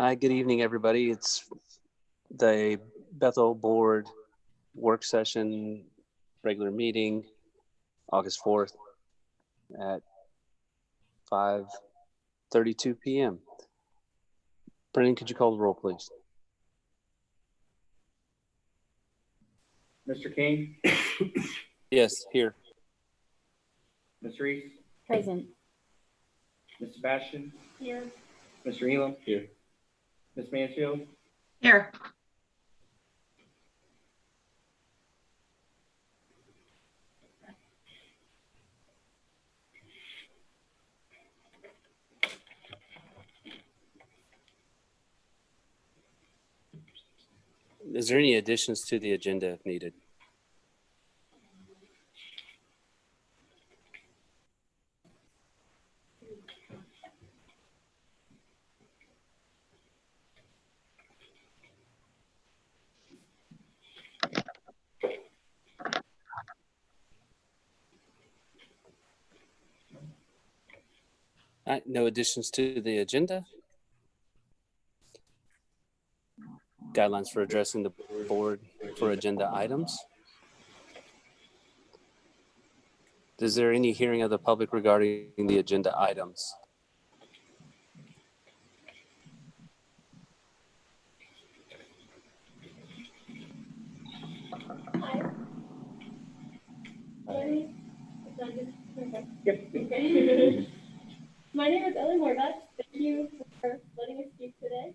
Hi, good evening, everybody. It's the Bethel Board work session, regular meeting, August 4th at 5:32 p.m. Brennan, could you call the roll, please? Mr. King? Yes, here. Ms. Reese? Present. Ms. Sebastian? Here. Mr. Elam? Here. Ms. Mansfield? Here. Is there any additions to the agenda if needed? All right, no additions to the agenda. Guidelines for addressing the board for agenda items. Is there any hearing of the public regarding the agenda items? My name is Ellie Morgat. Thank you for letting us speak today.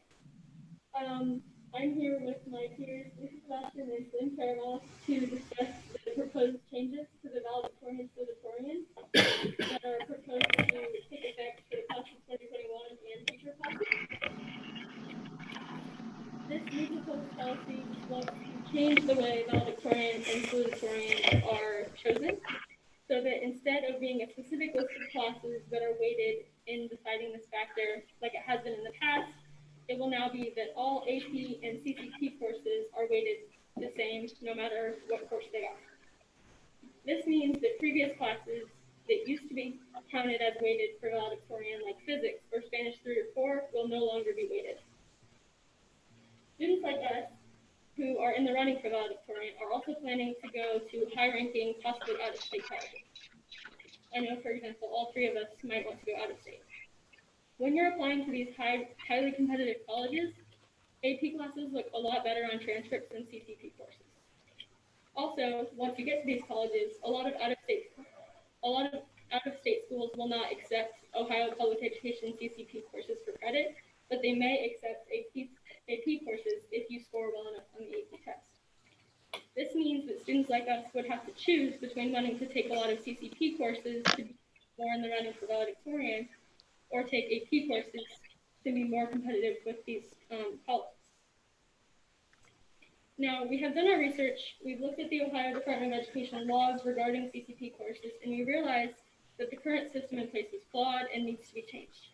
I'm here with my peers, Lisa Sebastian and Lynn Caramel, to discuss the proposed changes to the Valedictorian that are proposed to take effect for the class of 2021 and future classes. This new proposed policy wants to change the way valedictorian and salutatorian are chosen, so that instead of being a specific list of classes that are weighted in deciding this factor like it has been in the past, it will now be that all AP and CCP courses are weighted the same no matter what course they are. This means that previous classes that used to be counted as weighted for valedictorian, like physics or Spanish 3 or 4, will no longer be weighted. Students like us who are in the running for valedictorian are also planning to go to high-ranking, possibly out-of-state colleges. I know, for example, all three of us might want to go out of state. When you're applying to these highly competitive colleges, AP classes look a lot better on transcripts than CCP courses. Also, once you get to these colleges, a lot of out-of-state schools will not accept Ohio Public Education CCP courses for credit, but they may accept AP courses if you score well enough on the AP test. This means that students like us would have to choose between wanting to take a lot of CCP courses to be more in the running for valedictorian, or take AP courses to be more competitive with these colleges. Now, we have done our research. We've looked at the Ohio Department of Education logs regarding CCP courses, and we realized that the current system in place is flawed and needs to be changed.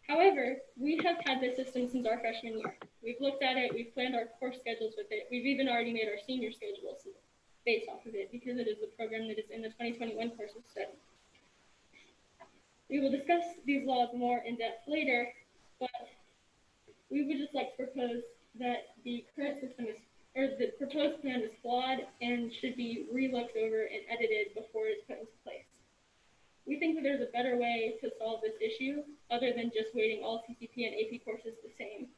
However, we have had this system since our freshman year. We've looked at it, we've planned our course schedules with it, we've even already made our senior schedules based off of it because it is the program that is in the 2021 course of study. We will discuss these laws more in depth later, but we would just like to propose that the current system the proposed plan is flawed and should be re-looked over and edited before it's put into place. We think that there's a better way to solve this issue other than just weighting all CCP and AP courses the same.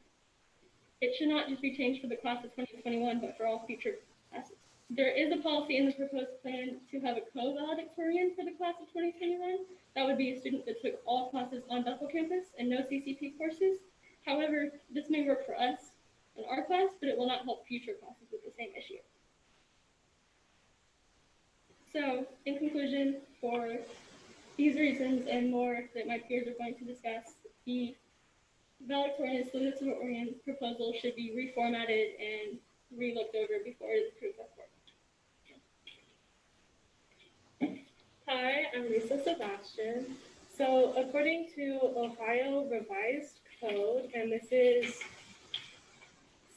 It should not just be changed for the class of 2021, but for all future classes. There is a policy in the proposed plan to have a co-valedictorian for the class of 2021. That would be a student that took all classes on Bethel campus and no CCP courses. However, this may work for us in our class, but it will not help future classes with the same issue. So, in conclusion, for these reasons and more that my peers are going to discuss, the valedictorian and salutatorian proposal should be reformatted and re-looked over before it is approved by the board. Hi, I'm Lisa Sebastian. So according to Ohio Revised Code, and this is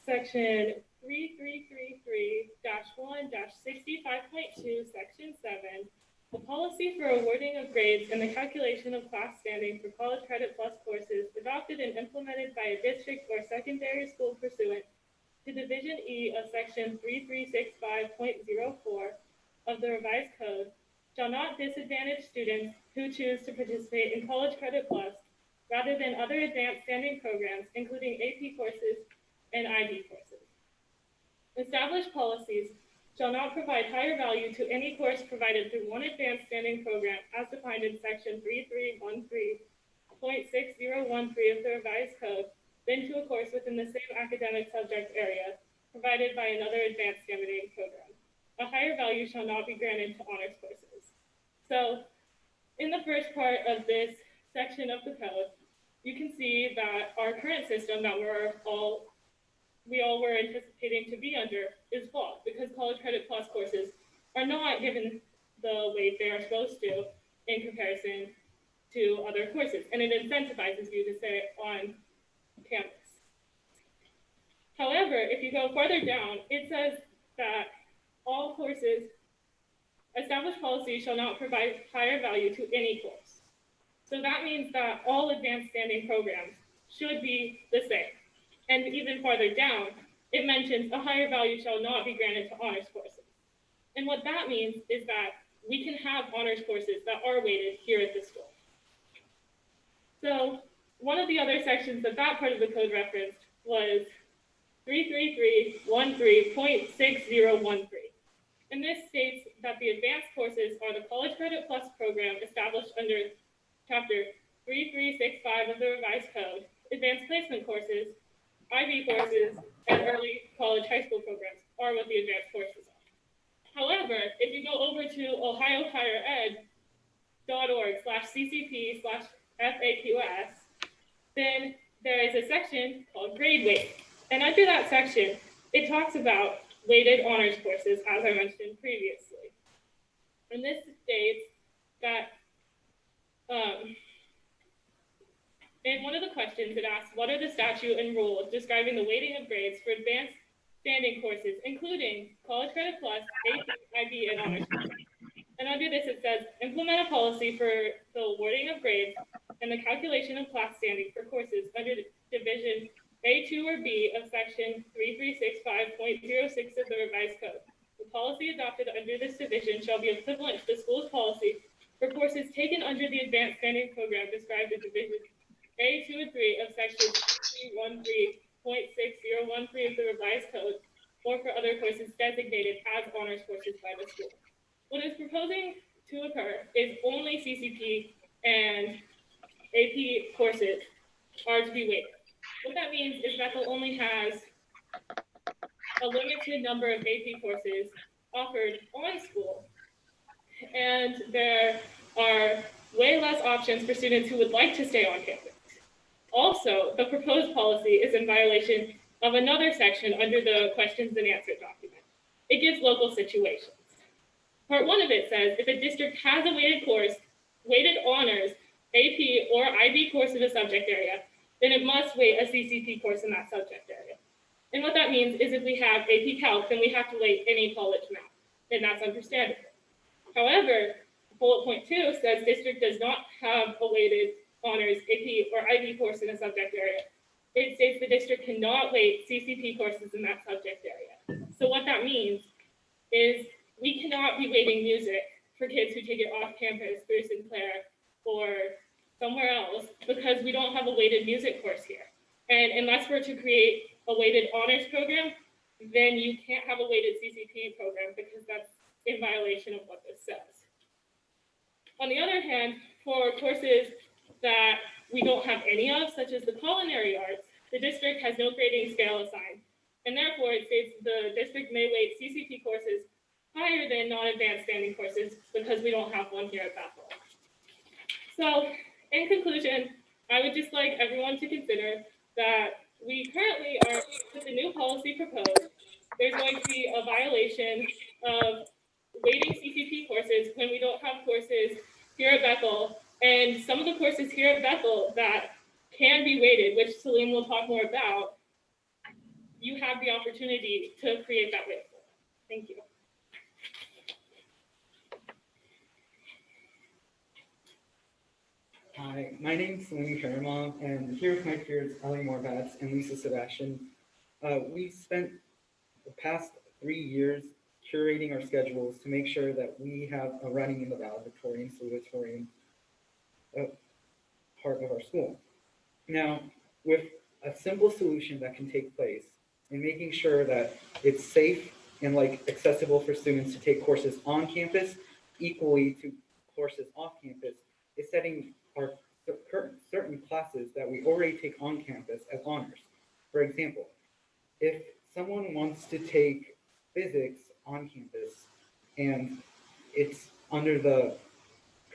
section 3333-1-65.2, section 7, The policy for awarding of grades and the calculation of class standing for College Credit Plus courses adopted and implemented by a district or secondary school pursuant to Division E of Section 3365.04 of the Revised Code shall not disadvantage students who choose to participate in College Credit Plus rather than other advanced standing programs, including AP courses and IB courses. Established policies shall not provide higher value to any course provided through one advanced standing program as defined in Section 3313.6013 of the Revised Code than to a course within the same academic subject area provided by another advanced standing program. A higher value shall not be granted to honors courses. So in the first part of this section of the code, you can see that our current system that we all were anticipating to be under is flawed because College Credit Plus courses are not given the weight they are supposed to in comparison to other courses, and it incentivizes you to stay on campus. However, if you go further down, it says that all courses, established policy shall not provide higher value to any course. So that means that all advanced standing programs should be the same. And even farther down, it mentions a higher value shall not be granted to honors courses. And what that means is that we can have honors courses that are weighted here at the school. So one of the other sections that part of the code referenced was 33313.6013. And this states that the advanced courses are the College Credit Plus program established under Chapter 3365 of the Revised Code, advanced placement courses, IB courses, and early college high school programs are what the advanced courses are. However, if you go over to ohiohighered.org/ccp/FAQS, then there is a section called grade weight. And under that section, it talks about weighted honors courses, as I mentioned previously. And this states that in one of the questions, it asks, what are the statute and rules describing the weighting of grades for advanced standing courses, including College Credit Plus, AP, IB, and honors courses? And under this, it says, implement a policy for the awarding of grades and the calculation of class standing for courses under Division A2 or B of Section 3365.06 of the Revised Code. The policy adopted under this division shall be equivalent to the school's policy for courses taken under the advanced standing program described in Division A2 and 3 of Section 1313.6013 of the Revised Code, or for other courses designated as honors courses by the school. What is proposing to occur is only CCP and AP courses are to be weighted. What that means is Bethel only has a limited number of AP courses offered on school, and there are way less options for students who would like to stay on campus. Also, the proposed policy is in violation of another section under the questions and answers document. It gives local situations. Part 1 of it says, if a district has a weighted course, weighted honors, AP or IB course in a subject area, then it must weight a CCP course in that subject area. And what that means is if we have AP Calc, then we have to weight any college math, and that's understandable. However, bullet point 2 says district does not have a weighted honors, AP, or IB course in a subject area. It states the district cannot weight CCP courses in that subject area. So what that means is we cannot be weighting music for kids who take it off campus through Sinclair or somewhere else because we don't have a weighted music course here. And unless we're to create a weighted honors program, then you can't have a weighted CCP program because that's in violation of what this says. On the other hand, for courses that we don't have any of, such as the culinary arts, the district has no grading scale assigned, and therefore it states the district may weight CCP courses higher than non-advanced standing courses because we don't have one here at Bethel. So, in conclusion, I would just like everyone to consider that we currently are, with the new policy proposed, there's going to be a violation of weighting CCP courses when we don't have courses here at Bethel. And some of the courses here at Bethel that can be weighted, which Salim will talk more about, you have the opportunity to create that weight. Thank you. Hi, my name's Selene Karamah, and here with my peers Ellie Morvatz and Lisa Sebastian. We've spent the past 3 years curating our schedules to make sure that we have a running in the valedictorian, salutatorian part of our school. Now, with a simple solution that can take place in making sure that it's safe and accessible for students to take courses on campus equally to courses off campus, is setting our certain classes that we already take on campus as honors. For example, if someone wants to take physics on campus and it's under the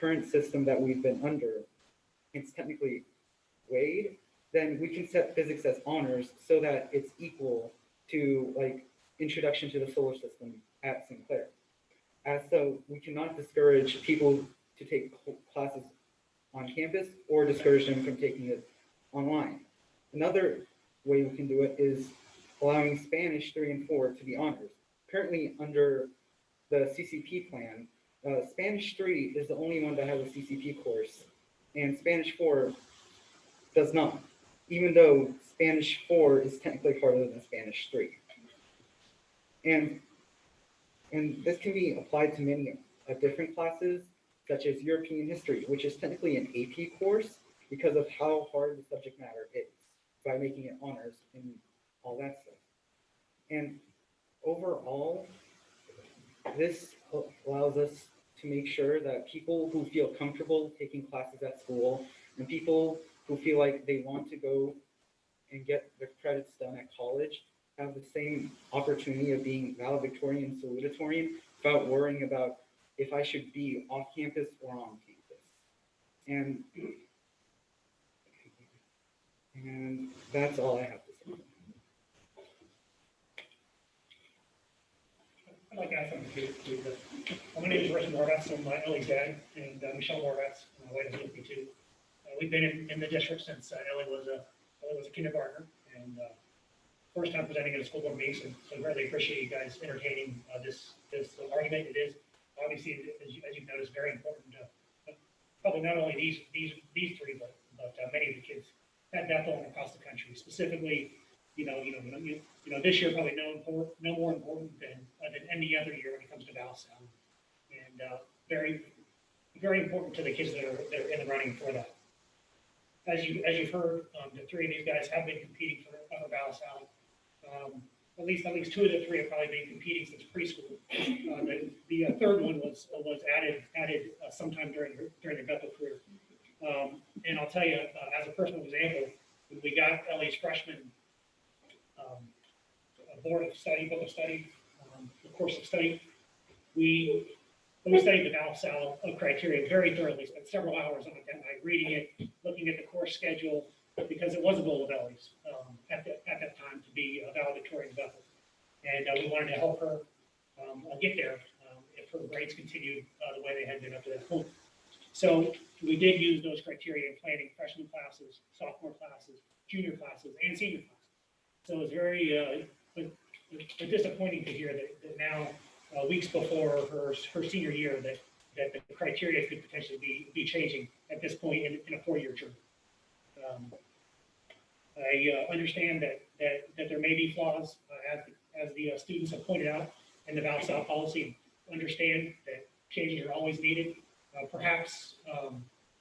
current system that we've been under, it's technically weighed, then we can set physics as honors so that it's equal to introduction to the solar system at Sinclair. As so, we cannot discourage people to take classes on campus or discourage them from taking it online. Another way we can do it is allowing Spanish 3 and 4 to be honors. Currently, under the CCP plan, Spanish 3 is the only one that has a CCP course, and Spanish 4 does not, even though Spanish 4 is technically harder than Spanish 3. And this can be applied to many different classes, such as European history, which is technically an AP course because of how hard the subject matter is, by making it honors and all that stuff. And overall, this allows us to make sure that people who feel comfortable taking classes at school and people who feel like they want to go and get their credits done at college have the same opportunity of being valedictorian, salutatorian, without worrying about if I should be off campus or on campus. And that's all I have to say. I'd like to add something to this. My name is Russ Morvatz. I'm Ellie's dad, and Michelle Morvatz, my wife is with me too. We've been in the district since Ellie was a kindergartner, and first time presenting at a school board meeting, so I really appreciate you guys entertaining this argument. It is obviously, as you've noticed, very important to probably not only these three, but many of the kids at Bethel and across the country. Specifically, this year probably no more important than any other year when it comes to ValSal, and very very important to the kids that are in the running for that. As you've heard, the three of these guys have been competing for ValSal. At least two of the three have probably been competing since preschool. The third one was added sometime during the Bethel career. And I'll tell you, as a personal example, when we got Ellie's freshman book of study, the course of study, we studied the ValSal criteria very thoroughly. Spent several hours on it that night, reading it, looking at the course schedule, because it was a goal of Ellie's at that time to be a valedictorian of Bethel. And we wanted to help her get there if her grades continued the way they had been up to that point. So we did use those criteria in planning freshman classes, sophomore classes, junior classes, and senior classes. So it was very disappointing to hear that now, weeks before her senior year, that the criteria could potentially be changing at this point in a 4-year term. I understand that there may be flaws, as the students have pointed out in the ValSal policy. Understand that changes are always needed. Perhaps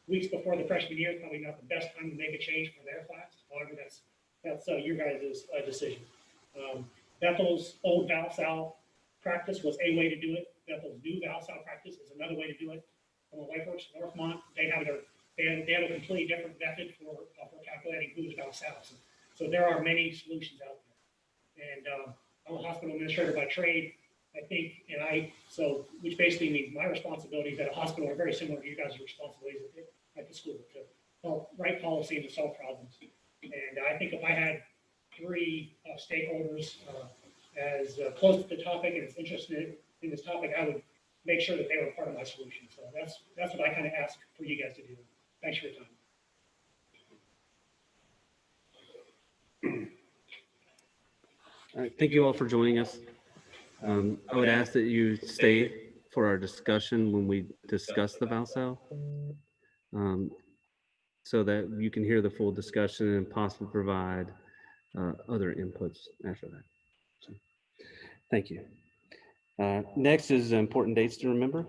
weeks before the freshman year is probably not the best time to make a change for their class. However, that's your guys' decision. Bethel's old ValSal practice was a way to do it. Bethel's new ValSal practice is another way to do it. From LifeWorks Northmont, they have a completely different method for calculating who's ValSal. So there are many solutions out there. And I'm a hospital administrator by trade, I think, which basically means my responsibilities at a hospital are very similar to you guys' responsibilities at the school to help write policy and to solve problems. And I think if I had three stakeholders as close to the topic and as interested in this topic, I would make sure that they were part of my solution. So that's what I kind of ask for you guys to do. Thanks for your time. All right, thank you all for joining us. I would ask that you stay for our discussion when we discuss the ValSal. so that you can hear the full discussion and possibly provide other inputs after that. So, thank you. Next is important dates to remember.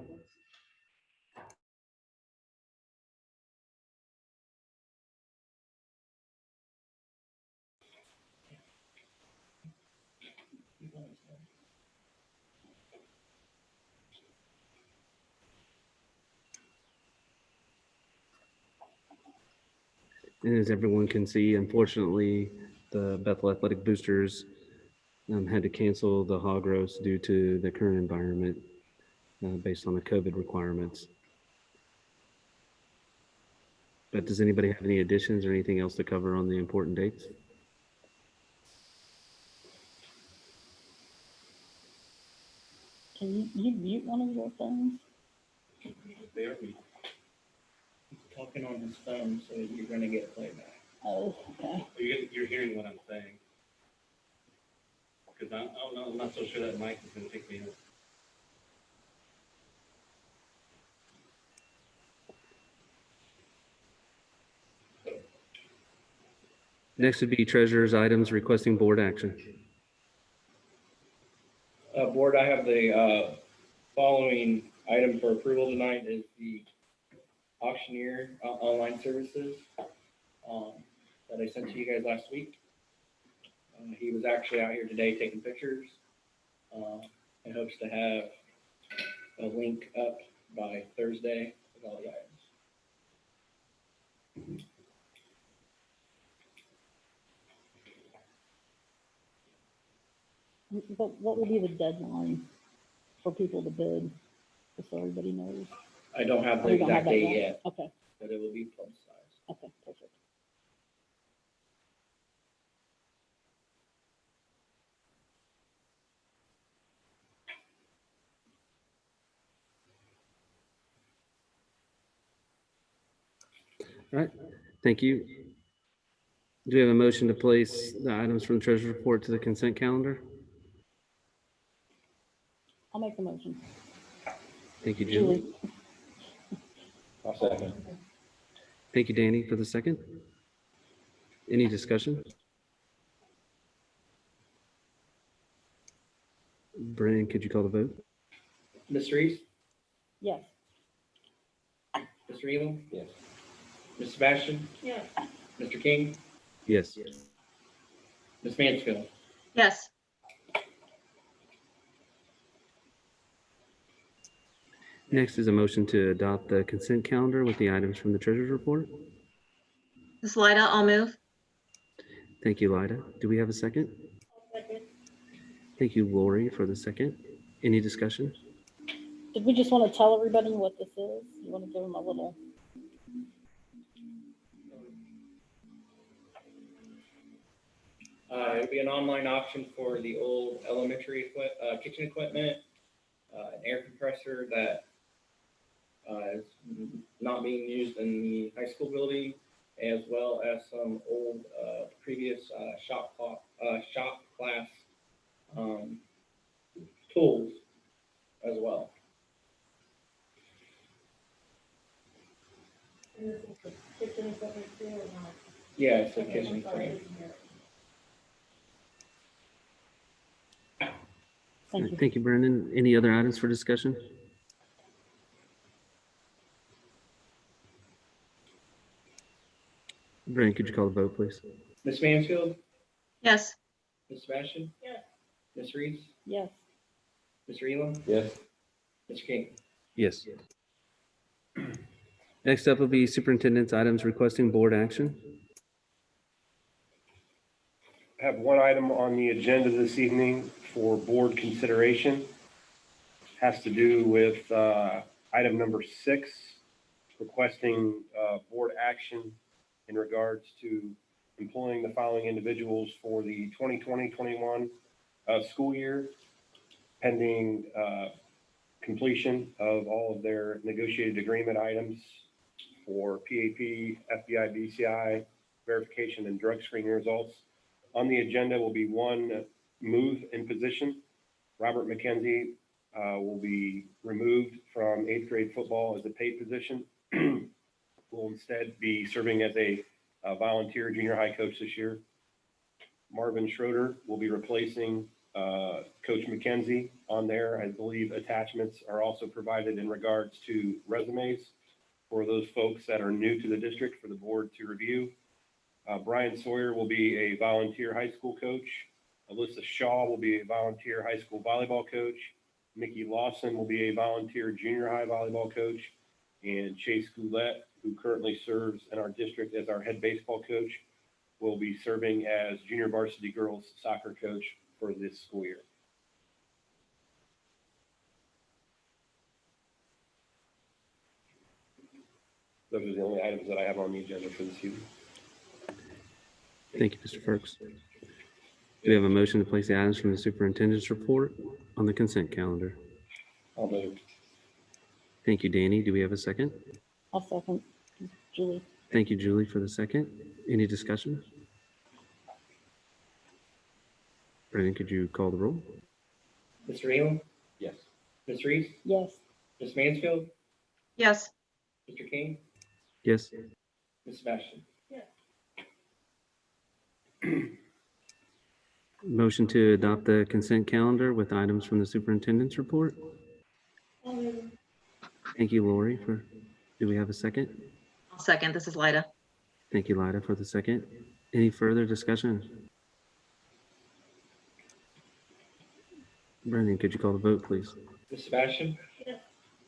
And as everyone can see, unfortunately, the Bethel Athletic Boosters had to cancel the hog roast due to the current environment based on the COVID requirements. But does anybody have any additions or anything else to cover on the important dates? Can you mute one of your phones? Talking on his phone, so you're gonna get playback. Oh, okay. You're hearing what I'm saying. Because I'm not so sure that mic is going to pick me up. Next would be treasurer's items requesting board action. Board, I have the following item for approval tonight is the auctioneer online services that I sent to you guys last week. He was actually out here today taking pictures and hopes to have a link up by Thursday with all the items. But what will be the deadline for people to bid, just so everybody knows? I don't have the We don't have exact that date yet. yet, Okay, but it will be publicized. okay, perfect. All right, thank you. Do we have a motion to place the items from the treasurer's report to the consent calendar? I'll make the motion. Thank you, Julie. Julie, I'll second. Thank you, Danny, for the second. Any discussion? Brennan, could you call the vote? Ms. Reese, yes. Mr. Elam? Yes. Ms. Sebastian, Yeah. Mr. King, Yes. Ms. Mansfield. yes, Next is a motion to adopt the consent calendar with the items from the treasurer's report. this is Lyda, I'll move. Thank you, Lyda. Do we have a second? Second. Thank you, Lori, for the second. Any discussion? Did we just want to tell everybody what this is? You want to give them a little? It'll be an online auction for the old elementary kitchen equipment, an air compressor that is not being used in the high school building, as well as some old previous shop class tools as well. Yeah, it's a kitchen equipment. Thank you. Thank you, Brendan. Any other items for discussion? Brendan, could you call the vote, please? Ms. Mansfield, Yes, Ms. Sebastian? Yeah. Ms. Reese, Yes. Mr. Elam? Yes. Mr. King? Yes. Next up will be superintendent's items requesting board action. I have one item on the agenda this evening for board consideration. Has to do with item number 6, requesting board action in regards to employing the following individuals for the 2020-21 school year, pending completion of all of their negotiated agreement items for PAP, FBI, BCI, verification, and drug screening results. On the agenda will be one move in position. Robert McKenzie will be removed from 8th grade football as a paid position. will instead be serving as a volunteer junior high coach this year. Marvin Schroeder will be replacing Coach McKenzie on there. I believe attachments are also provided in regards to resumes for those folks that are new to the district for the board to review. Brian Sawyer will be a volunteer high school coach. Alyssa Shaw will be a volunteer high school volleyball coach. Mickey Lawson will be a volunteer junior high volleyball coach. And Chase Goulet, who currently serves in our district as our head baseball coach, will be serving as junior varsity girls soccer coach for this school year. Those are the only items that I have on the agenda for this evening. Thank you, Mr. Ferks. Do we have a motion to place the items from the superintendent's report on the consent calendar? I'll move. Thank you, Danny. Do we have a second? I'll second. Julie. Thank you, Julie, for the second. Any discussion? Brennan, could you call the roll? Mr. Elam? Yes. Ms. Reese? Yes. Ms. Mansfield? Yes. Mr. King? Yes. Ms. Sebastian? Motion to adopt the consent calendar with items from the superintendent's report. Thank you, Lori. Do we have a second? I'll second. This is Lyda. Thank you, Lyda, for the second. Any further discussion? Brennan, could you call the vote, please? Ms. Sebastian? Yes.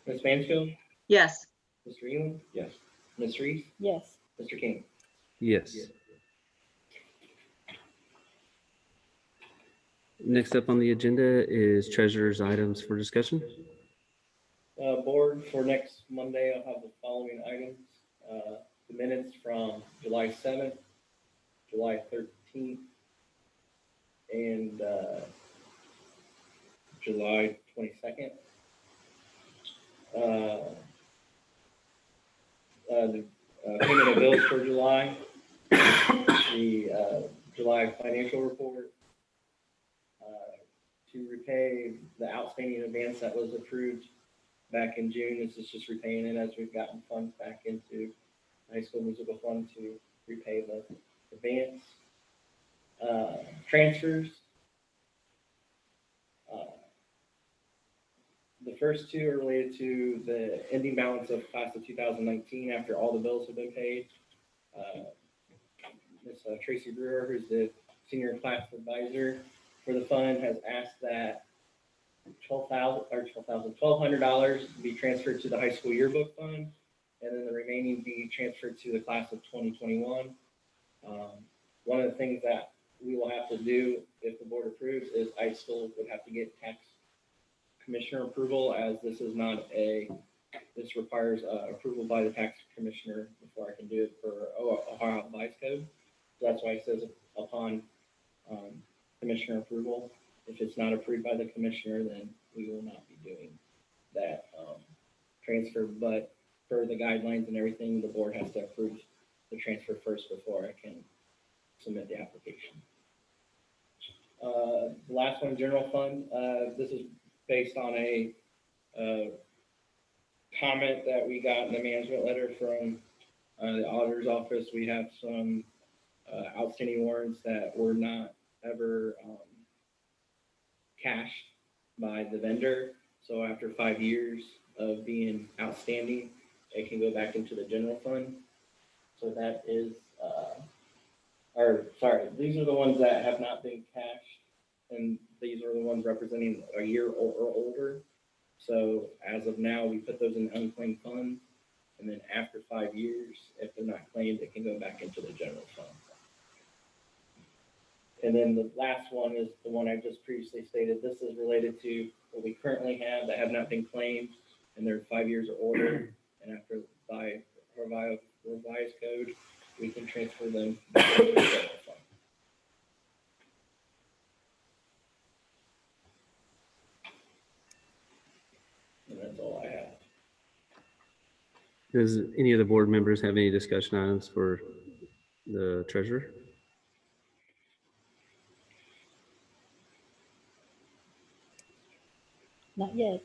Ms. Mansfield? Yes. Mr. Elam? Yes. Ms. Reese? Yes. Mr. King? Yes. Next up on the agenda is treasurer's items for discussion. Board, for next Monday, I'll have the following items. The minutes from July 7th, July 13th, and July 22nd. The payment of bills for July, the July financial report, to repay the outstanding advance that was approved back in June. This is just repaying it as we've gotten funds back into high school musical fund to repay the advance. Transfers. The first two are related to the ending balance of class of 2019 after all the bills have been paid. Ms. Tracy Brewer, who's the senior class advisor for the fund, has asked that $1,200 be transferred to the high school yearbook fund, and then the remaining be transferred to the class of 2021. One of the things that we will have to do if the board approves is I still would have to get tax commissioner approval, as this is not this requires approval by the tax commissioner before I can do it for Ohio Vice Code. So that's why it says upon commissioner approval. If it's not approved by the commissioner, then we will not be doing that transfer. But for the guidelines and everything, the board has to approve the transfer first before I can submit the application. The last one, general fund. This is based on a comment that we got in the management letter from the auditor's office. We have some outstanding warrants that were not ever cashed by the vendor. So after 5 years of being outstanding, it can go back into the general fund. So that is, these are the ones that have not been cashed, and these are the ones representing a year or older. So as of now, we put those in unclaimed funds, and then after 5 years, if they're not claimed, it can go back into the general fund. And then the last one is the one I just previously stated. This is related to what we currently have that have not been claimed, and they're 5 years or older. And after by revised code, we can transfer them back to the general fund. And that's all I have. Does any of the board members have any discussion items for the treasurer? Not yet.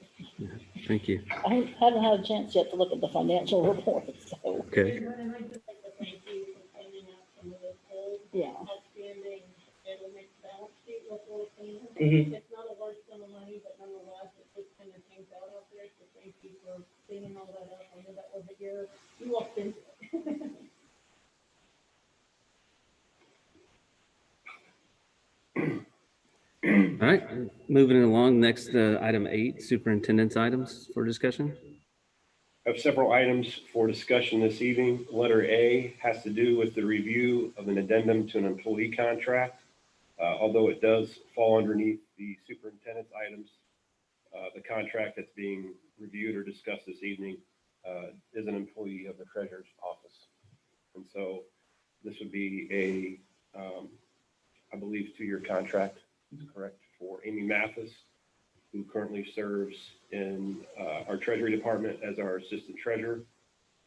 Thank you. I haven't had a chance yet to look at the financial report, so, Okay. And I'd just like to thank you for pointing out some of those goals. yeah. Outstanding, it'll make the balance sheet look a little cleaner. Mhm. It's not a large sum of money, but nonetheless, it just kind of hangs out there, so thank you for cleaning all that up. I know that was a year you walked into it. All right, moving along. Next, item 8, superintendent's items for discussion. I have several items for discussion this evening. Letter A has to do with the review of an addendum to an employee contract. Although it does fall underneath the superintendent's items, the contract that's being reviewed or discussed this evening is an employee of the treasurer's office. And so this would be I believe, 2-year contract, is correct, for Amy Mathis, who currently serves in our Treasury Department as our Assistant Treasurer.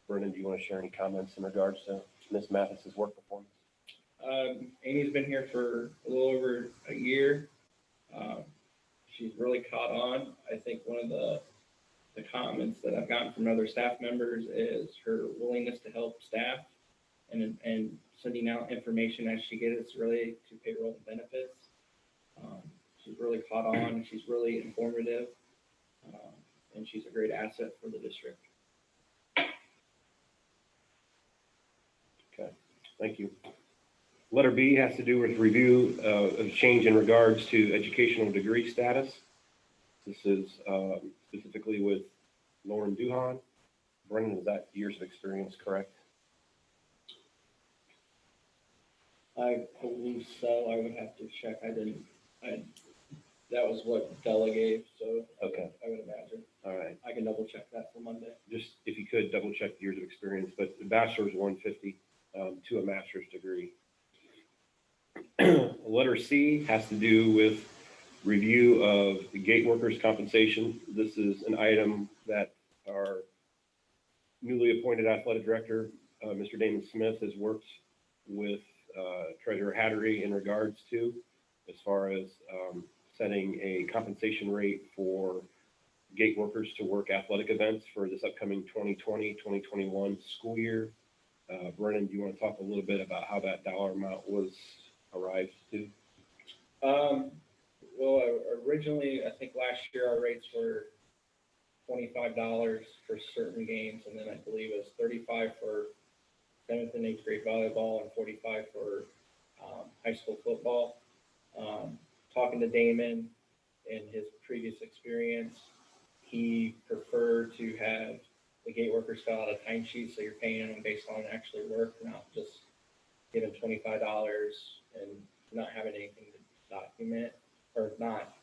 Brennan, do you want to share any comments in regards to Ms. Mathis's work performance? Amy's been here for a little over a year. She's really caught on. I think one of the comments that I've gotten from other staff members is her willingness to help staff and sending out information as she gets related to payroll and benefits. She's really caught on. She's really informative, and she's a great asset for the district. Okay, thank you. Letter B has to do with review of change in regards to educational degree status. This is specifically with Lauren Duhan. Brennan, is that years of experience correct? I believe so. I would have to check. That was what Della gave, so Okay. I would imagine. All right. I can double check that for Monday. Just if you could double check the years of experience, but the bachelor's 150 to a master's degree. Letter C has to do with review of the gate workers' compensation. This is an item that our newly appointed athletic director, Mr. Damon Smith, has worked with Treasurer Hattery in regards to, as far as setting a compensation rate for gate workers to work athletic events for this upcoming 2020-2021 school year. Brennan, do you want to talk a little bit about how that dollar amount was arrived to? Well, originally, I think last year our rates were $25 for certain games, and then I believe it was $35 for 7th and 8th grade volleyball and $45 for high school football. Talking to Damon in his previous experience, he preferred to have the gate workers fill out a timesheet, so you're paying them based on actually work, not just giving $25 and not having anything to document, or not.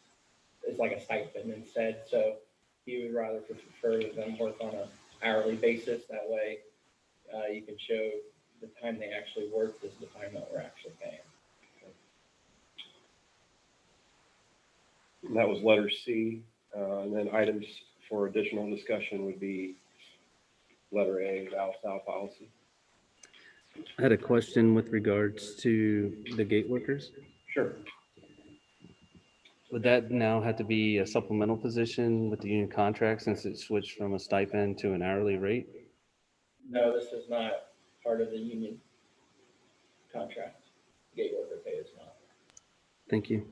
It's like a stipend instead. So he would rather prefer them work on an hourly basis. That way you can show the time they actually worked is the time that we're actually paying. And that was letter C. And then items for additional discussion would be letter A, Val-Sal policy. I had a question with regards to the gate workers. Sure. Would that now have to be a supplemental position with the union contract since it switched from a stipend to an hourly rate? No, this is not part of the union contract. Gate worker pay is not. Thank you.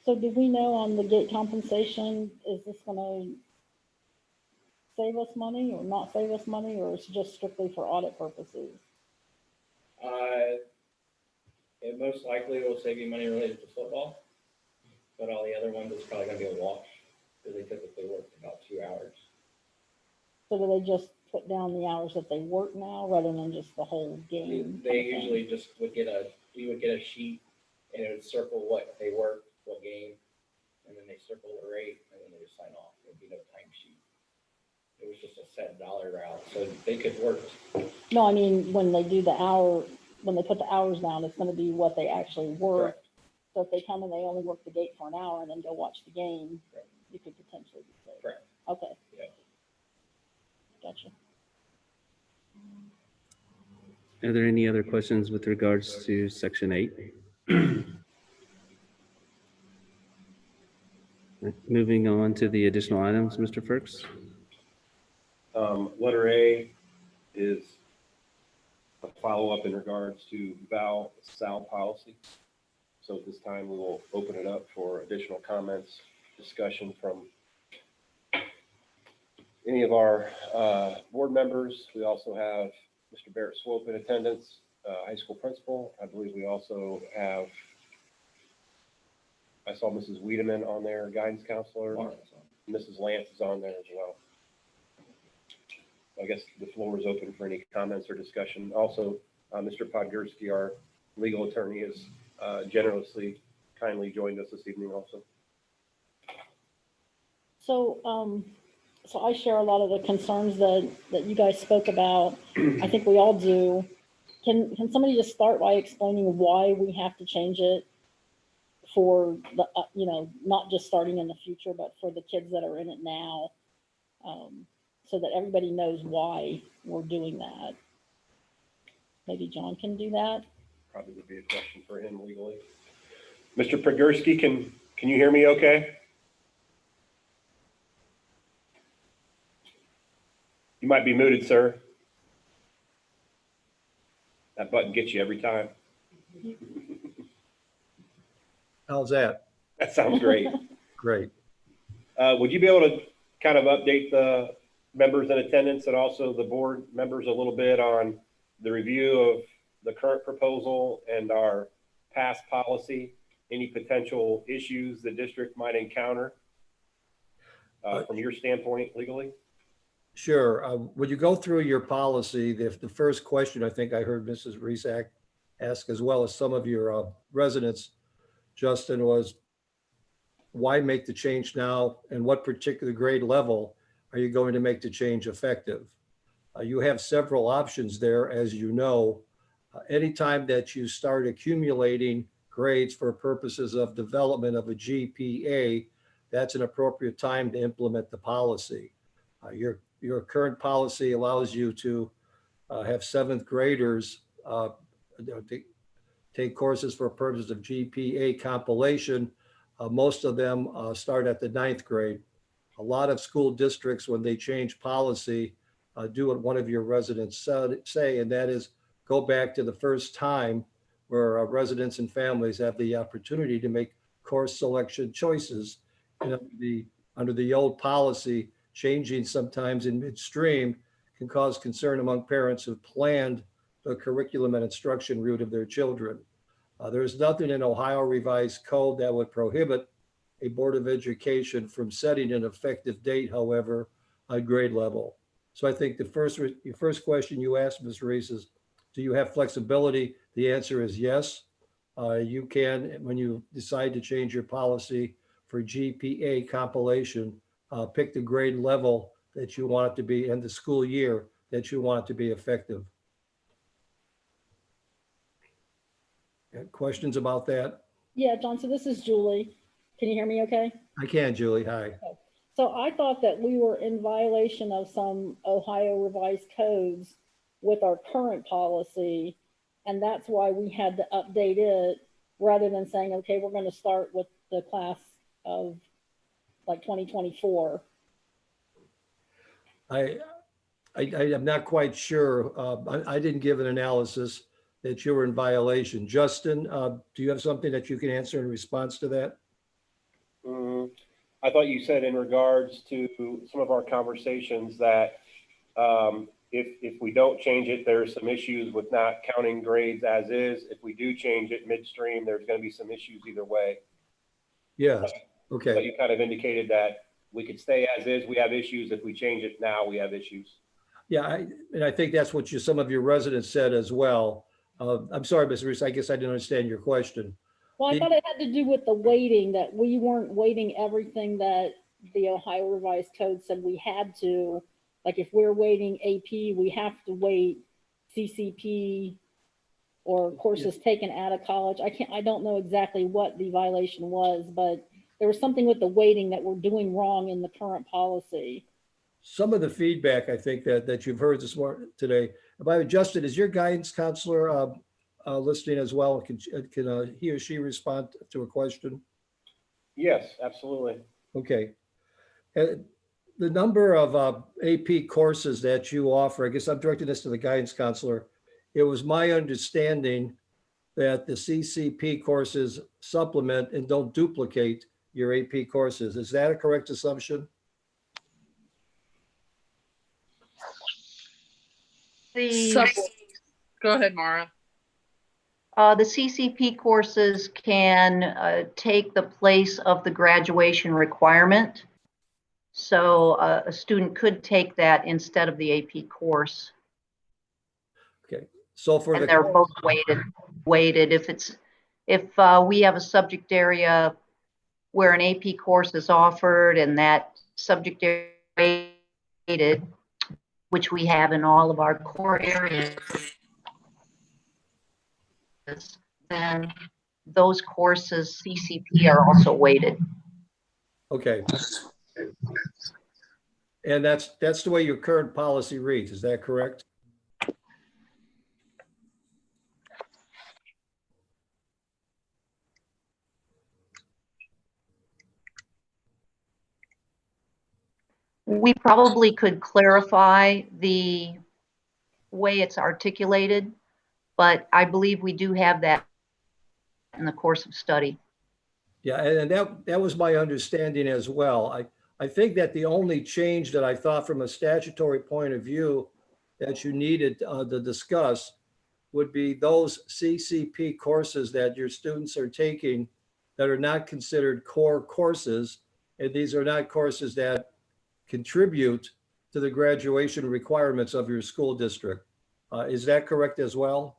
So do we know on the gate compensation, is this gonna save us money or not save us money, or is it just strictly for audit purposes? It most likely will save you money related to football, but all the other ones is probably gonna be a wash because they typically work about 2 hours. So do they just put down the hours that they work now rather than just the whole game? They usually just we would get a sheet and it would circle what they worked, what game, and then they circle the rate and then they just sign off. There'd be no time sheet. It was just a set dollar route, so they could work. No, I mean, when they do the hour, when they put the hours down, it's gonna be what they actually work. Correct. So if they come and they only work the gate for an hour and then go watch the game, Correct. you could potentially be saved. Correct. Okay. Yeah. Gotcha. Are there any other questions with regards to section 8? Moving on to the additional items, Mr. Firks. Letter A is a follow-up in regards to Val-Sal policy. So at this time, we will open it up for additional comments, discussion from any of our board members. We also have Mr. Barrett Swope in attendance, high school principal. I believe we also have, I saw Mrs. Wiedemann on there, guidance counselor. Mrs. Lance is on there as well. I guess the floor is open for any comments or discussion. Also, Mr. Podgorski, our legal attorney, has generously, kindly joined us this evening also. So, so I share a lot of the concerns that you guys spoke about. I think we all do. Can somebody just start by explaining why we have to change it for the, not just starting in the future, but for the kids that are in it now, so that everybody knows why we're doing that? Maybe John can do that. Probably would be a question for him legally. Mr. Podgorski, can you hear me okay? You might be muted, sir. That button gets you every time. How's that? That sounds great. Great. Would you be able to kind of update the members in attendance and also the board members a little bit on the review of the current proposal and our past policy, any potential issues the district might encounter from your standpoint legally? Sure. Would you go through your policy? The first question I think I heard Mrs. Resac ask, as well as some of your residents, Justin, was why make the change now, and what particular grade level are you going to make the change effective? You have several options there, as you know. Anytime that you start accumulating grades for purposes of development of a GPA, that's an appropriate time to implement the policy. Your current policy allows you to have seventh graders take courses for purposes of GPA compilation. Most of them start at the ninth grade. A lot of school districts, when they change policy, do what one of your residents say, and that is go back to the first time where residents and families have the opportunity to make course selection choices. And under the old policy, changing sometimes in midstream can cause concern among parents who planned the curriculum and instruction route of their children. There's nothing in Ohio Revised Code that would prohibit a Board of Education from setting an effective date, however, at grade level. So I think your first question you asked, Ms. Reese, is, do you have flexibility? The answer is yes. You can, when you decide to change your policy for GPA compilation, pick the grade level that you want it to be and the school year that you want it to be effective. Questions about that? Yeah, John, so this is Julie. Can you hear me okay? I can, Julie. Hi. So I thought that we were in violation of some Ohio Revised Codes with our current policy, and that's why we had to update it rather than saying, okay, we're going to start with the class of like 2024. I'm not quite sure. I didn't give an analysis that you were in violation. Justin, do you have something that you can answer in response to that? I thought you said in regards to some of our conversations that if we don't change it, there's some issues with not counting grades as is. If we do change it midstream, there's going to be some issues either way. Yeah. But Okay. you kind of indicated that we could stay as is. We have issues. If we change it now, we have issues. Yeah, and I think that's what some of your residents said as well. I'm sorry, Ms. Reese, I guess I didn't understand your question. Well, I thought it had to do with the weighting, that we weren't weighting everything that the Ohio Revised Code said we had to. Like if we're weighting AP, we have to weight CCP or courses taken out of college. I don't know exactly what the violation was, but there was something with the weighting that we're doing wrong in the current policy. Some of the feedback I think that you've heard this morning today. By the way, Justin, is your guidance counselor listening as well? Can he or she respond to a question? Yes, absolutely. Okay. The number of AP courses that you offer, I guess I'm directing this to the guidance counselor. It was my understanding that the CCP courses supplement and don't duplicate your AP courses. Is that a correct assumption? Go ahead, Mara. The CCP courses can take the place of the graduation requirement. So a student could take that instead of the AP course. Okay. So for And the they're both weighted. If we have a subject area where an AP course is offered and that subject area weighted, which we have in all of our core areas, then those courses CCP are also weighted. okay. And that's the way your current policy reads. Is that correct? We probably could clarify the way it's articulated, but I believe we do have that in the course of study. Yeah, and that was my understanding as well. I think that the only change that I thought from a statutory point of view that you needed to discuss would be those CCP courses that your students are taking that are not considered core courses. And these are not courses that contribute to the graduation requirements of your school district. Is that correct as well?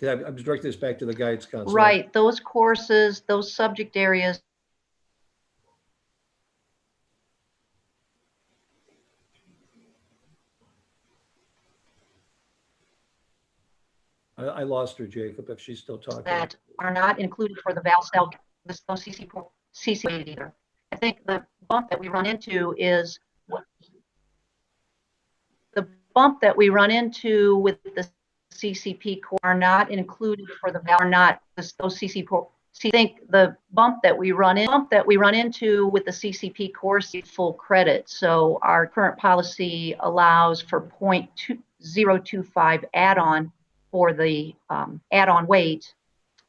Okay, I'm directing this back to the guidance counselor. Right, those courses, those subject areas. I lost her, Jacob, if she's still talking. That are not included for the ValSal, those CCP either. I think the bump that we run into is the bump that we run into with the CCP core are not included for the are not those CCP. I think the bump that we run into with the CCP course is full credit. So our current policy allows for 0.025 add-on for the add-on weight.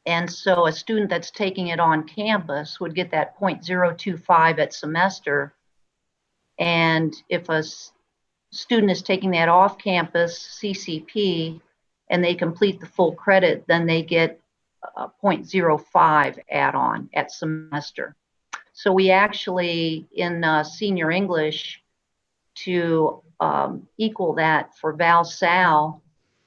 And so a student that's taking it on campus would get that 0.025 at semester. And if a student is taking that off campus CCP and they complete the full credit, then they get a 0.05 add-on at semester. So we actually, in senior English, to equal that for ValSal,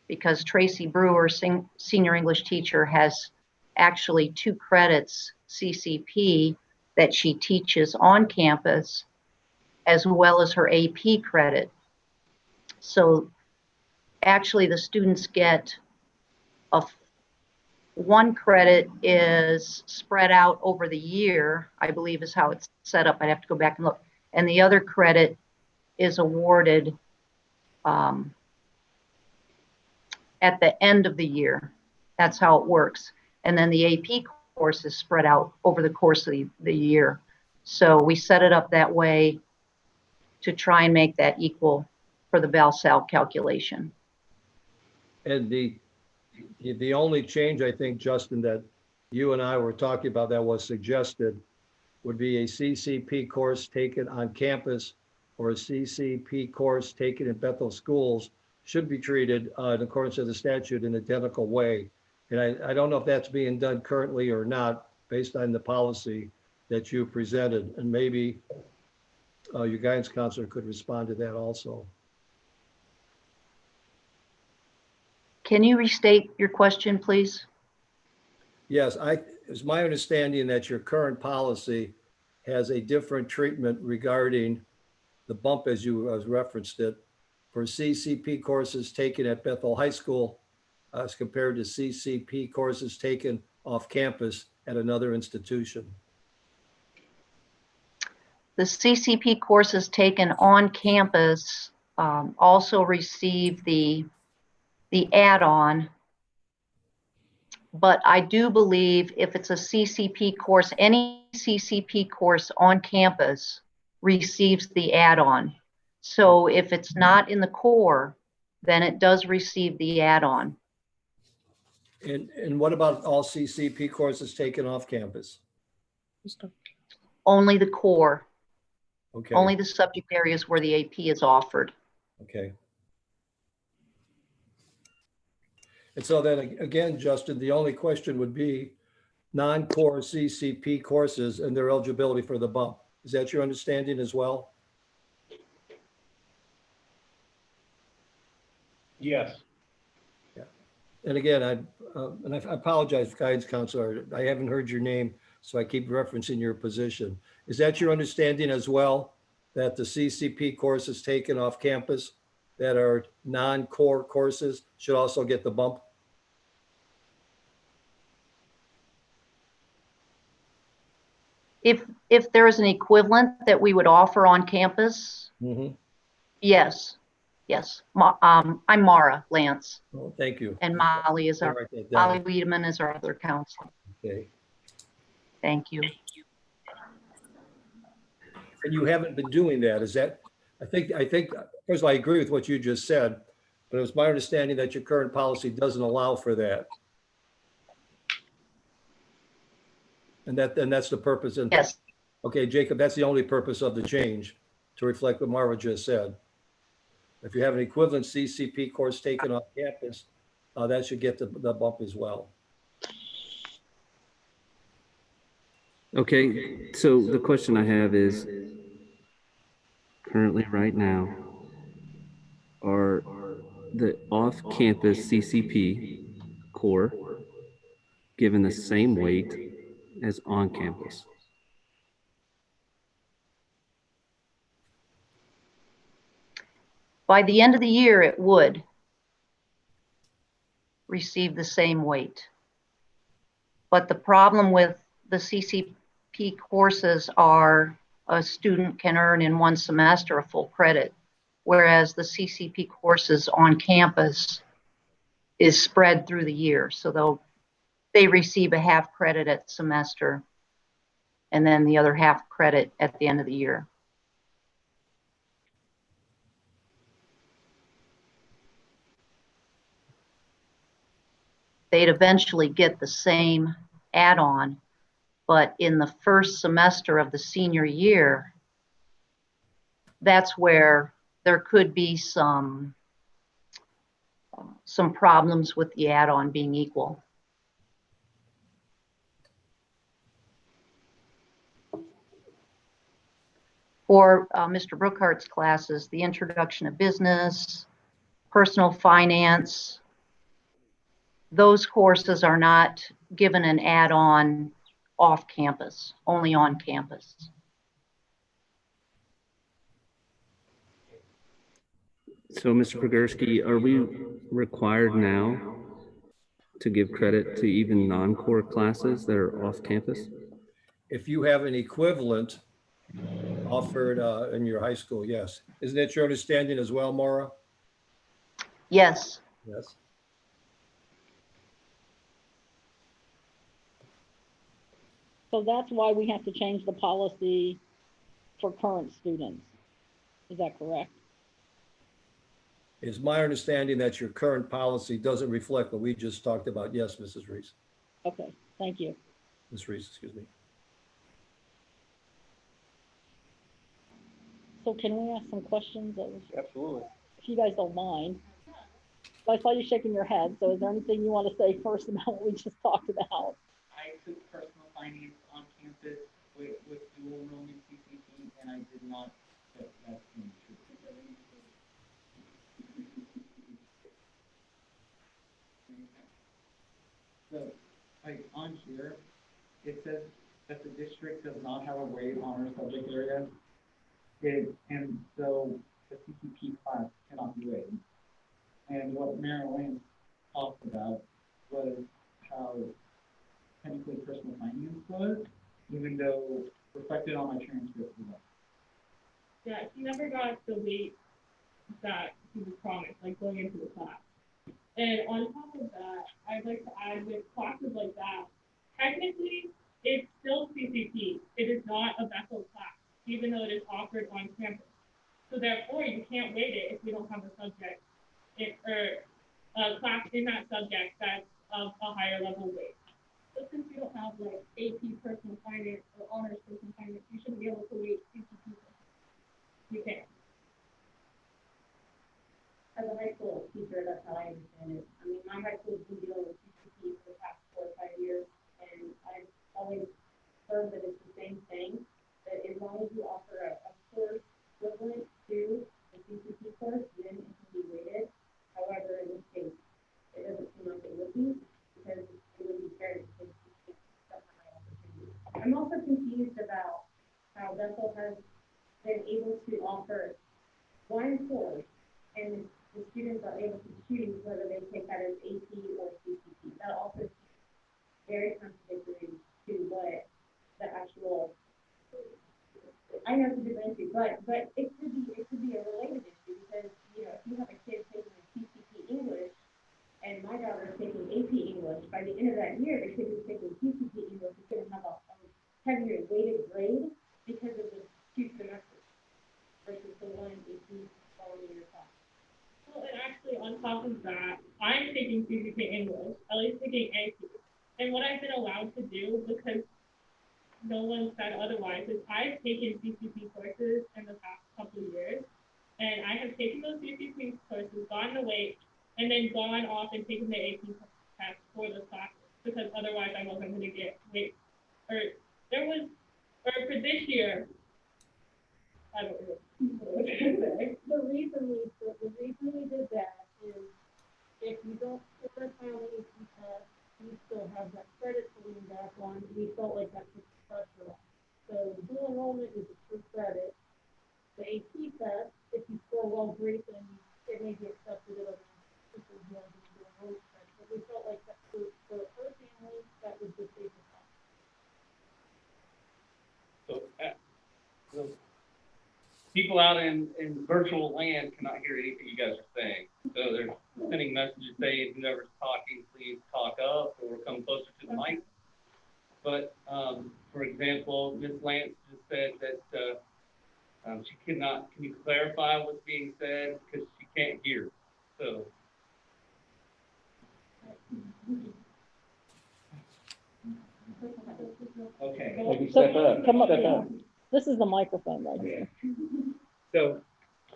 because Tracy Brewer, senior English teacher, has actually 2 credits CCP that she teaches on campus, as well as her AP credit. So actually the students get one credit is spread out over the year, I believe is how it's set up. I'd have to go back and look. And the other credit is awarded at the end of the year. That's how it works. And then the AP course is spread out over the course of the year. So we set it up that way to try and make that equal for the ValSal calculation. And the only change, I think, Justin, that you and I were talking about that was suggested would be a CCP course taken on campus or a CCP course taken in Bethel schools should be treated in accordance to the statute in an identical way. And I don't know if that's being done currently or not, based on the policy that you presented. And maybe your guidance counselor could respond to that also. Can you restate your question, please? Yes, it's my understanding that your current policy has a different treatment regarding the bump, as you referenced it, for CCP courses taken at Bethel High School as compared to CCP courses taken off campus at another institution. The CCP courses taken on campus also receive the add-on But I do believe if it's a CCP course, any CCP course on campus receives the add-on. So if it's not in the core, then it does receive the add-on. And what about all CCP courses taken off campus? Only the core, Okay, only the subject areas where the AP is offered. okay. And so then again, Justin, the only question would be non-core CCP courses and their eligibility for the bump. Is that your understanding as well? Yes. And again, I apologize, guidance counselor, I haven't heard your name, so I keep referencing your position. Is that your understanding as well, that the CCP courses taken off campus that are non-core courses should also get the bump? If there is an equivalent that we would offer on campus, Mm-hmm. yes, yes. I'm Mara Lance, Oh, thank you. and Molly is I'll our, write that down. Molly Wiedemann is our other counsel. Okay. Thank you. And you haven't been doing that, is that, I think, first of all, I agree with what you just said, but it was my understanding that your current policy doesn't allow for that. And that's the purpose. And Yes, okay, Jacob, that's the only purpose of the change, to reflect what Marva just said. If you have an equivalent CCP course taken off campus, that should get the bump as well. Okay, so the question I have is, currently right now, are the off-campus CCP core given the same weight as on-campus? by the end of the year, it would receive the same weight. But the problem with the CCP courses are a student can earn in one semester a full credit, whereas the CCP courses on campus is spread through the year. So they receive a half credit at semester and then the other half credit at the end of the year. They'd eventually get the same add-on, but in the first semester of the senior year, that's where there could be some problems with the add-on being equal. For Mr. Brookhart's classes, the introduction of business, personal finance, those courses are not given an add-on off campus, only on campus. So, Mr. Pogorski, are we required now to give credit to even non-core classes that are off campus? If you have an equivalent offered in your high school, yes. Isn't that your understanding as well, Maura? Yes. Yes. So that's why we have to change the policy for current students. Is that correct? It's my understanding that your current policy doesn't reflect what we just talked about. Yes, Mrs. Reese. Okay, thank you. Ms. Reese, excuse me. So can we ask some questions? Absolutely. If you guys don't mind. I saw you shaking your head, so is there anything you want to say first about what we just talked about? I took personal finance on campus with dual enrollment CCP, and I did not get that in. So, like on here, it says that the district does not have a weight on our subject area. And so the CCP class cannot be weighted. And what Marilyn talked about was how technically personal finance was, even though reflected on my transcript was up. Yeah, he never got the weight that he was promised, like going into the class. And on top of that, I'd like to add with classes like that, technically, it's still CCP. It is not a Bethel class, even though it is offered on campus. So therefore, you can't weight it if you don't have a subject or a class in that subject that's of a higher level weight. So since we don't have like AP personal finance or honors personal finance, you shouldn't be able to weight CCP. You can't. As a high school teacher, that's how I understand it. I mean, my high school's been dealing with CCP for the past 4 or 5 years, and I've always heard that it's the same thing, that as long as you offer a course equivalent to the CCP course, then it can be weighted. However, in this case, it doesn't seem like it would be, because it would be fair to say that's not my opportunity. I'm also confused about how Bethel has been able to offer one course, and the students are able to choose whether they take that as AP or CCP. That also seems very contradictory to what the actual, I know it's a different issue, but it could be a related issue, because, you know, if you have a kid taking a CCP English and my daughter is taking AP English, by the end of that year, the kid who's taking CCP English is going to have a heavier weighted grade because of the 2 semesters versus the one AP following your class. Well, and actually, on top of that, I'm taking CCP English, at least taking AP. And what I've been allowed to do, because no one said otherwise, is I've taken CCP courses in the past couple of years. And I have taken those CCP courses, gotten the weight, and then gone off and taken the AP test for the classes, because otherwise I wasn't going to get weight. Or for this year, I don't know. The reason we did that is if you don't score a final AP test, you still have that credit to lean back on. We felt like that took the pressure off. So dual enrollment is a true credit. The AP test, if you score well grades, then it may be accepted at other institutions more than dual enrollment credit. But we felt like that for her family, that was the safest option. So people out in virtual land cannot hear anything you guys are saying. So they're sending messages saying, whoever's talking, please talk up or come closer to the mic. But for example, Ms. Lance just said that she cannot, can you clarify what's being said? Because she can't hear. So. Okay. Step up. Come up Step here. up. This is the microphone right here. So,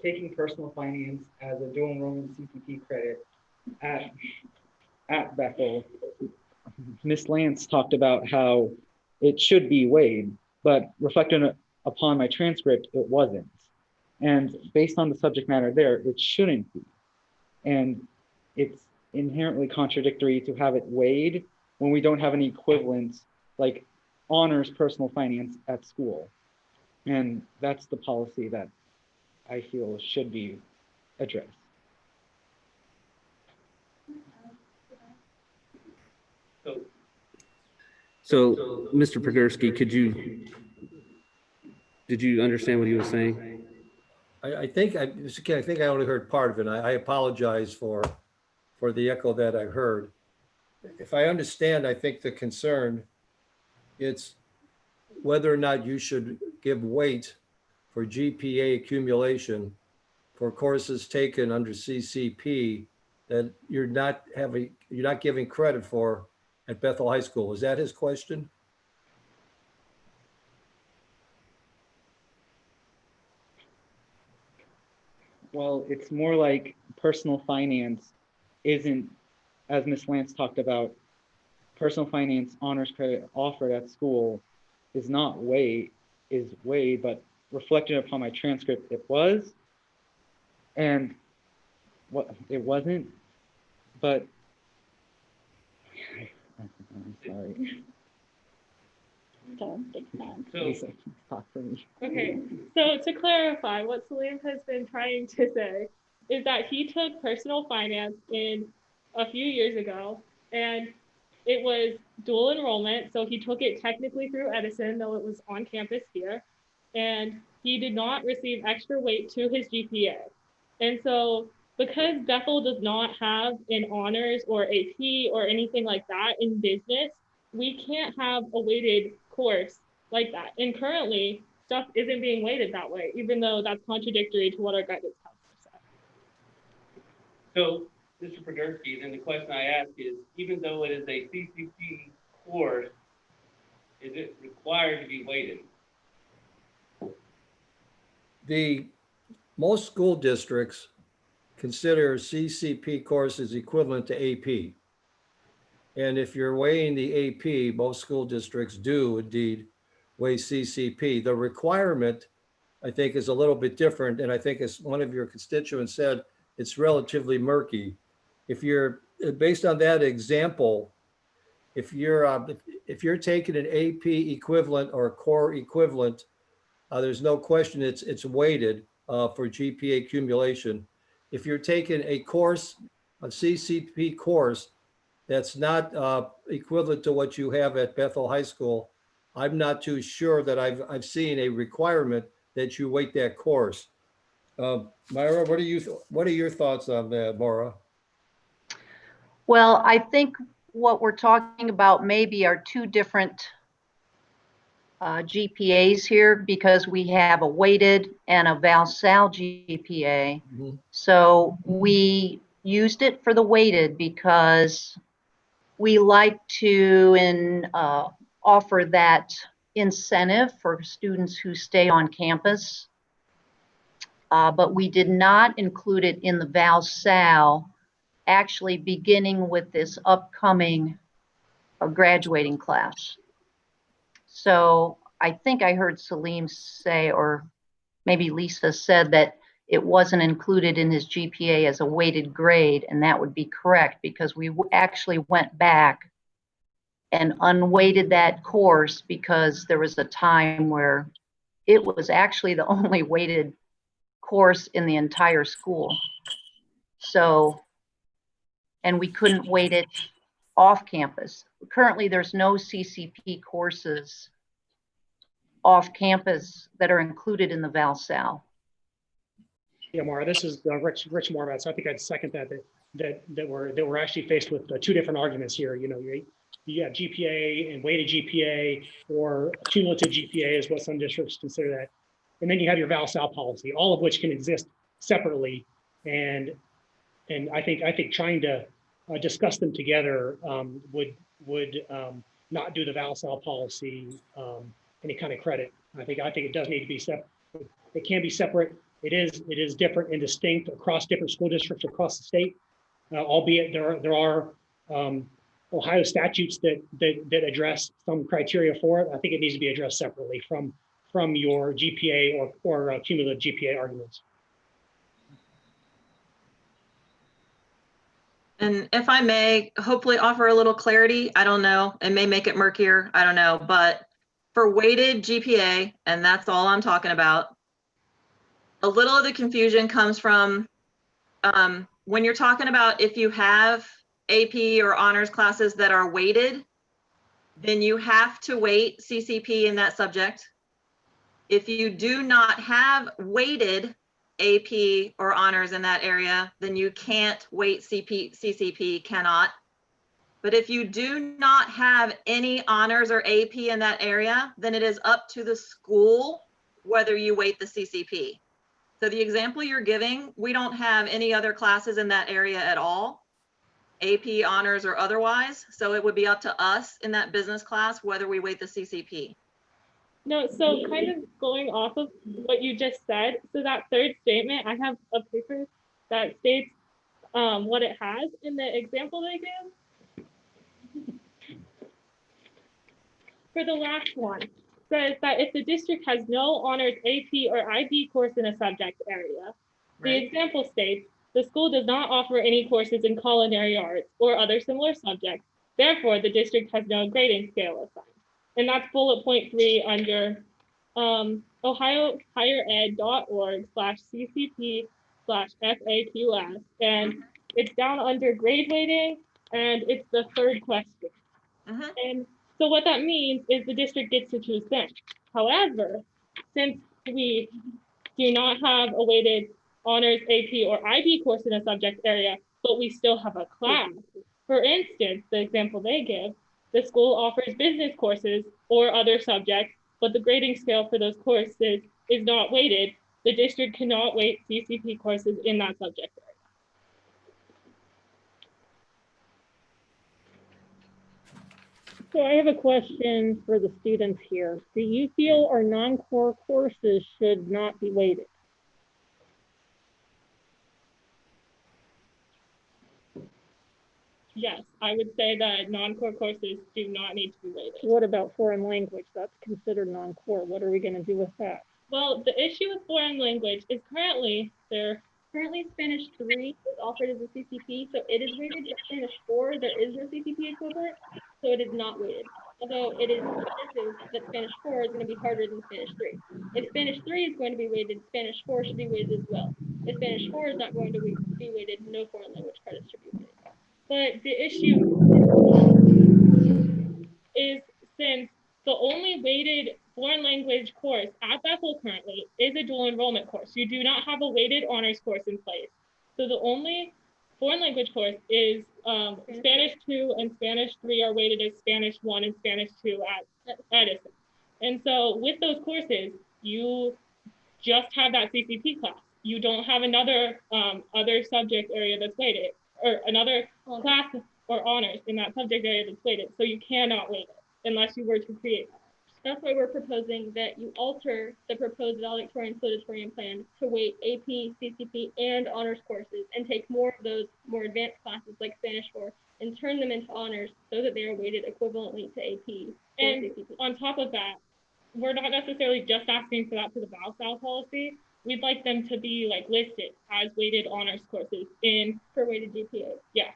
taking personal finance as a dual enrollment CPP credit at Bethel, Miss Lance talked about how it should be weighed, but reflecting upon my transcript, it wasn't. And based on the subject matter there, it shouldn't be. And it's inherently contradictory to have it weighed when we don't have any equivalents like honors personal finance at school. And that's the policy that I feel should be addressed. So, Mr. Pogorski, did you understand what he was saying? I think I only heard part of it. I apologize for the echo that I heard. If I understand, I think the concern, it's whether or not you should give weight for GPA accumulation for courses taken under CCP that you're not giving credit for at Bethel High School. Is that his question? Well, it's more like personal finance isn't, as Ms. Lance talked about, personal finance honors credit offered at school is not weighed, but reflected upon my transcript, it was. And what it wasn't, but I'm sorry. Don't take time. Lisa, talk for me. Okay, so to clarify, what Salim has been trying to say is that he took personal finance in a few years ago, and it was dual enrollment. So he took it technically through Edison, though it was on campus here, and he did not receive extra weight to his GPA. And so because Bethel does not have an honors or AP or anything like that in business, we can't have a weighted course like that. And currently, stuff isn't being weighted that way, even though that's contradictory to what our guidance counselor said. So, Mr. Podolsky, then the question I ask is, even though it is a CCP course, is it required to be weighted? Most school districts consider CCP courses equivalent to AP. And if you're weighing the AP, most school districts do indeed weigh CCP. The requirement, I think, is a little bit different. And I think, as one of your constituents said, it's relatively murky. If you're, based on that example, if you're taking an AP equivalent or a core equivalent, there's no question it's weighted for GPA accumulation. If you're taking a course, a CCP course, that's not equivalent to what you have at Bethel High School, I'm not too sure that I've seen a requirement that you weight that course. Myra, what are your thoughts on that, Maura? Well, I think what we're talking about maybe are two different GPAs here, because we have a weighted and a Val-Sal GPA. Mhm. So we used it for the weighted because we like to offer that incentive for students who stay on campus. But we did not include it in the Val-Sal, actually beginning with this upcoming graduating class. So I think I heard Salim say, or maybe Lisa said, that it wasn't included in his GPA as a weighted grade, and that would be correct, because we actually went back and unweighted that course because there was a time where it was actually the only weighted course in the entire school. So, and we couldn't weight it off campus. Currently, there's no CCP courses off campus that are included in the Val-Sal. Yeah, Maura, this is Rich Morvat. So I think I'd second that we're actually faced with two different arguments here. You know, you have GPA and weighted GPA, or cumulative GPA is what some districts consider that. And then you have your Val-Sal policy, all of which can exist separately. And I think trying to discuss them together would not do the Val-Sal policy any kind of credit. I think it does need to be separate. It can be separate. It is different and distinct across different school districts across the state, albeit there are Ohio statutes that address some criteria for it. I think it needs to be addressed separately from your GPA or cumulative GPA arguments. And if I may, hopefully offer a little clarity, I don't know, it may make it murkier, I don't know, but for weighted GPA, and that's all I'm talking about, a little of the confusion comes from when you're talking about if you have AP or honors classes that are weighted, then you have to weight CCP in that subject. If you do not have weighted AP or honors in that area, then you can't weight CCP, cannot. But if you do not have any honors or AP in that area, then it is up to the school whether you weight the CCP. So the example you're giving, we don't have any other classes in that area at all, AP, honors, or otherwise. So it would be up to us in that business class whether we weight the CCP. No, so kind of going off of what you just said, so that third statement, I have a paper that states what it has in the example they give. For the last one, says that if the district has no honors AP or IB course in a subject area, the example states, the school does not offer any courses in culinary arts or other similar subjects. Therefore, the district has no grading scale assigned. And that's bullet point 3 under ohiohighered.org/CCP/FAQS. And it's down under grade weighting, and it's the third question. And so what that means is the district gets to choose them. However, since we do not have a weighted honors, AP, or IB course in a subject area, but we still have a class. For instance, the example they give, the school offers business courses or other subjects, but the grading scale for those courses is not weighted. The district cannot weight CCP courses in that subject area. So I have a question for the students here. Do you feel our non-core courses should not be weighted? Yes, I would say that non-core courses do not need to be weighted. What about foreign language? That's considered non-core. What are we going to do with that? Well, the issue with foreign language is currently Spanish 3 is offered as a CCP, so it is weighted. But Spanish 4, there is no CCP equivalent, so it is not weighted. Although it is suggested that Spanish 4 is going to be harder than Spanish 3. If Spanish 3 is going to be weighted, Spanish 4 should be weighted as well. If Spanish 4 is not going to be weighted, no foreign language credits should be weighted. But the issue is, since the only weighted foreign language course at Bethel currently is a dual enrollment course, you do not have a weighted honors course in place. So the only foreign language course is Spanish 2 and Spanish 3 are weighted as Spanish 1 and Spanish 2 at Edison. And so with those courses, you just have that CCP class. You don't have another other subject area that's weighted, or another class or honors in that subject area that's weighted. So you cannot weight it unless you were to create that. That's why we're proposing that you alter the proposed valedictorian salutatorian plan to weight AP, CCP, and honors courses and take more of those more advanced classes like Spanish 4 and turn them into honors so that they are weighted equivalently to AP and CCP. On top of that, we're not necessarily just asking for that for the Val policy. We'd like them to be like listed as weighted honors courses for weighted GPA. Yeah.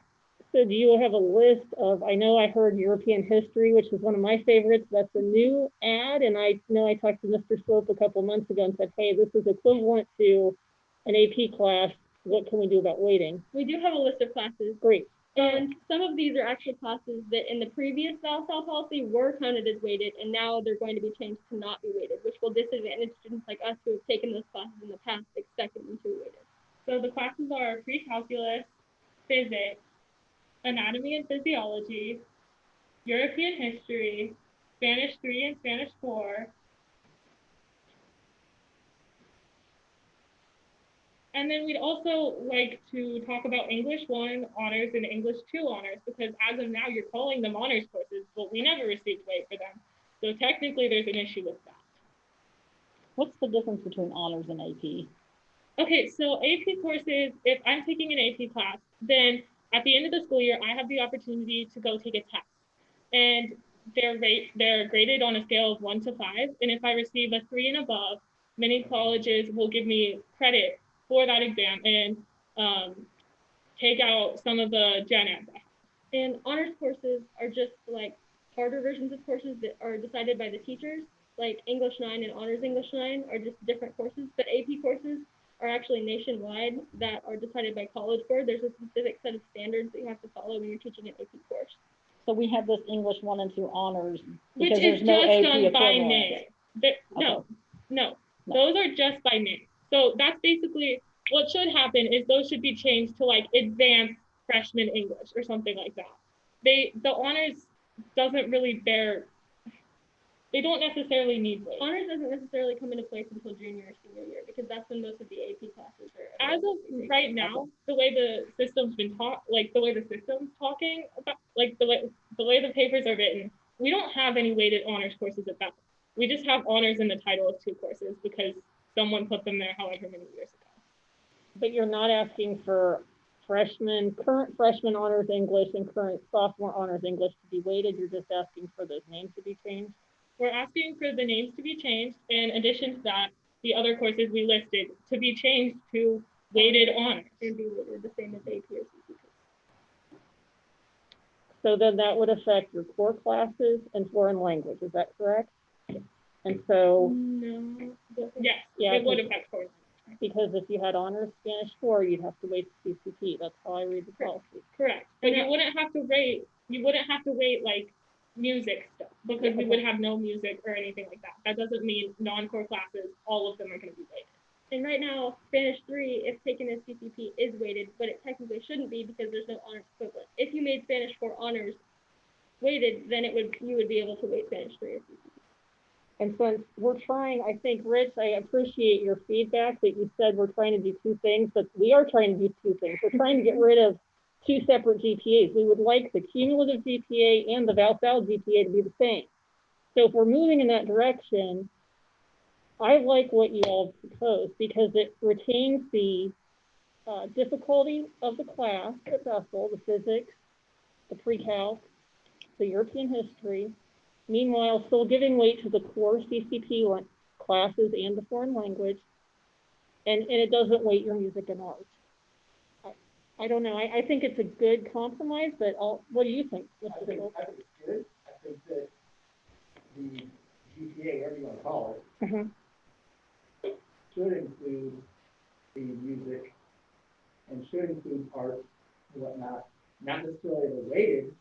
So do you have a list of, I know I heard European history, which is one of my favorites. That's a new ad. And I know I talked to Mr. Slope a couple months ago and said, hey, this is equivalent to an AP class. What can we do about weighting? We do have a list of classes. Great. And some of these are actually classes that in the previous Val policy were counted as weighted, and now they're going to be changed to not be weighted, which will disadvantage students like us who have taken those classes in the past, expecting them to be weighted. So the classes are pre-calculus, physics, anatomy and physiology, European history, Spanish 3 and Spanish 4, and then we'd also like to talk about English 1 honors and English 2 honors, because as of now you're calling them honors courses, but we never received weight for them. So technically there's an issue with that. What's the difference between honors and AP? Okay, so AP courses, if I'm taking an AP class, then at the end of the school year, I have the opportunity to go take a test. And they're graded on a scale of 1 to 5. And if I receive a 3 and above, many colleges will give me credit for that exam and take out some of the gen eds. And honors courses are just like harder versions of courses that are decided by the teachers, like English 9 and Honors English 9 are just different courses, but AP courses are actually nationwide that are decided by College Board. There's a specific set of standards that you have to follow when you're teaching an AP course. So we have this English 1 and 2 honors. Which is no just AP done by equivalent. name. No, those are just by name. So that's basically what should happen is those should be changed to like advanced freshman English or something like that. The honors doesn't really they don't necessarily need weight. Honors doesn't necessarily come into place until junior or senior year because that's when most of the AP classes are. As of right now, the way the system's been taught, like the way the system's talking about, like the way the papers are written, we don't have any weighted honors courses at Bethel. We just have honors in the title of 2 courses because someone put them there however many years ago. But you're not asking for current freshman honors English and current sophomore honors English to be weighted. You're just asking for those names to be changed. We're asking for the names to be changed. In addition to that, the other courses we listed to be changed to weighted honors. And be weighted the same as AP or CCP. So then that would affect your core classes and foreign language. Is that correct? And so. No. Yes, Yeah, it would affect foreign language. Because if you had honors Spanish 4, you'd have to weight the CCP. That's how I read the policy. Correct. But you wouldn't have to weight like music stuff because we would have no music or anything like that. That doesn't mean non-core classes, all of them are going to be weighted. And right now, Spanish 3, if taken as CCP, is weighted, but it technically shouldn't be because there's no honors equivalent. If you made Spanish 4 honors weighted, then you would be able to weight Spanish 3 as CCP. And since we're trying, I think, Rich, I appreciate your feedback that you said we're trying to do two things, but we are trying to do two things. We're trying to get rid of two separate GPAs. We would like the cumulative GPA and the Val-Sal GPA to be the same. So if we're moving in that direction, I like what you all proposed because it retains the difficulty of the class at Bethel, the physics, the pre-calc, the European history, meanwhile still giving weight to the core CCP classes and the foreign language, and it doesn't weight your music and art. I don't know. I think it's a good compromise, but what do you think? I think it's good. I think that the GPA, whatever you want to call it, should include the music and should include art and whatnot, not necessarily the weighted,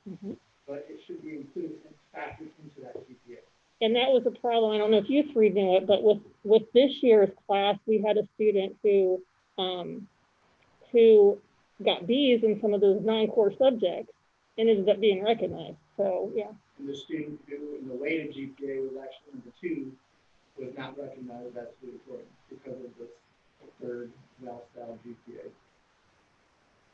but it should be included and factored into that GPA. And that was a problem. I don't know if you three knew it, but with this year's class, we had a student who got B's in some of those non-core subjects and ended up being recognized. So yeah. And the student who in the weighted GPA was actually number 2 was not recognized as valedictorian because of this third Val-Sal GPA.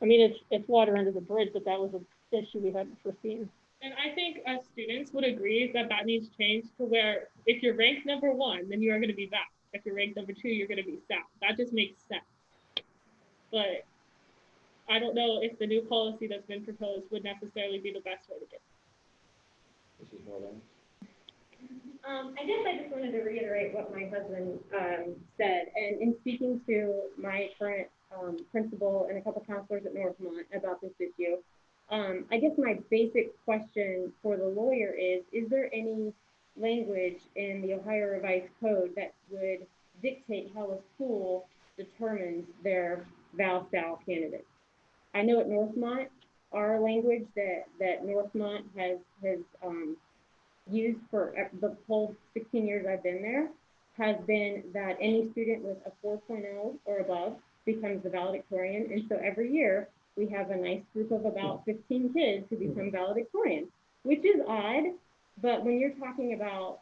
I mean, it's water under the bridge, but that was an issue we hadn't foreseen. And I think as students would agree that needs changed to where if you're ranked number 1, then you are going to be VAL. If you're ranked number 2, you're going to be SAL. That just makes sense. But I don't know if the new policy that's been proposed would necessarily be the best way to get it. This is more than. I guess I just wanted to reiterate what my husband said, and in speaking to my current principal and a couple counselors at Northmont about this issue, I guess my basic question for the lawyer is there any language in the Ohio Revised Code that would dictate how a school determines their Val-Sal candidates? I know at Northmont, our language that Northmont has used for the whole 16 years I've been there has been that any student with a 4.0 or above becomes the valedictorian. And so every year we have a nice group of about 15 kids who become valedictorian, which is odd. But when you're talking about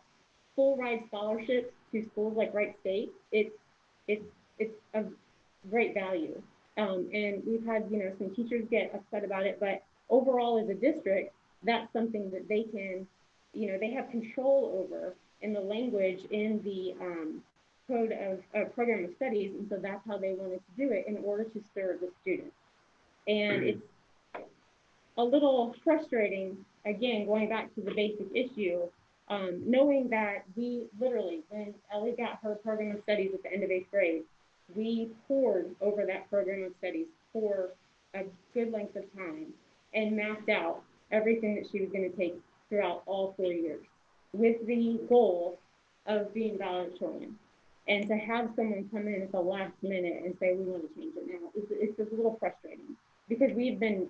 full ride scholarships to schools like Wright State, it's of great value. And we've had, some teachers get upset about it, but overall as a district, that's something that they can, they have control over in the language in the code of program of studies. And so that's how they wanted to do it in order to serve the students. And it's a little frustrating, again, going back to the basic issue, knowing that we literally, when Ellie got her program of studies at the end of 8th grade, we poured over that program of studies for a good length of time and mapped out everything that she was going to take throughout all 4 years with the goal of being valedictorian. And to have someone come in at the last minute and say, we want to change it now, it's just a little frustrating because we've been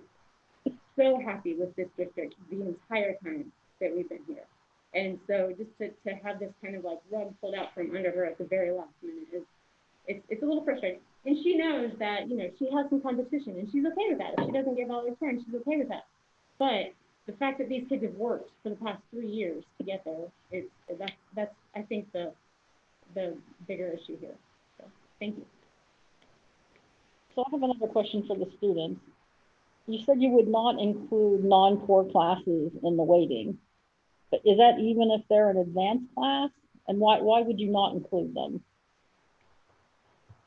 so happy with this district the entire time that we've been here. And so just to have this kind of like rug pulled out from under her at the very last minute is, it's a little frustrating. And she knows that, she has some competition and she's okay with that. If she doesn't get valedictorian, she's okay with that. But the fact that these kids have worked for the past 3 years to get there, that's I think the bigger issue here. So thank you. So I have another question for the students. You said you would not include non-core classes in the weighting, but is that even if they're an advanced class? And why would you not include them?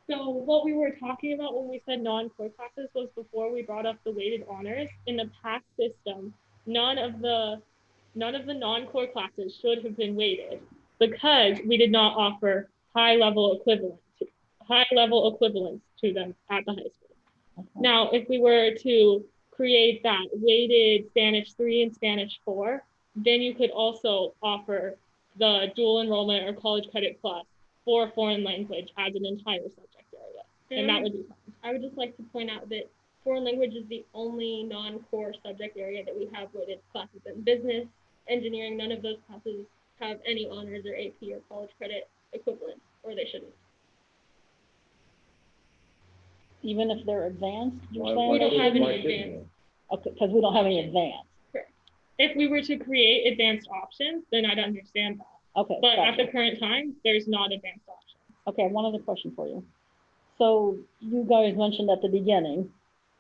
So what we were talking about when we said non-core classes was before we brought up the weighted honors. In the past system, none of the non-core classes should have been weighted because we did not offer high-level equivalents to them at the high school. Okay. Now, if we were to create that weighted Spanish 3 and Spanish 4, then you could also offer the dual enrollment or college credit plus for foreign language as an entire subject area. And that would be fine. I would just like to point out that foreign language is the only non-core subject area that we have weighted classes in. Business, engineering, none of those classes have any honors or AP or college credit equivalent, or they shouldn't. Even if they're advanced, you're We saying? don't have any advanced. Okay, because we don't have any advanced. Correct. If we were to create advanced options, then I'd understand that. Okay. But at gotcha. the current time, there's not advanced options. Okay, one other question for you. So you guys mentioned at the beginning,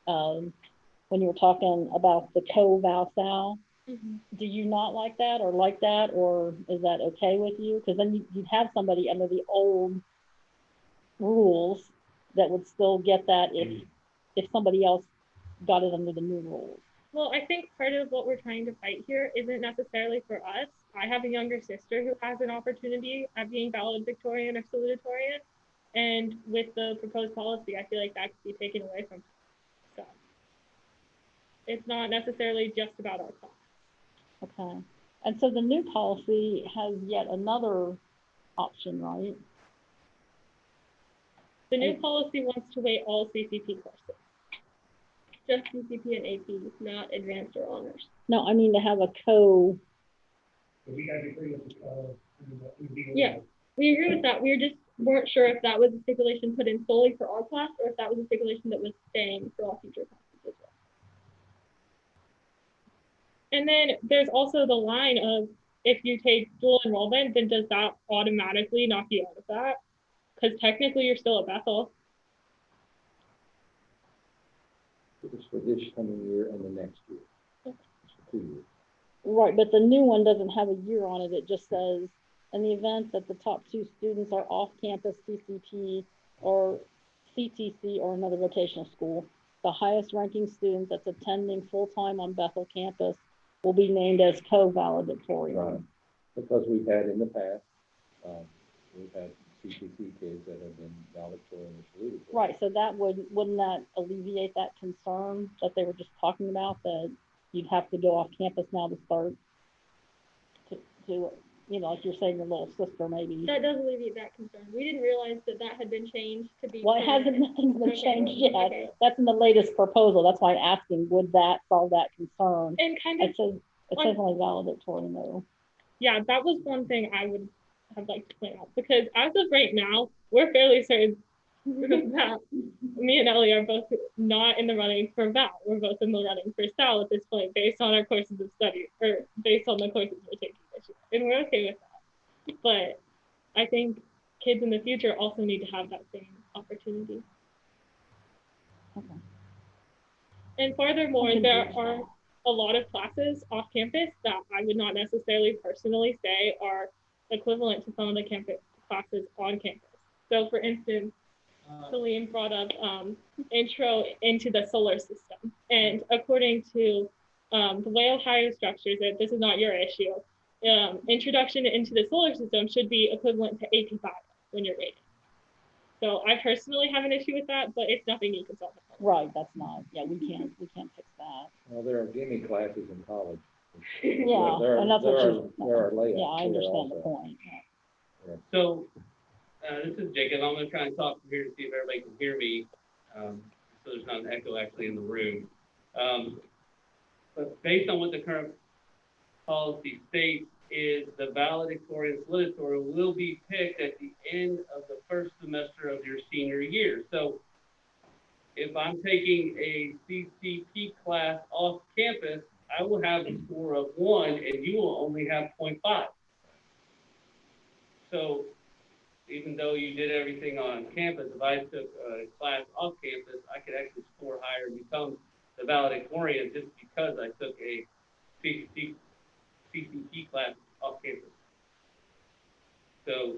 when you were talking about the co-val-sal, do you not like that, or is that okay with you? Because then you'd have somebody under the old rules that would still get that if somebody else got it under the new rules. Well, I think part of what we're trying to fight here isn't necessarily for us. I have a younger sister who has an opportunity at being valedictorian or salutatorian, and with the proposed policy, I feel like that could be taken away from her. So it's not necessarily just about our class. Okay. And so the new policy has yet another option, right? The new policy wants to weight all CCP courses. Just CCP and AP, not advanced or honors. No, I mean to have a co. We gotta agree with the, Yeah, we agree with that. We just weren't sure if that was a stipulation put in solely for our class or if that was a stipulation that was staying for all future classes as well. And then there's also the line of, if you take dual enrollment, then does that automatically knock you out of that? Because technically you're still at Bethel. It's for this coming year and the next year. It's for 2 years. Right, but the new one doesn't have a year on it. It just says, in the event that the top 2 students are off-campus CCP or CTC or another vocational school, the highest ranking student that's attending full-time on Bethel campus will be named as co-valedictorian. Right. Because we've had in the past, we've had CCC kids that have been valedictorian and salutatorian. Right, so that wouldn't that alleviate that concern that they were just talking about, that you'd have to go off campus now to start to you know, like you're saying, your little sister maybe. That does alleviate that concern. We didn't realize that that had been changed to be. Well, it hasn't, nothing's been changed yet. Okay. That's in the latest proposal. That's why I'm asking, would that solve that concern? And kind of. It says only valedictorian though. Yeah, that was one thing I would have liked to point out, because as of right now, we're fairly certain that me and Ellie are both not in the running for Val. We're both in the running for Sal at this point, based on our courses of study, or based on the courses we're taking this year. And we're okay with that. But I think kids in the future also need to have that same opportunity. Okay. And furthermore, there are a lot of classes off campus that I would not necessarily personally say are equivalent to some of the campus classes on campus. So for instance, Salim brought up intro into the solar system. And according to the way Ohio structures it, this is not your issue, introduction into the solar system should be equivalent to AP Bio when you're rated. So I personally have an issue with that, but it's nothing you can solve. Right, that's not, yeah, we can't fix that. Well, there are gimme classes in college. Yeah, and that's what you, there are layouts. yeah, I there understand the also. point. So, this is Jacob. I'm gonna try and talk from here to see if everybody can hear me, so there's not an echo actually in the room. But based on what the current policy states, is the valedictorian salutatorian will be picked at the end of the first semester of your senior year. So if I'm taking a CCP class off campus, I will have a score of 1 and you will only have 0.5. So even though you did everything on campus, if I took a class off campus, I could actually score higher and become the valedictorian just because I took a CCP class off campus. So,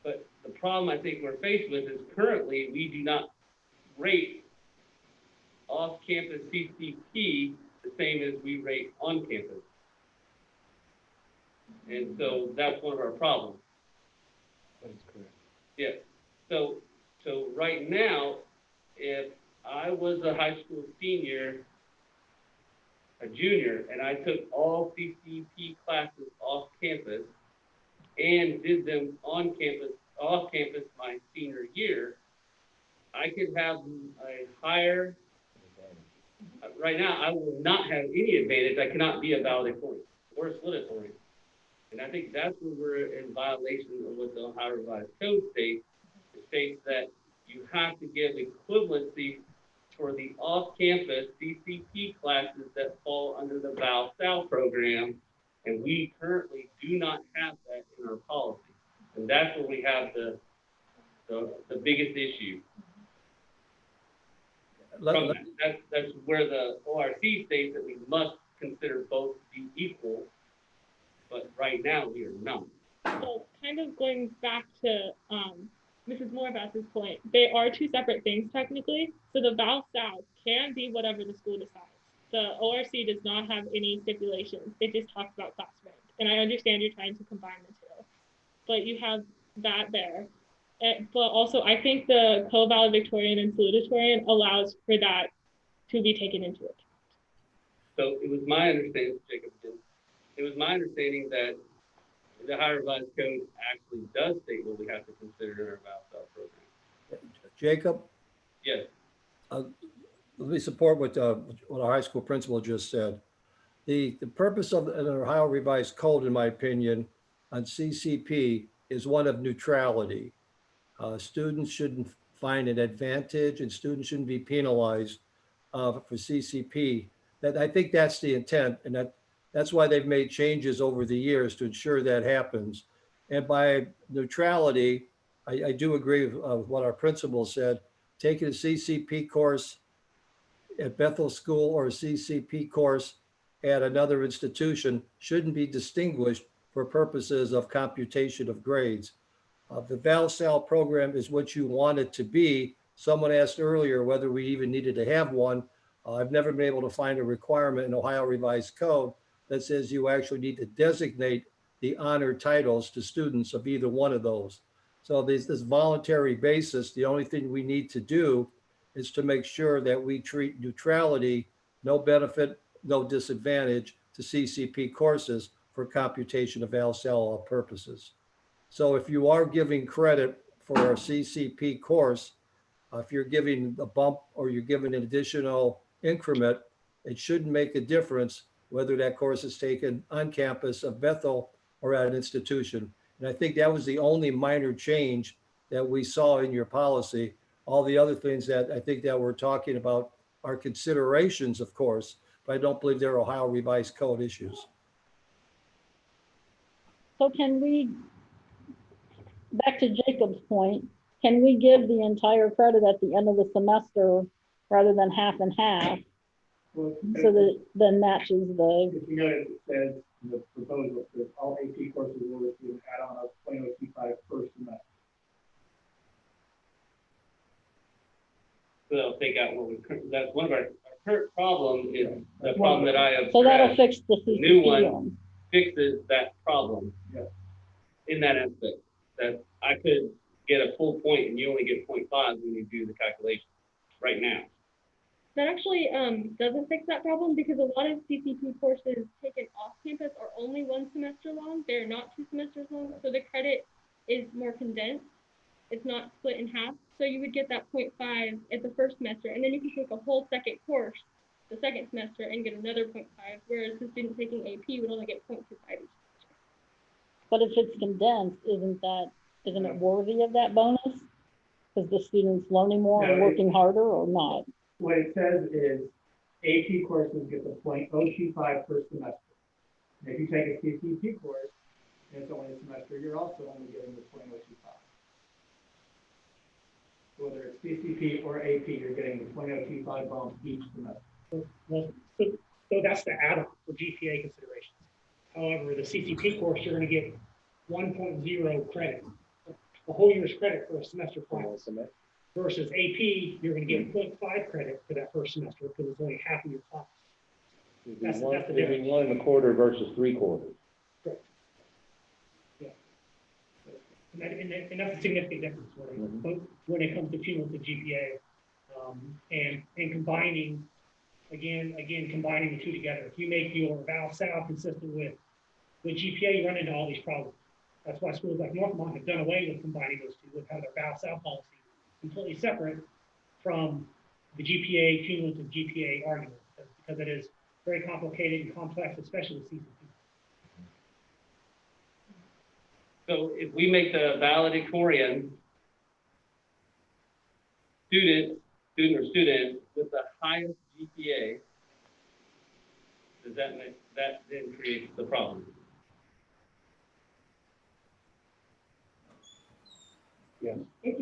but the problem I think we're faced with is currently we do not rate off-campus CCP the same as we rate on campus. And so that's one of our problems. That is correct. Yeah. So right now, if I was a high school senior, a junior, and I took all CCP classes off campus and did them on campus, off campus my senior year, I could have a higher, right now, I will not have any advantage. I cannot be a valedictorian or a salutatorian. And I think that's where we're in violation of what the Ohio Revised Code states. It states that you have to give equivalency for the off-campus CCP classes that fall under the Val-Sal program, and we currently do not have that in our policy. And that's where we have the biggest issue. From that. That's where the ORC states that we must consider both to be equal, but right now we are not. So kind of going back to Mrs. Moorbass's point, they are two separate things technically. So the Val-Sal can be whatever the school decides. The ORC does not have any stipulations. It just talks about class rank. And I understand you're trying to combine the two, but you have that there. But also, I think the co-valedictorian and salutatorian allows for that to be taken into account. So it was my understanding, Jacob, it was my understanding that the Ohio Revised Code actually does state what we have to consider in our Val-Sal program. Jacob, Yes. let me support what our high school principal just said. The purpose of an Ohio Revised Code, in my opinion, on CCP is one of neutrality. Students shouldn't find an advantage and students shouldn't be penalized for CCP. That I think that's the intent, and that's why they've made changes over the years to ensure that happens. And by neutrality, I do agree with what our principal said. Taking a CCP course at Bethel School or a CCP course at another institution shouldn't be distinguished for purposes of computation of grades. The Val-Sal program is what you want it to be. Someone asked earlier whether we even needed to have one. I've never been able to find a requirement in Ohio Revised Code that says you actually need to designate the honor titles to students of either one of those. So there's this voluntary basis. The only thing we need to do is to make sure that we treat neutrality, no benefit, no disadvantage to CCP courses for computation of Val-Sal purposes. So if you are giving credit for a CCP course, if you're giving a bump or you're giving an additional increment, it shouldn't make a difference whether that course is taken on campus of Bethel or at an institution. And I think that was the only minor change that we saw in your policy. All the other things that I think that we're talking about are considerations, of course, but I don't believe they're Ohio Revised Code issues. So can we, back to Jacob's point, can we give the entire credit at the end of the semester rather than half and half? Well, So that then matches the, if you notice, it says in the proposal that all AP courses will receive an add-on of .025 per semester. So they'll take out what we, that's one of our current problem is the problem that I have. so that'll fix the The new one one. fixes that problem. Yeah. In that aspect, that I could get a full point and you only get 0.5 when you do the calculation right now. That actually doesn't fix that problem because a lot of CCP courses taken off campus are only 1 semester long. They're not 2 semesters long. So the credit is more condensed. It's not split in half. So you would get that 0.5 at the first semester, and then you can take a whole second course the second semester and get another 0.5, whereas the student taking AP would only get 0.25 each. But if it's condensed, isn't it worthy of that bonus? Because the student's learning more and No, working harder or not? What it says is AP courses get the .025 per semester. And if you take a CCP course and it's only a semester, you're also only getting the .025. Whether it's CCP or AP, you're getting the .025 bump each semester. Well, so that's the add-on for GPA considerations. However, the CCP course, you're going to get 1.0 credit, a whole year's credit for a semester class. Versus AP, you're going to get 0.5 credit for that first semester because it's only half of your class. That's the difference. 1.25 versus 3/4. Correct. Yeah. And that's a significant difference when it comes to cumulative GPA and combining, again, combining the two together. If you make your Val-Sal consistent with GPA, you run into all these problems. That's why schools like Northmont have done away with combining those two, with how their Val-Sal policy completely separate from the GPA, cumulative GPA argument, because it is very complicated and complex, especially with CCP. So if we make the valedictorian student or students with the highest GPA, does that make, that then creates the problem? Yes. If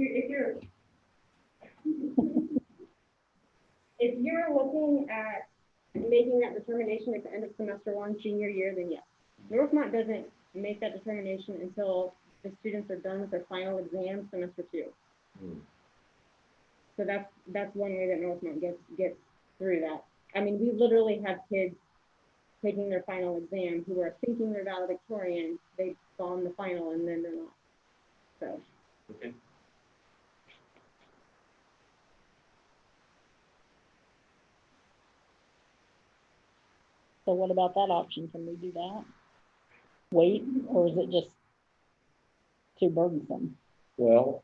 you're looking at making that determination at the end of semester one, junior year, then yes. Northmont doesn't make that determination until the students are done with their final exam semester two. So that's one way that Northmont gets through that. I mean, we literally have kids taking their final exam who are thinking they're valedictorian, they fall in the final and then they're not. So. Okay. So what about that option? Can we do that? Wait, or is it just too burdensome? Well,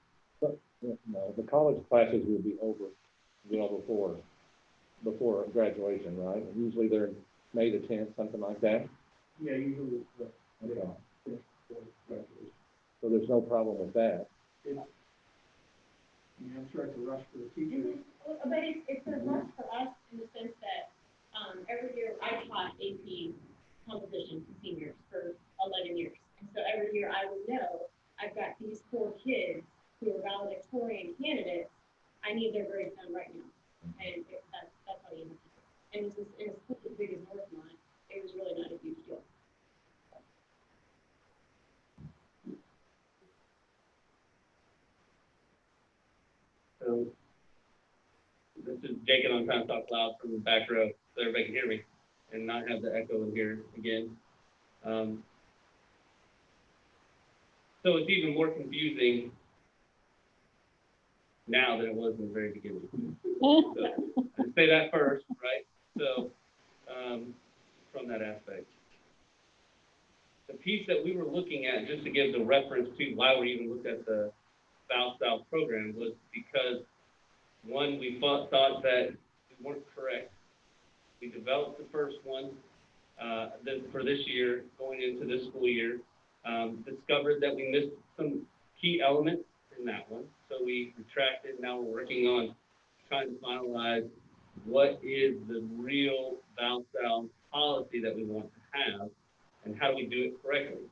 no, the college classes will be over, before graduation, right? Usually they're May the 10th, something like that. Yeah, usually it's, Yeah. So there's no problem with that. I'm sure it's a rush for the teachers. But it's a rush for us in the sense that, every year I taught AP composition to seniors for 11 years. And so every year I would know, I've got these 4 kids who are valedictorian candidates. I need their grades done right now. And that's how you have to do it. And in a school as big as Northmont, it was really not a huge deal. So this is Jacob. I'm trying to talk loud from the back row so everybody can hear me and not have the echo in here again. So it's even more confusing now than it was in the very beginning. So I say that first, right? So from that aspect. The piece that we were looking at, just to give the reference to why we even looked at the South program, was because one, we thought that we weren't correct. We developed the first one then for this year, going into this school year, discovered that we missed some key elements in that one. So we retracted. Now we're working on trying to finalize what is the real ValSal policy that we want to have and how do we do it correctly,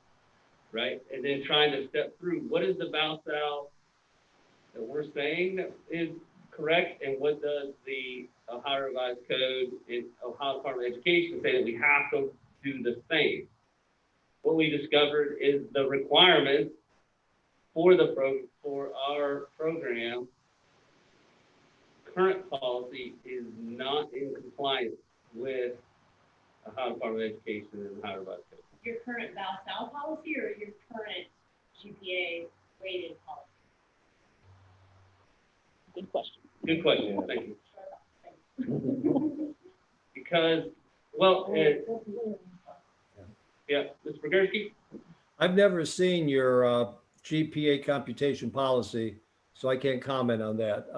right? And then trying to step through what is the ValSal that we're saying that is correct, and what does the Ohio Revised Code and Ohio Department of Education say that we have to do the same? What we discovered is the requirements for our program, current policy is not in compliance with Ohio Department of Education and Ohio Revised Code. Your current ValSal policy or your current GPA rated policy? Good question. Good question. Thank you. Because, well, yeah, Mr. Bergerski? I've never seen your GPA computation policy, so I can't comment on that.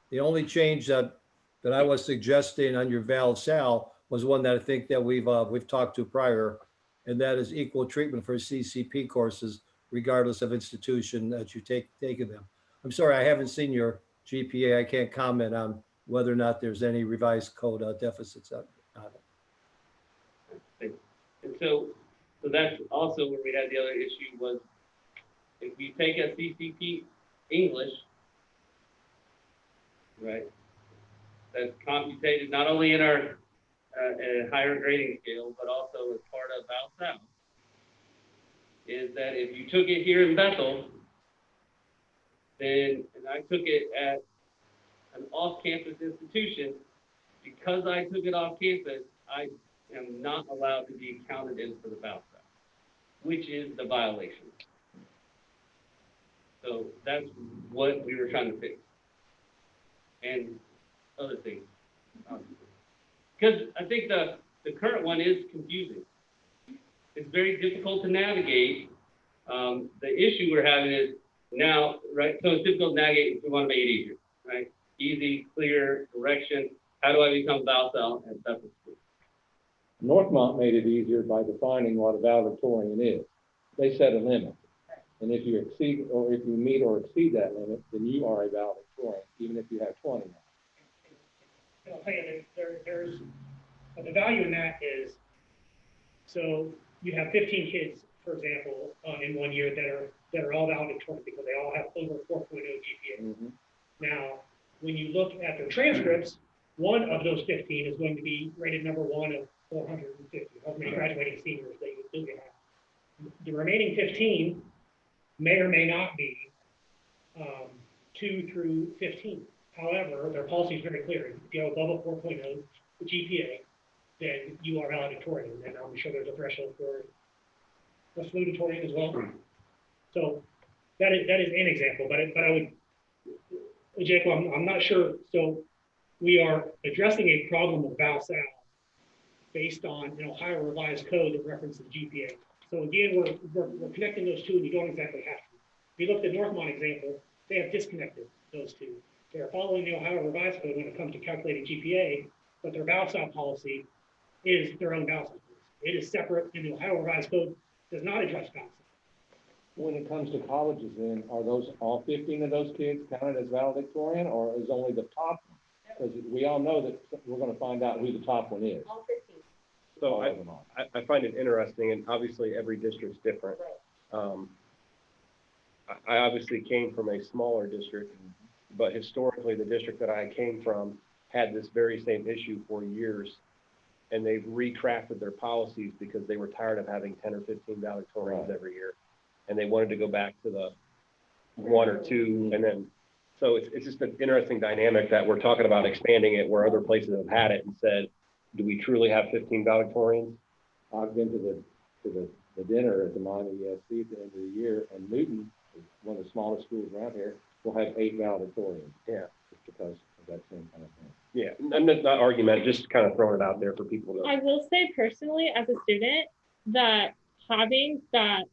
The only change that I was suggesting on your ValSal was one that I think that we've talked to prior, and that is equal treatment for CCP courses, regardless of institution that you taken them. I'm sorry, I haven't seen your GPA. I can't comment on whether or not there's any revised code deficits on it. And so that's also where we had the other issue was if you take a CCP English, right, that's computated not only in our higher grading scale, but also as part of ValSal, is that if you took it here in Bethel, then, and I took it at an off-campus institution, because I took it off campus, I am not allowed to be counted in for the ValSal, which is the violation. So that's what we were trying to fix. And other things. Because I think the current one is confusing. It's very difficult to navigate. The issue we're having is now, right? So it's difficult to navigate if we want to make it easier, right? Easy, clear direction. How do I become ValSal at Bethel School? Northmont made it easier by defining what a valedictorian is. They set a limit. And if you exceed, or if you meet or exceed that limit, then you are a valedictorian, even if you have 20 now. And I'll tell you that but the value in that is, so you have 15 kids, for example, in 1 year that are all valedictorian because they all have over 4.0 GPA. Mm-hmm. Now, when you look at their transcripts, one of those 15 is going to be rated number 1 of 450, how many graduating seniors they do have. The remaining 15 may or may not be 2 through 15. However, their policy is very clear. If you have above a 4.0 GPA, then you are valedictorian, and I'm sure there's a threshold for a salutatorian as well. So that is an example, but I would, Jacob, I'm not sure. So we are addressing a problem of VALSAL based on an Ohio revised code that references GPA. So again, we're connecting those two, and you don't exactly have to. If you look at the Northmont example, they have disconnected those two. They are following the Ohio revised code when it comes to calculating GPA, but their VALSAL policy is their own VALSAL policy. It is separate, and the Ohio revised code does not address VALSAL. When it comes to colleges, then, are those, all 15 of those kids counted as valedictorian, or is only the top one? Because we all know that we're going to find out who the top one is. All 15. So I find it interesting, and obviously every district's different. I obviously came from a smaller district, but historically the district that I came from had this very same issue for years, and they've recrafted their policies because they were tired of having 10 or 15 valedictorians every year, and they wanted to go back to the 1 or 2, and then so it's just an interesting dynamic that we're talking about expanding it where other places have had it and said, do we truly have 15 valedictorians? I've been to the dinner at the Miami ESC at the end of the year, and Newton, one of the smallest schools around here, will have 8 valedictorians. Yeah. Just because of that same kind of thing. Yeah, and that's not argument, just kind of throwing it out there for people to. I will say personally, as a student, that having that,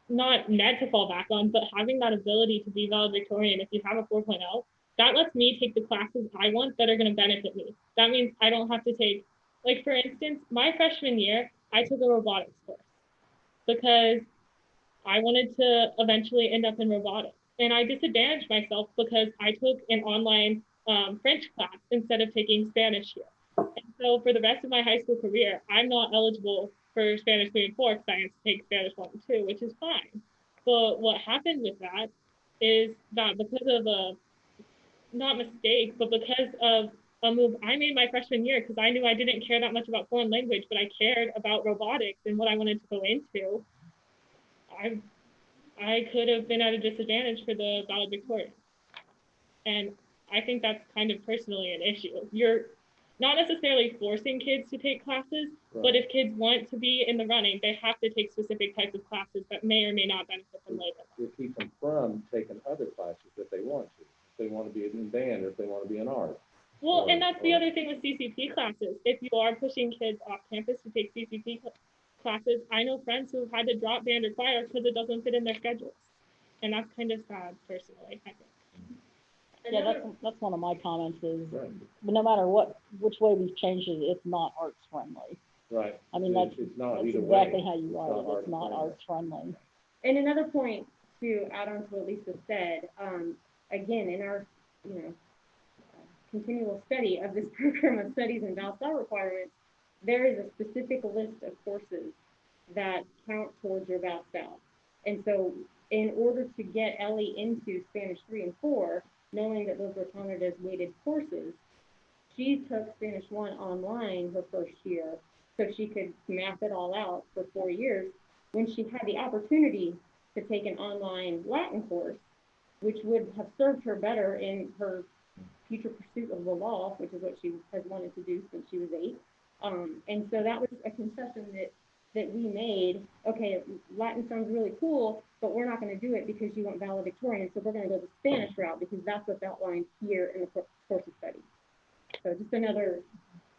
not net to fall back on, but having that ability to be valedictorian if you have a 4.0, that lets me take the classes I want that are going to benefit me. That means I don't have to take, like for instance, my freshman year, I took a robotics course because I wanted to eventually end up in robotics. And I disadvantaged myself because I took an online French class instead of taking Spanish here. And so for the rest of my high school career, I'm not eligible for Spanish 3 and 4 because I have to take Spanish 1 and 2, which is fine. But what happened with that is that because of a, not mistake, but because of a move I made my freshman year, because I knew I didn't care that much about foreign language, but I cared about robotics and what I wanted to go into, I could have been at a disadvantage for the valedictorian. And I think that's kind of personally an issue. You're not necessarily forcing kids to take classes, but if kids want to be in the running, they have to take specific types of classes that may or may not benefit them later. It keeps them from taking other classes if they want to. If they want to be in band, or if they want to be in art. Well, and that's the other thing with CCP classes. If you are pushing kids off campus to take CCP classes, I know friends who've had to drop band or choir because it doesn't fit in their schedules. And that's kind of sad, personally, I think. Yeah, that's one of my comments is, but no matter which way we've changed it, it's not arts friendly. Right. I mean, that's exactly how you write it. It's not arts friendly. And another point to add on to what Lisa said, again, in our, continual study of this program of studies and VALSAL requirements, there is a specific list of courses that count towards your VALSAL. And so in order to get Ellie into Spanish 3 and 4, knowing that those were counted as weighted courses, she took Spanish 1 online her first year so she could map it all out for 4 years. When she had the opportunity to take an online Latin course, which would have served her better in her future pursuit of the law, which is what she has wanted to do since she was 8. And so that was a concession that we made. Okay, Latin sounds really cool, but we're not going to do it because you want valedictorian, so we're going to go the Spanish route because that's what's outlined here in the course of study. So just another,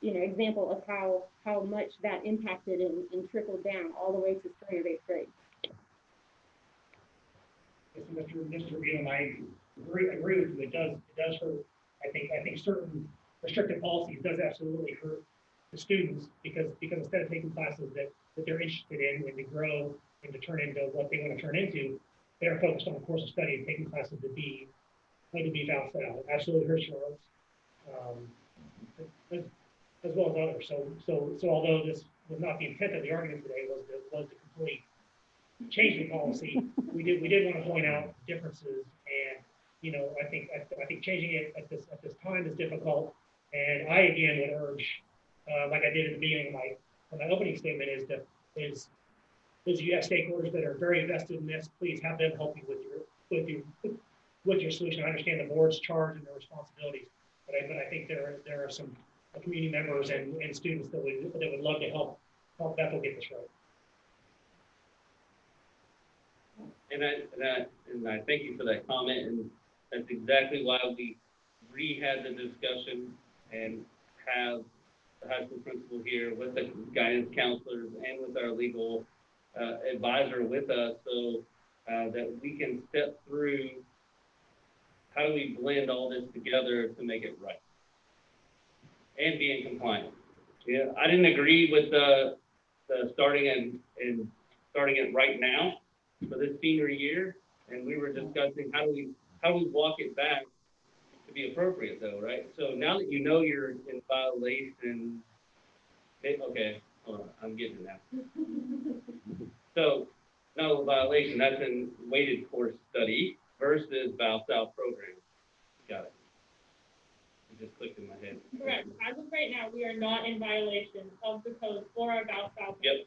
example of how much that impacted and trickled down all the way to spring of 8th grade. Mr. Beal, I agree with you. It does hurt. I think certain restrictive policies does absolutely hurt the students because instead of taking classes that they're interested in and to grow and to turn into what they want to turn into, they're focused on a course of study and taking classes to be Val. Absolutely her Charles, as well as others. So although this was not the intent of the argument today, was to complete change the policy, we did want to point out differences, and I think changing it at this time is difficult. And I again would urge, like I did at the beginning of my opening statement, is you have stakeholders that are very invested in this, please have them help you with your solution. I understand the board's charge and their responsibilities, but I think there are some community members and students that would love to help Bethel get this right. And I thank you for that comment, and that's exactly why we re-had the discussion and have the high school principal here with the guidance counselors and with our legal advisor with us, so that we can step through how do we blend all this together to make it right and be in compliance. Yeah, I didn't agree with the starting it right now for this senior year, and we were discussing how do we walk it back to be appropriate, though, right? So now that you know you're in violation, okay, hold on, I'm getting that. So no violation, that's in weighted course study versus Val-Sal program. Got it. It just clicked in my head. Correct. As of right now, we are not in violation of the code for our Val-Sal. Yep.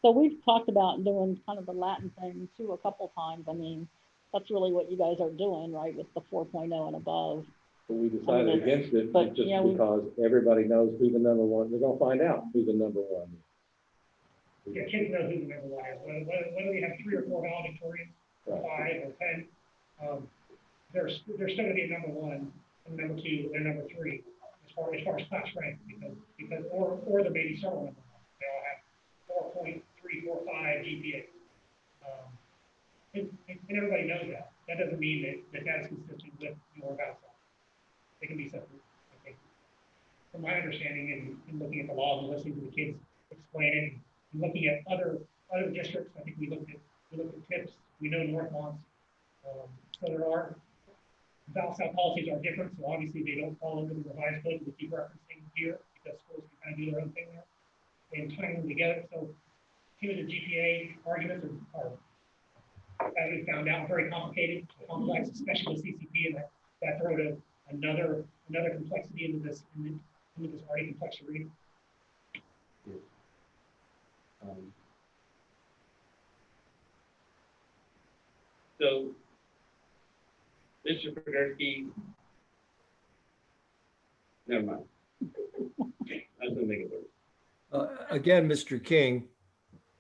So we've talked about doing kind of the Latin thing too a couple times. I mean, that's really what you guys are doing, right, with the 4.0 and above. But we decided against it but, just yeah, because everybody knows who the number one, they're gonna find out who the number one is. Yeah, kids know who the number one is. Whether we have 3 or 4 valedictorians, or 5 or 10, there's still going to be a number 1, and number 2, and number 3 as far as class rank, because or there may be several number 1. They all have 4.3, 4.5 GPA, and everybody knows that. That doesn't mean that is consistent with your Val-Sal. They can be separate. I think, from my understanding and looking at the laws and listening to the kids explain it. And looking at other districts, I think we looked at TIPS. We know North wants. So there are Val-Sal policies are different. So obviously they don't fall under the revised code. We keep referencing here because schools can kind of do their own thing there and tying them together. So cumulative GPA arguments are as we found out, very complicated, complex, especially with CCP, and that throw another complexity into this already complex arena. So, Mr. Pogorski, never mind. I was gonna make it work. Again, Mr. King,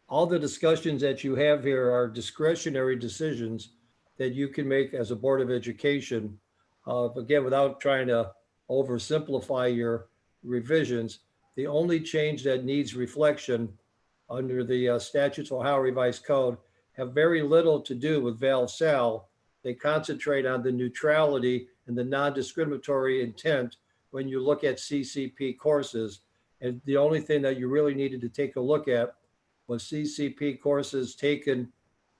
all the discussions that you have here are discretionary decisions that you can make as a Board of Education. Again, without trying to oversimplify your revisions, the only change that needs reflection under the statutes of Ohio Revised Code have very little to do with Val-Sal. They concentrate on the neutrality and the non-discriminatory intent when you look at CCP courses. And the only thing that you really needed to take a look at was CCP courses taken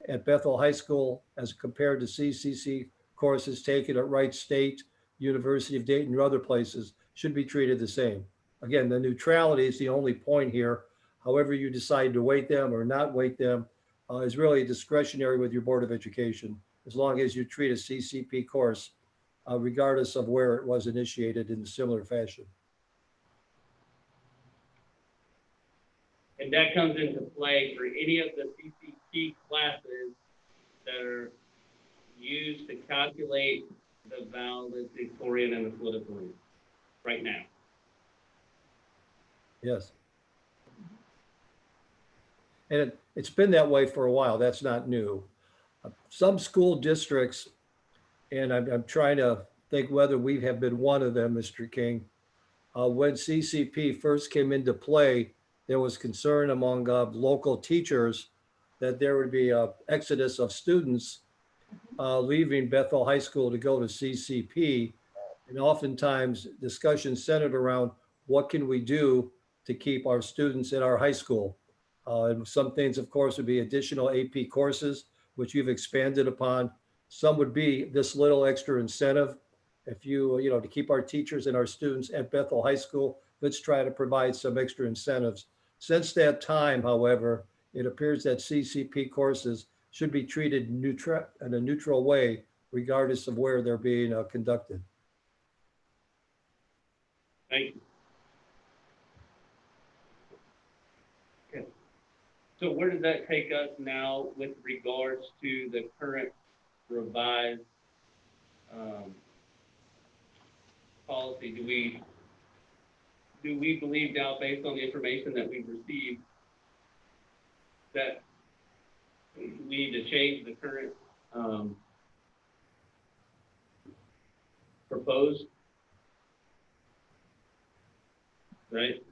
at Bethel High School as compared to CCC courses taken at Wright State, University of Dayton, or other places should be treated the same. Again, the neutrality is the only point here. However you decide to weight them or not weight them is really discretionary with your Board of Education, as long as you treat a CCP course, regardless of where it was initiated in a similar fashion. And that comes into play for any of the CCP classes that are used to calculate the valedictorian and the salutatorian right now. Yes. And it's been that way for a while. That's not new. Some school districts, and I'm trying to think whether we have been one of them, Mr. King, when CCP first came into play, there was concern among local teachers that there would be an exodus of students leaving Bethel High School to go to CCP. And oftentimes discussions centered around what can we do to keep our students in our high school. And some things, of course, would be additional AP courses, which you've expanded upon. Some would be this little extra incentive. If to keep our teachers and our students at Bethel High School, let's try to provide some extra incentives. Since that time, however, it appears that CCP courses should be treated in a neutral way, regardless of where they're being conducted. Thank you. Okay. So where does that take us now with regards to the current revised policy? Do we believe now, based on the information that we've received, that we need to change the current proposed? Right?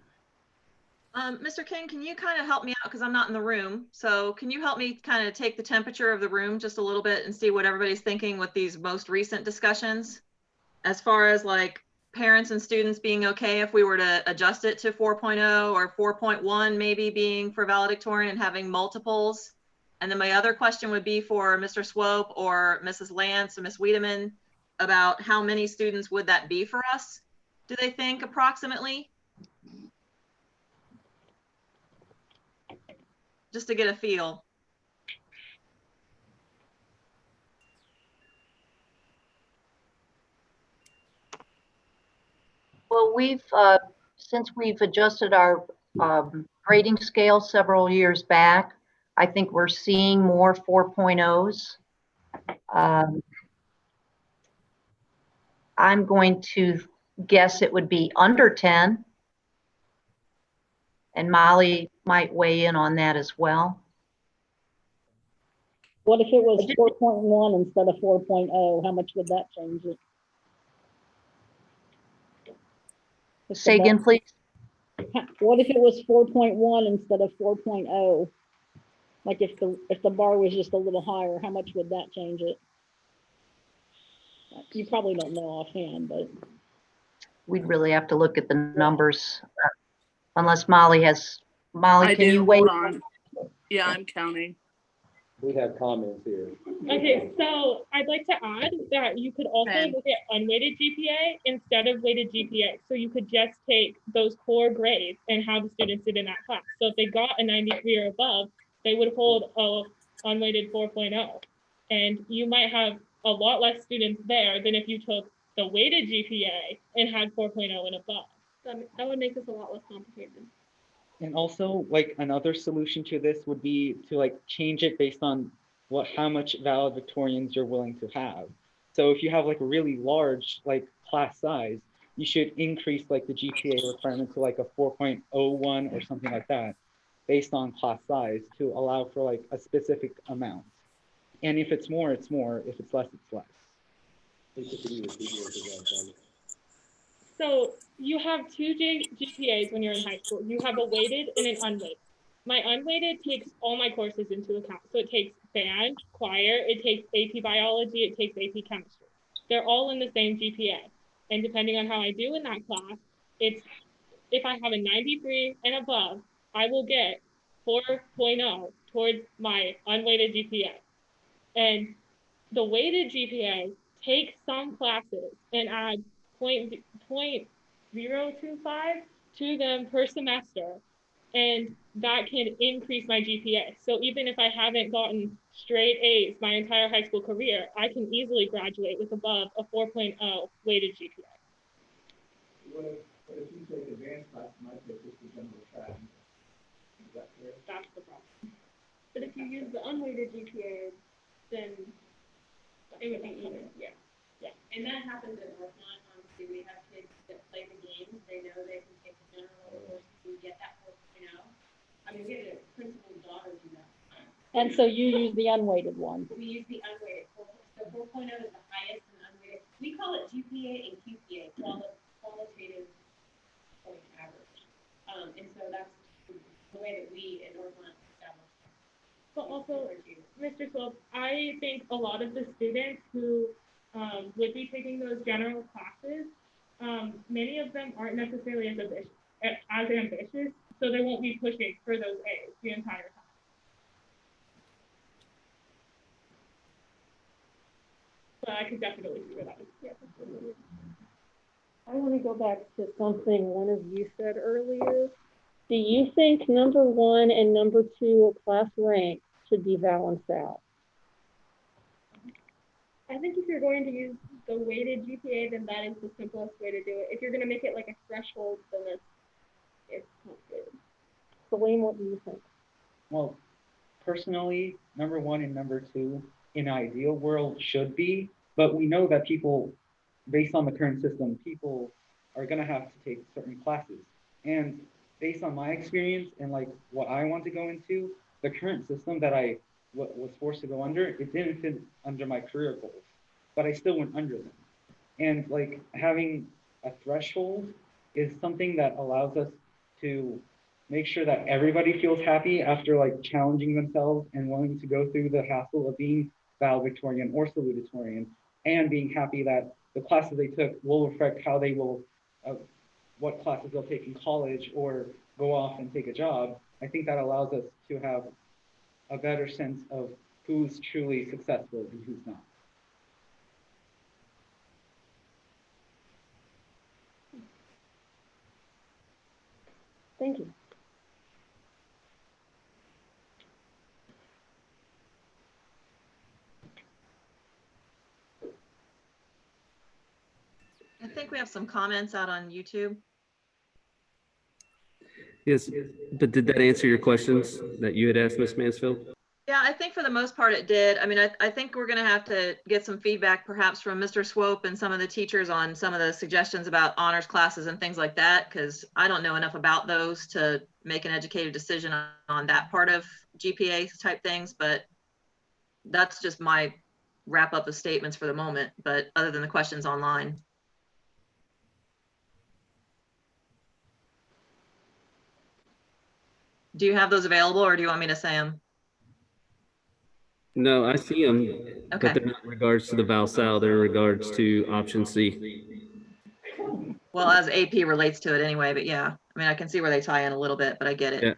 Mr. King, can you kind of help me out? Because I'm not in the room. So can you help me kind of take the temperature of the room just a little bit and see what everybody's thinking with these most recent discussions? As far as like parents and students being okay if we were to adjust it to 4.0 or 4.1 maybe being for valedictorian and having multiples. And then my other question would be for Mr. Swope or Mrs. Lance or Ms. Wiedemann about how many students would that be for us? Do they think approximately? Just to get a feel. Well, since we've adjusted our grading scale several years back, I think we're seeing more 4.0s. I'm going to guess it would be under 10. And Molly might weigh in on that as well. What if it was 4.1 instead of 4.0? How much would that change it? Say again, please. What if it was 4.1 instead of 4.0? Like if the bar was just a little higher, how much would that change it? You probably don't know offhand, but We'd really have to look at the numbers, unless Molly has. Molly, can you wait? Hold on. Yeah, I'm counting. We have comments here. Okay, so I'd like to add that you could also look at unweighted GPA instead of weighted GPA. So you could just take those core grades and how the students did in that class. So if they got a 93 or above, they would hold a unweighted 4.0. And you might have a lot less students there than if you took the weighted GPA and had 4.0 and above. That would make this a lot less complicated. And also, like, another solution to this would be to like change it based on how much valedictorians you're willing to have. So if you have like a really large like class size, you should increase like the GPA requirement to like a 4.01 or something like that, based on class size, to allow for like a specific amount. And if it's more, it's more. If it's less, it's less. So you have two GPAs when you're in high school. You have a weighted and an unweighted. My unweighted takes all my courses into account. So it takes band, choir, it takes AP biology, it takes AP chemistry. They're all in the same GPA. And depending on how I do in that class, if I have a 93 and above, I will get 4.0 towards my unweighted GPA. And the weighted GPA takes some classes and add 0.025 to them per semester, and that can increase my GPA. So even if I haven't gotten straight A's my entire high school career, I can easily graduate with above a 4.0 weighted GPA. What if you take advanced class, you might take just the general track? Is that clear? That's the problem. But if you use the unweighted GPA, then it would be even, yeah. Yeah, and that happens at Northmont. Honestly, we have kids that play the game. They know they can take the general course and get that 4.0. I mean, we had a principal's daughter do that. and so you use the unweighted one. We use the unweighted. So 4.0 is the highest and unweighted. We call it GPA and QPA, qualitative point average. And so that's the way that we at Northmont establish. But also, Mr. Swope, I think a lot of the students who would be taking those general classes, many of them aren't necessarily as ambitious. as ambitious, so they won't be pushing for those A's the entire time. But I could definitely see that. Yeah. I want to go back to something one of you said earlier. Do you think number 1 and number 2 class rank should be balanced out? I think if you're going to use the weighted GPA, then that is the simplest way to do it. If you're going to make it like a threshold, then it's not good. Celine, what do you think? Well, personally, number 1 and number 2 in an ideal world should be, but we know that people, based on the current system, people are going to have to take certain classes. And based on my experience and like what I want to go into, the current system that I was forced to go under, it didn't fit under my career goals, but I still went under them. And like having a threshold is something that allows us to make sure that everybody feels happy after like challenging themselves and willing to go through the hassle of being valedictorian or salutatorian, and being happy that the classes they took will reflect how they will, what classes they'll take in college or go off and take a job. I think that allows us to have a better sense of who's truly successful and who's not. Thank you. I think we have some comments out on YouTube. Yes, but did that answer your questions that you had asked, Ms. Mansfield? Yeah, I think for the most part it did. I mean, I think we're going to have to get some feedback perhaps from Mr. Swope and some of the teachers on some of the suggestions about honors classes and things like that, because I don't know enough about those to make an educated decision on that part of GPA type things, but that's just my wrap up of statements for the moment, but other than the questions online. Do you have those available or do you want me to say them? No, I see them, Okay. but they're not in regards to the Val-Sal, they're in regards to option C. Well, as AP relates to it anyway, but yeah, I mean, I can see where they tie in a little bit, but I get it. Yeah,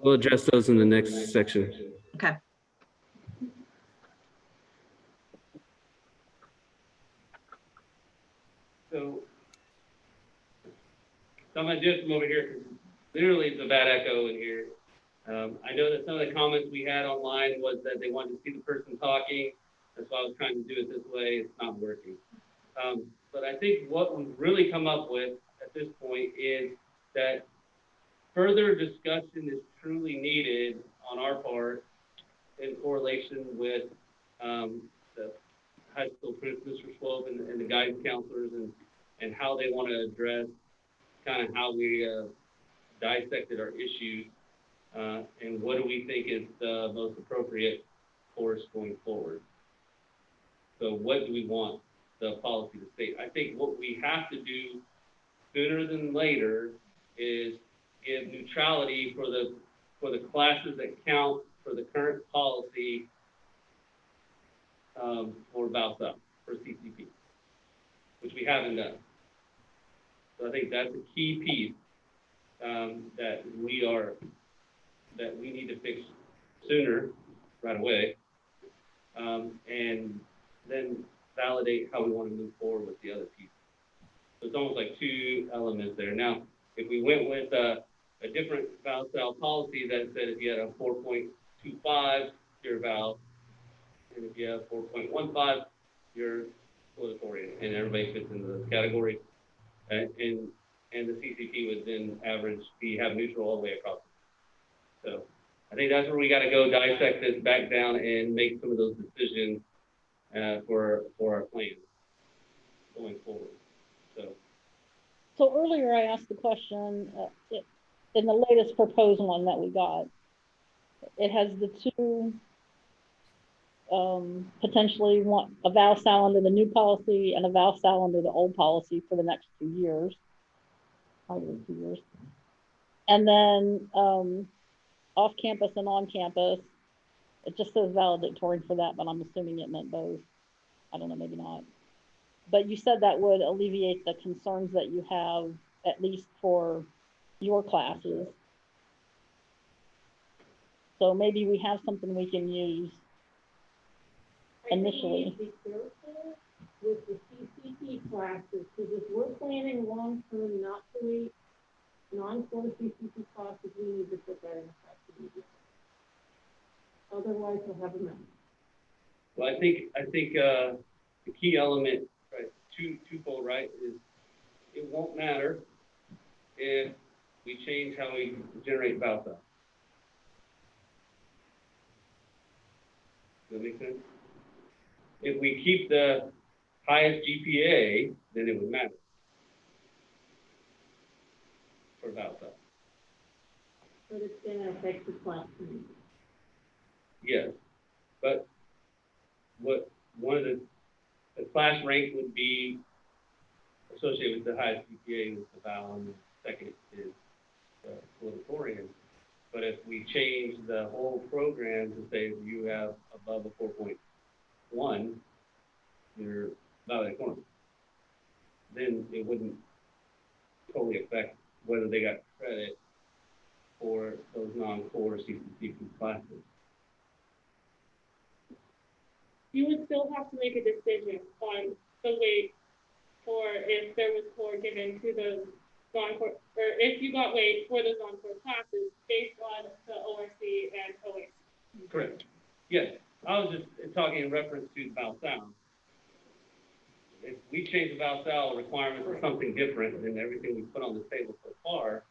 we'll address those in the next section. Okay. So I'm gonna do it from over here because literally it's a bad echo in here. I know that some of the comments we had online was that they wanted to see the person talking. That's why I was trying to do it this way. It's not working. But I think what we've really come up with at this point is that further discussion is truly needed on our part in correlation with the high school principals, Mr. Swope, and the guidance counselors and how they want to address kind of how we dissected our issues and what do we think is the most appropriate course going forward. So what do we want the policy to state? I think what we have to do sooner than later is give neutrality for the classes that count for the current policy for Val-Sal, for CCP, which we haven't done. So I think that's a key piece that we need to fix sooner, right away, and then validate how we want to move forward with the other pieces. So it's almost like two elements there. Now, if we went with a different Val-Sal policy that said if you had a 4.25, you're Val, and if you have 4.15, you're salutatorian, and everybody fits into those categories. And the CCP would then have neutral all the way across. So I think that's where we got to go dissect this back down and make some of those decisions for our plans going forward. So earlier I asked the question, in the latest proposed one that we got, it has the two, potentially one, a Val-Sal under the new policy and a Val-Sal under the old policy for the next 2 years. Probably 2 years. And then off campus and on campus, it just says valedictorian for that, but I'm assuming it meant both. I don't know, maybe not. But you said that would alleviate the concerns that you have, at least for, your classes. So maybe we have something we can use initially. Be careful with the CCP classes, because if we're planning long-term not to wait non-core CCP classes, we need to put that in effect immediately. Otherwise, we'll have a mess. Well, I think the key element, right, twofold, right, is it won't matter if we change how we generate VALSA. Does that make sense? If we keep the highest GPA, then it would matter for VALSA. But it's gonna affect the classroom. Yes, but one of the class rank would be associated with the highest GPA with the VAL, and the second is the valedictorian. But if we change the whole program to say if you have above a 4.1, you're valedictorian, then it wouldn't totally affect whether they got credit for those non-core CCP classes. You would still have to make a decision on the weight for if there was core given to those non-core, or if you got weight for those non-core classes based on the ORC and OAC. Correct. Yes, I was just talking in reference to VALSAL. If we change the VALSAL requirement for something different than everything we put on the table so far,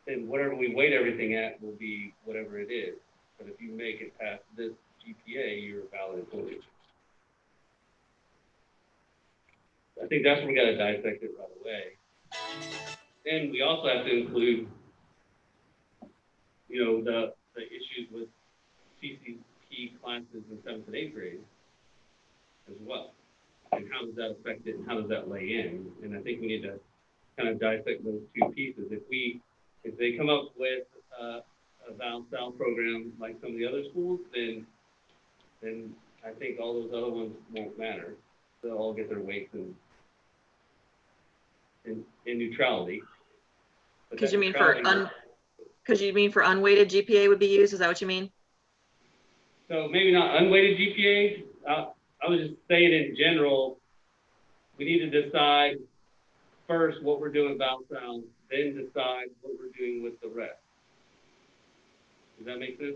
then whatever we weight everything at will be whatever it is. But if you make it past this GPA, you're a valedictorian. I think that's when we got to dissect it right away. And we also have to include, you know, the issues with CCP classes in 7th and 8th grade as well. And how does that affect it and how does that lay in? And I think we need to kind of dissect those two pieces. If they come up with a VALSAL program like some of the other schools, then I think all those other ones won't matter. They'll all get their weights in neutrality. Because you mean for unweighted GPA would be used? Is that what you mean? So maybe not unweighted GPA. I was just saying in general, we need to decide first what we're doing about VALSAL, then decide what we're doing with the rest. Does that make sense?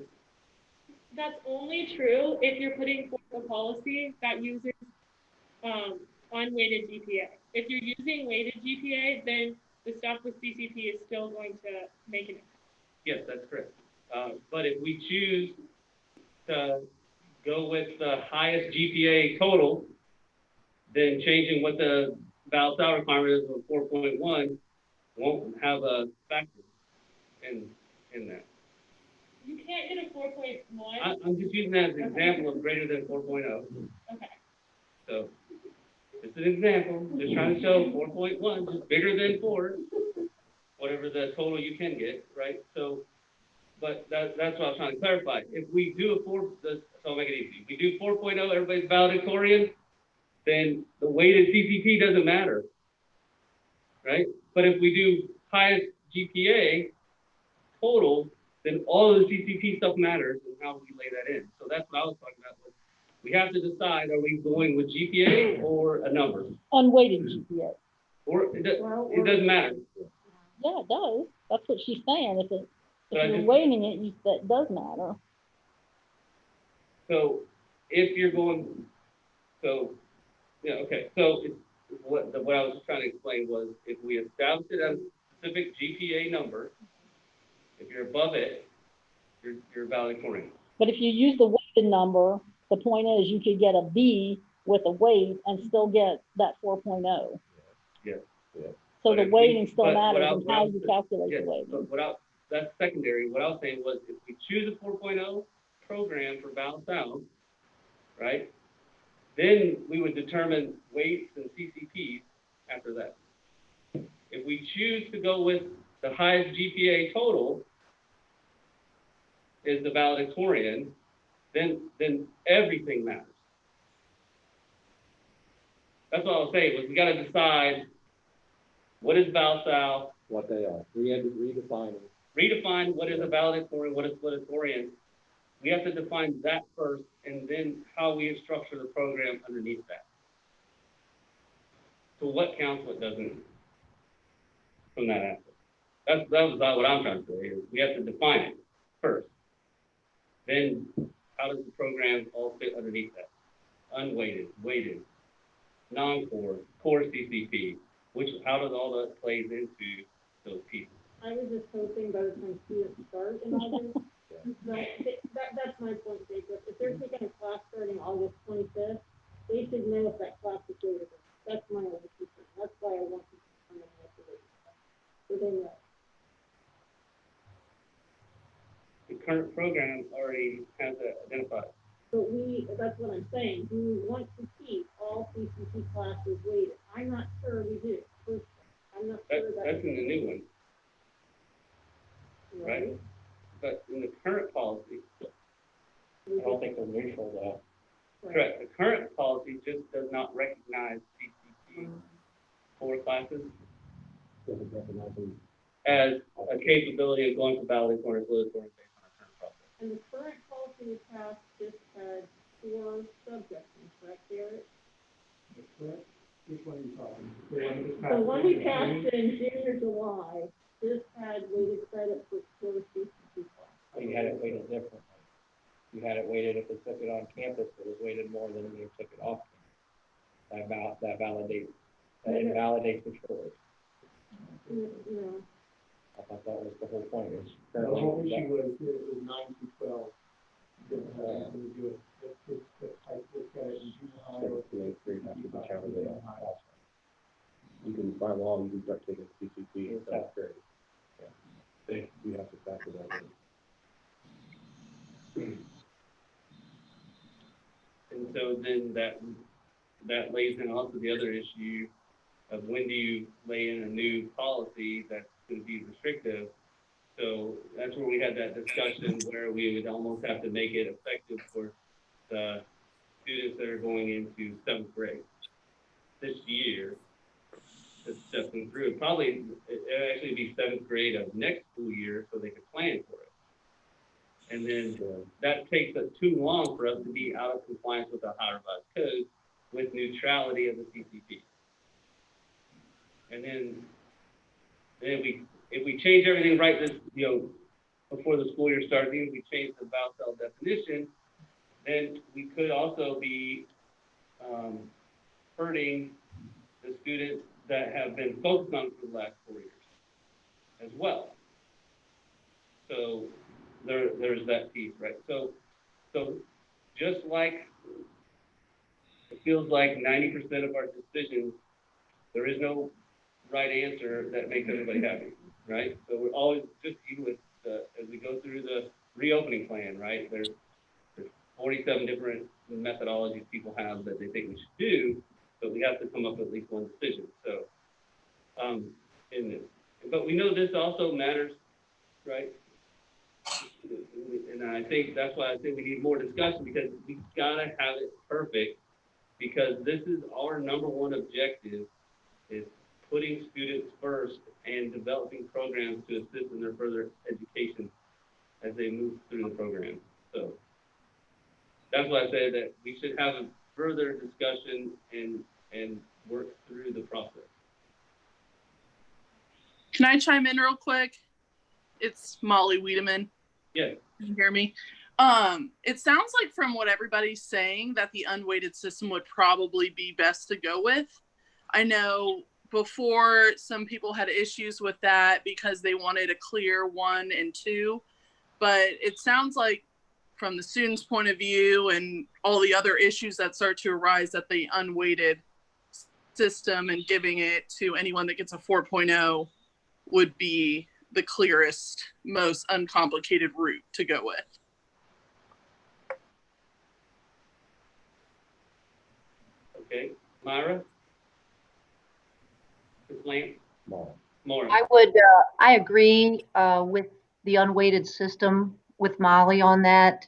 That's only true if you're putting forth a policy that uses unweighted GPA. If you're using weighted GPA, then the stuff with CCP is still going to make an impact. Yes, that's correct. But if we choose to go with the highest GPA total, then changing what the VALSAL requirement is of 4.1 won't have a factor in that. You can't get a 4.1. I'm just using that as an example of greater than 4.0. Okay. So it's an example, just trying to show 4.1, just bigger than 4, whatever the total you can get, right? So, but that's what I was trying to clarify. If we do so I'll make it easy. If we do 4.0, everybody's valedictorian, then the weighted CCP doesn't matter, right? But if we do highest GPA total, then all of the CCP stuff matters and how we lay that in. So that's what I was talking about. We have to decide, are we going with GPA or a number? Unweighted GPA. Or it doesn't matter. Yeah, it does. That's what she's saying. If you're just, weighting it, that does matter. So if you're going, okay. So what I was trying to explain was if we establish it as a specific GPA number, if you're above it, you're valedictorian. But if you use the weighted number, the point is you could get a B with a weight and still get that 4.0. Yes. Yeah. So the weighting still matters and how you calculate the weighting. But that's secondary. What I was saying was if we choose a 4.0 program for VALSAL, right, then we would determine weights and CCPs after that. If we choose to go with the highest GPA total is the valedictorian, then everything matters. That's what I was saying, was we got to decide what is VALSAL, what they are. We had to redefine them. Redefine what is a valedictorian, what is valedictorian. We have to define that first, and then how we structure the program underneath that. So what counts, what doesn't, from that aspect. That was about what I'm trying to say. Is we have to define it first. Then how does the program all fit underneath that? Unweighted, weighted, non-core, core CCP, how does all that plays into those pieces? I was just hoping by the time students start in August, that's my point, Jacob. If they're taking a class starting August 25th, they should know if that class is weighted. That's my only concern. That's why I want to determine what the weighted is. So they know. The current program already has that identified. But that's what I'm saying. Do we want to keep all CCP classes weighted? I'm not sure we do. Personally. I'm not sure That's in the new one, right? But in the current policy, I don't think they're neutral though. Right. correct, the current policy just does not recognize CCP core classes as a capability of going to valedictorian, valedictorian based on our current process. And the current policy we passed just had 4 subjects, correct, Garrett? Which one are you talking? The one we passed in June or July just had weighted credit for 4 CCP classes. You had it weighted differently. You had it weighted if they took it on campus, it was weighted more than if they took it off campus. That invalidates the choice. No. I thought that was the whole point. Is The whole issue was it was 9 to 12. Didn't have anything to do with the high school credit in junior high or You can, by law, you can start taking CCP in 7th grade. Yeah. You have to factor that in. And so then that lays in also the other issue of when do you lay in a new policy that's going to be restrictive. So that's where we had that discussion where we would almost have to make it effective for the students that are going into 7th grade this year to step them through. Probably it'd actually be 7th grade of next school year so they could plan for it. And then that takes us too long for us to be out of compliance with the higher revised code with neutrality of the CCP. And then if we change everything right this, before the school year starts, even if we change the VALCEL definition, then we could also be hurting the students that have been focused on for the last 4 years as well. So there's that piece, right? So just like it feels like 90% of our decisions, there is no right answer that makes everybody happy, right? So we're always just even with as we go through the reopening plan, right? There's 47 different methodologies people have that they think we should do, but we have to come up with at least one decision. So in this, but we know this also matters, right? And I think that's why I think we need more discussion, because we gotta have it perfect, because this is our number one objective, is putting students first and developing programs to assist in their further education as they move through the program. So that's why I say that we should have a further discussion and work through the process. Can I chime in real quick? It's Molly Wiedemann. Yeah. Can you hear me? It sounds like from what everybody's saying that the unweighted system would probably be best to go with. I know before some people had issues with that because they wanted a clear 1 and 2, but it sounds like from the student's point of view and all the other issues that start to arise, that the unweighted system and giving it to anyone that gets a 4.0 would be the clearest, most uncomplicated route to go with. Okay, Myra? Ms. Lance? Maura. I agree with the unweighted system with Molly on that.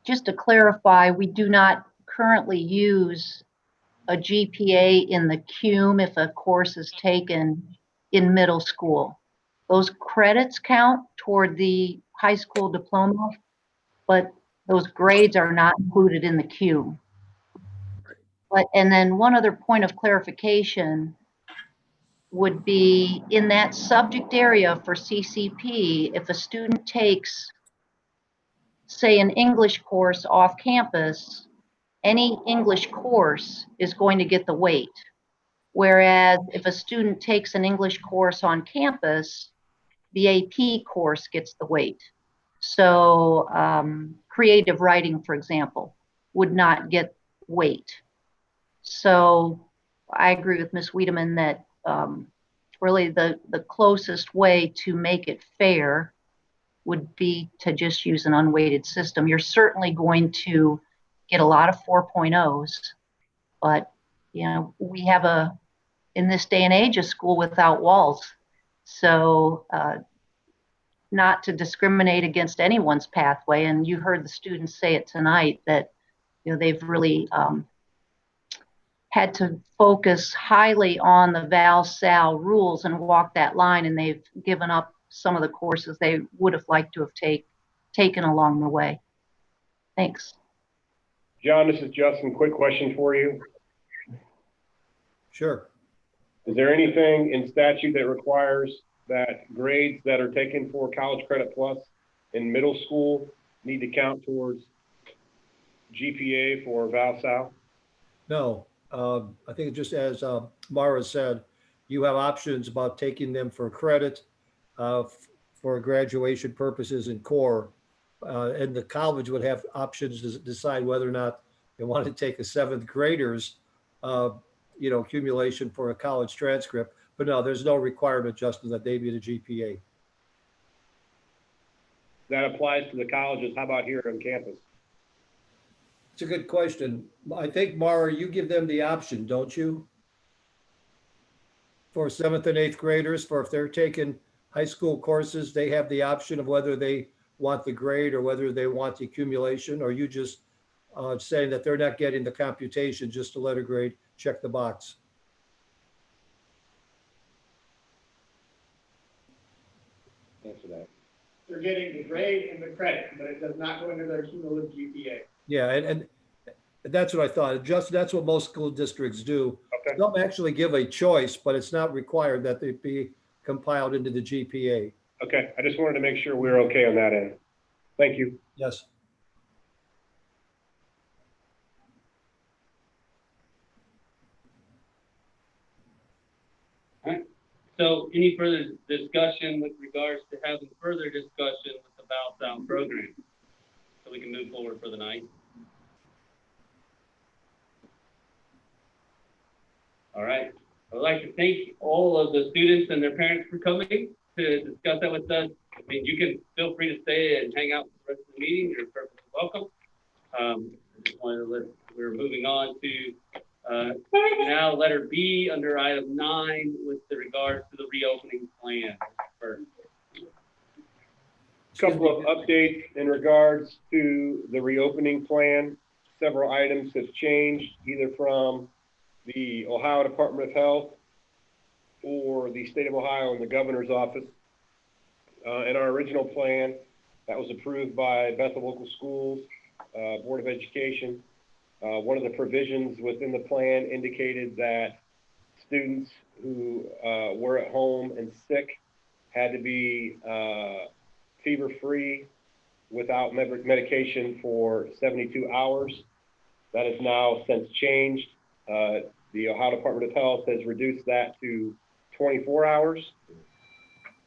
Just to clarify, we do not currently use a GPA in the CUME if a course is taken in middle school. Those credits count toward the high school diploma, but those grades are not included in the queue. And then one other point of clarification would be in that subject area for CCP, if a student takes, say, an English course off campus, any English course is going to get the weight. Whereas if a student takes an English course on campus, the AP course gets the weight. So creative writing, for example, would not get weight. So I agree with Ms. Wiedemann that really the closest way to make it fair would be to just use an unweighted system. You're certainly going to get a lot of 4.0s, but you know, we have in this day and age, a school without walls. So not to discriminate against anyone's pathway, and you heard the students say it tonight that you know they've really had to focus highly on the Val-Sal rules and walk that line, and they've given up some of the courses they would have liked to have taken along the way. Thanks. John, this is Justin. Quick question for you. Sure. Is there anything in statute that requires that grades that are taken for College Credit Plus in middle school need to count towards GPA for Val-Sal? No, I think just as Mara said, you have options about taking them for credit for graduation purposes in core. And the college would have options to decide whether or not they want to take a seventh grader's accumulation for a college transcript. But no, there's no requirement, Justin, that they be the GPA. That applies to the colleges. How about here on campus? It's a good question. I think, Mara, you give them the option, don't you? For 7th and 8th graders, for if they're taking high school courses, they have the option of whether they want the grade or whether they want the accumulation, or you just saying that they're not getting the computation, just a letter grade, check the box. Answer that. They're getting the grade and the credit, but it does not go into their cumulative GPA. Yeah, and that's what I thought. Just that's what most school districts do. Okay. They'll actually give a choice, but it's not required that they be compiled into the GPA. Okay, I just wanted to make sure we were okay on that end. Thank you. Yes. All right. So any further discussion with regards to having further discussion with the Val-Sal program so we can move forward for the night? All right. I'd like to thank all of the students and their parents for coming to discuss that with us. I mean, you can feel free to stay and hang out for the rest of the meeting. You're perfectly welcome. I just wanted to we're moving on to now letter B under item 9 with regards to the reopening plan. First. Couple of updates in regards to the reopening plan. Several items have changed either from the Ohio Department of Health or the state of Ohio and the governor's office. In our original plan that was approved by Bethel Local Schools, Board of Education, one of the provisions within the plan indicated that students who were at home and sick had to be fever-free without medication for 72 hours. That has now since changed. The Ohio Department of Health has reduced that to 24 hours.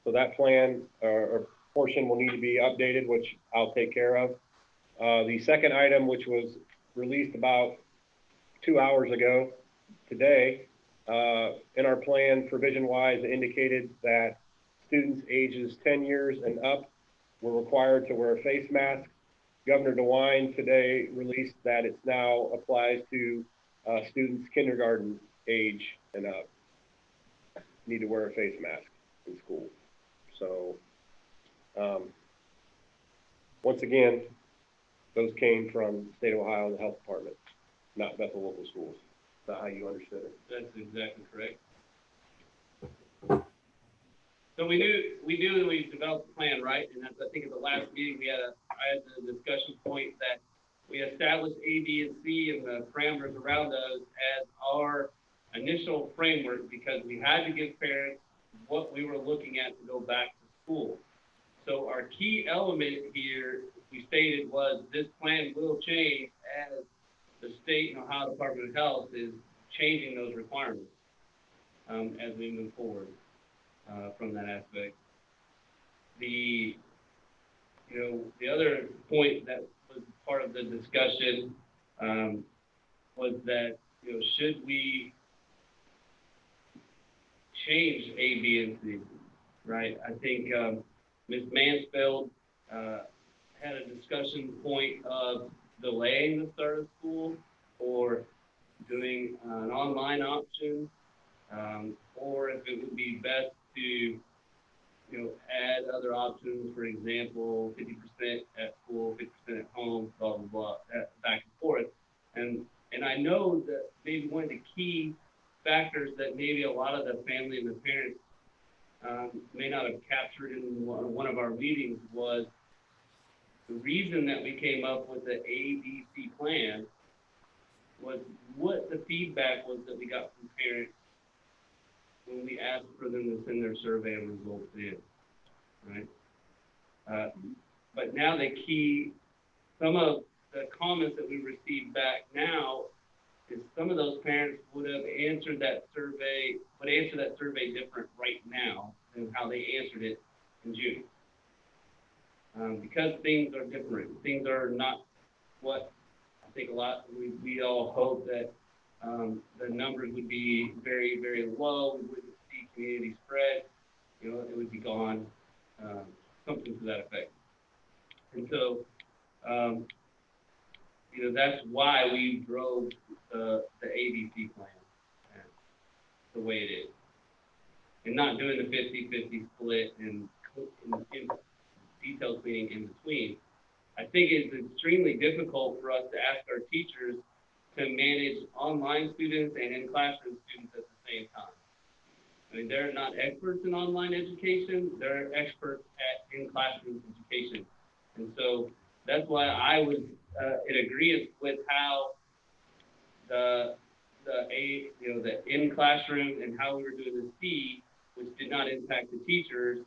So that plan or portion will need to be updated, which I'll take care of. The second item, which was released about 2 hours ago today, in our plan, provision-wise, indicated that students ages 10 years and up were required to wear a face mask. Governor DeWine today released that it now applies to students kindergarten age and up need to wear a face mask in school. So once again, those came from the state of Ohio and the health department, not Bethel Local Schools. Is that how you understood it? That's exactly correct. So we knew that we developed a plan, right? And that's, I think at the last meeting, I had the discussion point that we established A, B, and C and the parameters around those as our initial framework because we had to give parents what we were looking at to go back to school. So our key element here, we stated, was this plan will change as the state and Ohio Department of Health is changing those requirements as we move forward from that aspect. The other point that was part of the discussion was that, should we change A, B, and C, right? I think Ms. Mansfield had a discussion point of delaying the start of school or doing an online option, or if it would be best to add other options, for example, 50% at school, 50% at home, blah, blah, blah, back and forth. And I know that maybe one of the key factors that maybe a lot of the family and the parents may not have captured in one of our meetings was the reason that we came up with the ABC plan was what the feedback was that we got from parents when we asked for them to send their survey results in, right? But now some of the comments that we received back now is some of those parents would answer that survey different right now than how they answered it in June. Because things are different. Things are not what I think we all hope that the numbers would be very, very low. We wouldn't see community spread. It would be gone, something to that effect. And so, that's why we drove the ABC plan the way it is. And not doing the 50-50 split and detail cleaning in between. I think it's extremely difficult for us to ask our teachers to manage online students and in-classroom students at the same time. I mean, they're not experts in online education, they're experts at in-classroom education. And so that's why I was in agreement with how the in-classroom and how we were doing the C, which did not impact the teachers,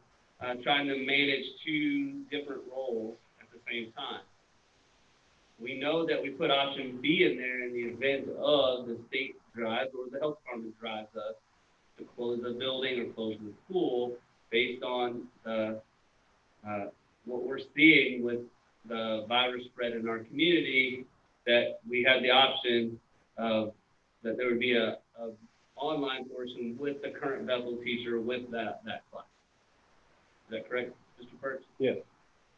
trying to manage two different roles at the same time. We know that we put option B in there in the event of the state drives or the health department drives us to close the building or close the school based on what we're seeing with the virus spread in our community, that we had the option of that there would be a online portion with the current Bethel teacher with that class. Is that correct, Mr. Perch? Yes.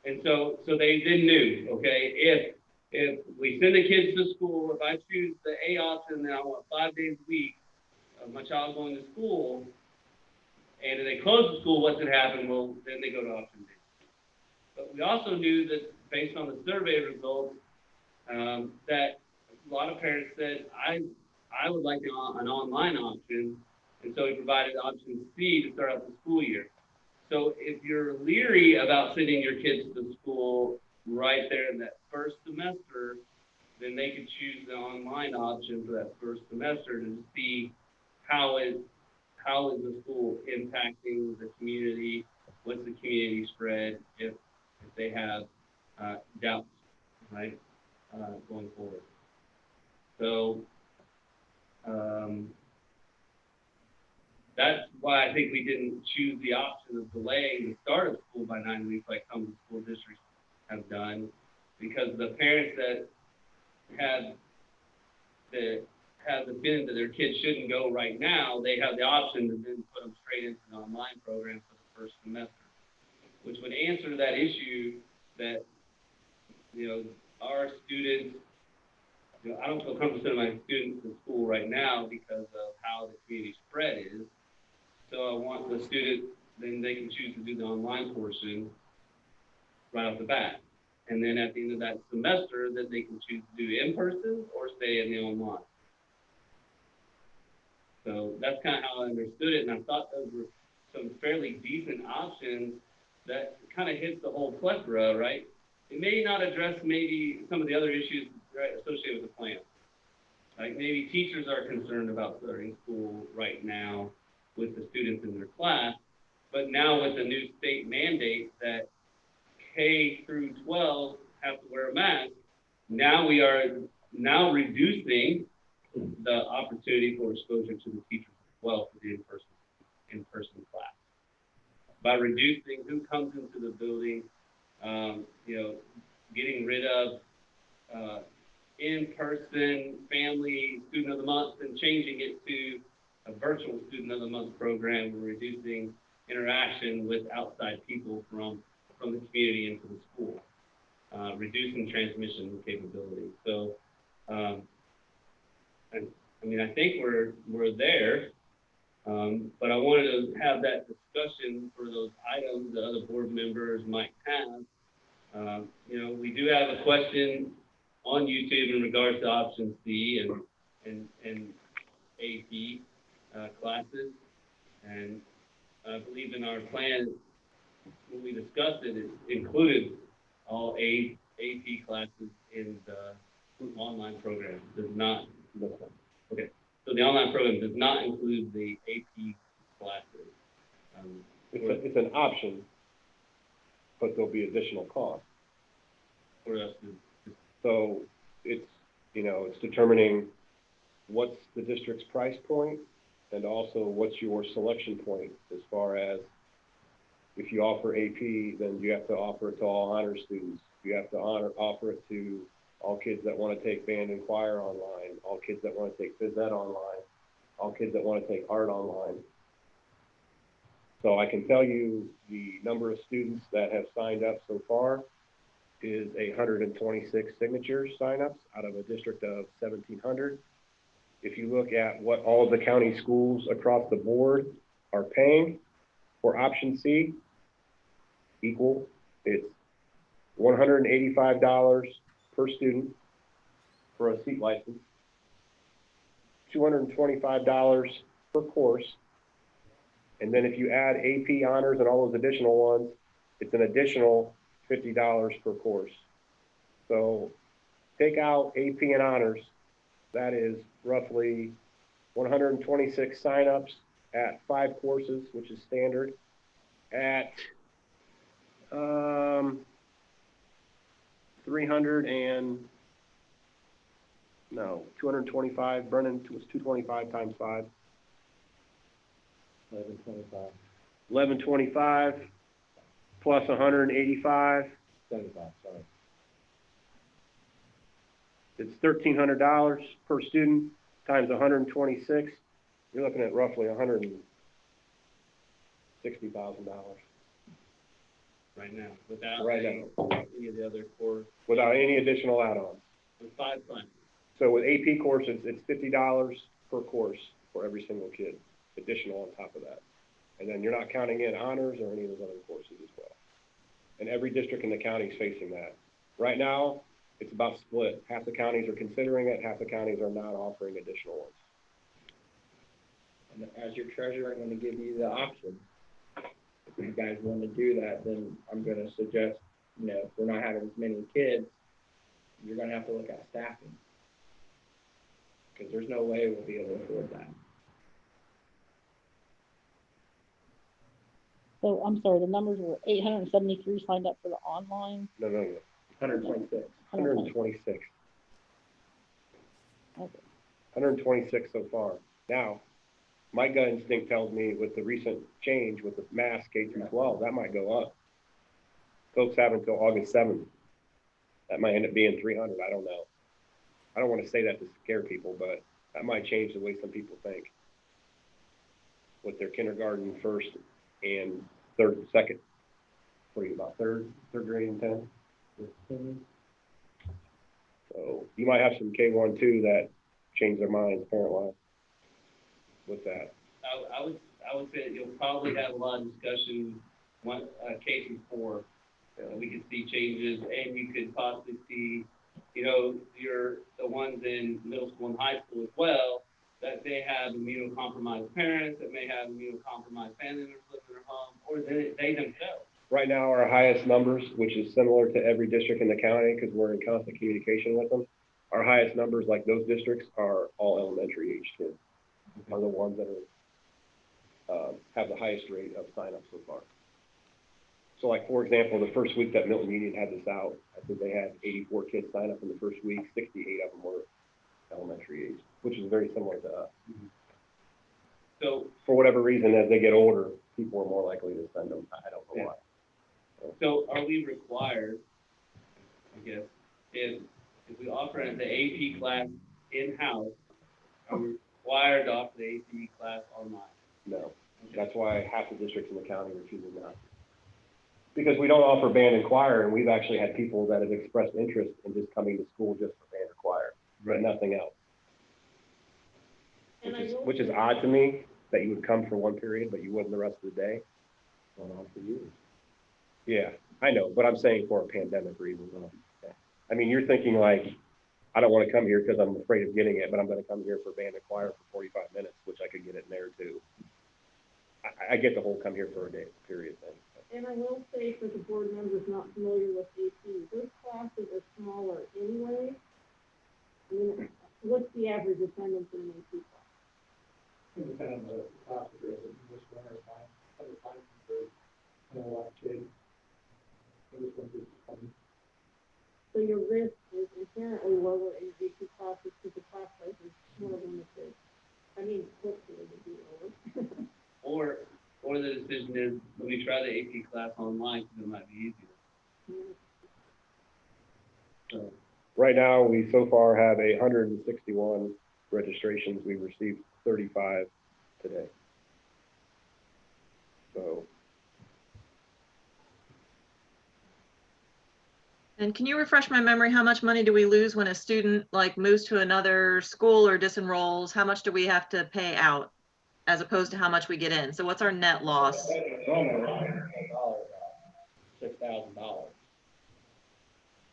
And so they then knew, okay, if we send the kids to school, if I choose the A option, then I want 5 days a week of my child going to school, and if they close the school, what's going to happen? Well, then they go to option B. But we also knew that based on the survey results, that a lot of parents said, I would like an online option, and so we provided option C to start out the school year. So if you're leery about sending your kids to school right there in that first semester, then they could choose the online option for that first semester to see how is the school impacting the community, what's the community spread, if they have doubts, right, going forward. So that's why I think we didn't choose the option of delaying the start of school by 9 weeks like some school districts have done, because the parents that have the feeling that their kids shouldn't go right now, they have the option to then put them straight into an online program for the first semester, which would answer that issue that, our students, I don't feel comfortable sending my students to school right now because of how the community spread is. So I want the student, then they can choose to do the online portion right off the bat. And then at the end of that semester, then they can choose to do in-person or stay in the online. So that's kind of how I understood it. And I thought those were, some fairly decent options that kind of hits the whole plethora, right? It may not address maybe some of the other issues, right, associated with the plan. Like maybe teachers are concerned about starting school right now with the students in their class, but now with the new state mandate that K through 12 have to wear a mask, now we are now reducing the opportunity for exposure to the teachers as well for the in-person class. By reducing who comes into the building, getting rid of in-person family student of the month and changing it to a virtual student of the month program. We're reducing interaction with outside people from the community into the school, reducing transmission capability. So, I think we're there, but I wanted to have that discussion for those items that other board members might have. We do have a question on YouTube in regards to option C and AP classes, and I believe in our plan when we discussed it, it included all AP classes in the online program. Does not. Okay, so the online program does not include the AP classes. It's an option, but there'll be additional costs. For us to. So it's determining what's the district's price point and also what's your selection point as far as if you offer AP, then you have to offer it to all honor students. You have to offer it to all kids that want to take band and choir online, all kids that want to take phys ed online, all kids that want to take art online. So I can tell you the number of students that have signed up so far is 126 signatures signups out of a district of 1,700. If you look at what all of the county schools across the board are paying for option C, it's $185 per student for a seat license, $225 per course, and then if you add AP honors and all those additional ones, it's an additional $50 per course. So take out AP and honors, that is roughly 126 signups at 5 courses, which is standard, at 225. Brennan was 225 times 5. 1125. 1125 plus 185. 75, sorry. It's $1,300 per student times 126. You're looking at roughly $160,000 Right now, without right now, any of the other core. without any additional add-ons. With 5 classes. So with AP courses, it's $50 per course for every single kid, additional on top of that. And then you're not counting in honors or any of those other courses as well. And every district in the county is facing that. Right now, it's about split. Half the counties are considering it, half the counties are not offering additional ones. And as your treasurer, I'm going to give you the option. If you guys want to do that, then I'm going to suggest, if we're not having as many kids, you're going to have to look at staffing. Because there's no way we'll be able to afford that. So I'm sorry, the numbers were 873 signed up for the online. No. 126. 126. Okay. 126 so far. Now, my gut instinct tells me with the recent change with the mass K through 12, that might go up. Folks have until August 7th. That might end up being 300. I don't know. I don't want to say that to scare people, but that might change the way some people think with their kindergarten, first, and second. What are you, about third grade and 10? So you might have some K1 too that change their minds parent-wise with that. I would say that you'll probably have a lot of discussion K through 4. We could see changes, and you could possibly see, the ones in middle school and high school as well, that they have immunocompromised parents, that may have immunocompromised family members living in their home, or they themselves. Right now, our highest numbers, which is similar to every district in the county, because we're in constant communication with them, our highest numbers, like those districts, are all elementary age kids, are the ones that are, have the highest rate of sign-up so far. So like, for example, the first week that Milton Union had this out, I think they had 84 kids sign up in the first week, 68 of them were elementary age, which is very similar to us. So, for whatever reason, as they get older, people are more likely to send them. I don't know why. so are we required, I guess, if we offer the AP class in-house, are we required to offer the AP class online? No, that's why half the districts in the county are choosing not to. Because we don't offer band and choir, and we've actually had people that have expressed interest in just coming to school just for band or choir, but nothing else. Which is odd to me, that you would come for one period, but you wouldn't the rest of the day. Going on for years. Yeah, I know, but I'm saying for a pandemic reason. I mean, you're thinking like, I don't want to come here because I'm afraid of getting it, but I'm going to come here for band and choir for 45 minutes, which I could get it in there too. I get the whole come here for a day period thing. And I will say for the board members not familiar with AP, those classes are smaller anyway. I mean, what's the average attendance in an AP class? It depends on the class you're in, which one are fine, other times there's a lot of kids. This one is funny. So your risk is inherently lower in AP classes because the class size is more limited. I mean, hopefully it would be lower. Or the decision is, let me try the AP class online because it might be easier. So, right now, we so far have 161 registrations. We've received 35 today. So. And can you refresh my memory, how much money do we lose when a student like moves to another school or disenrolls? How much do we have to pay out as opposed to how much we get in? So what's our net loss? $6,000.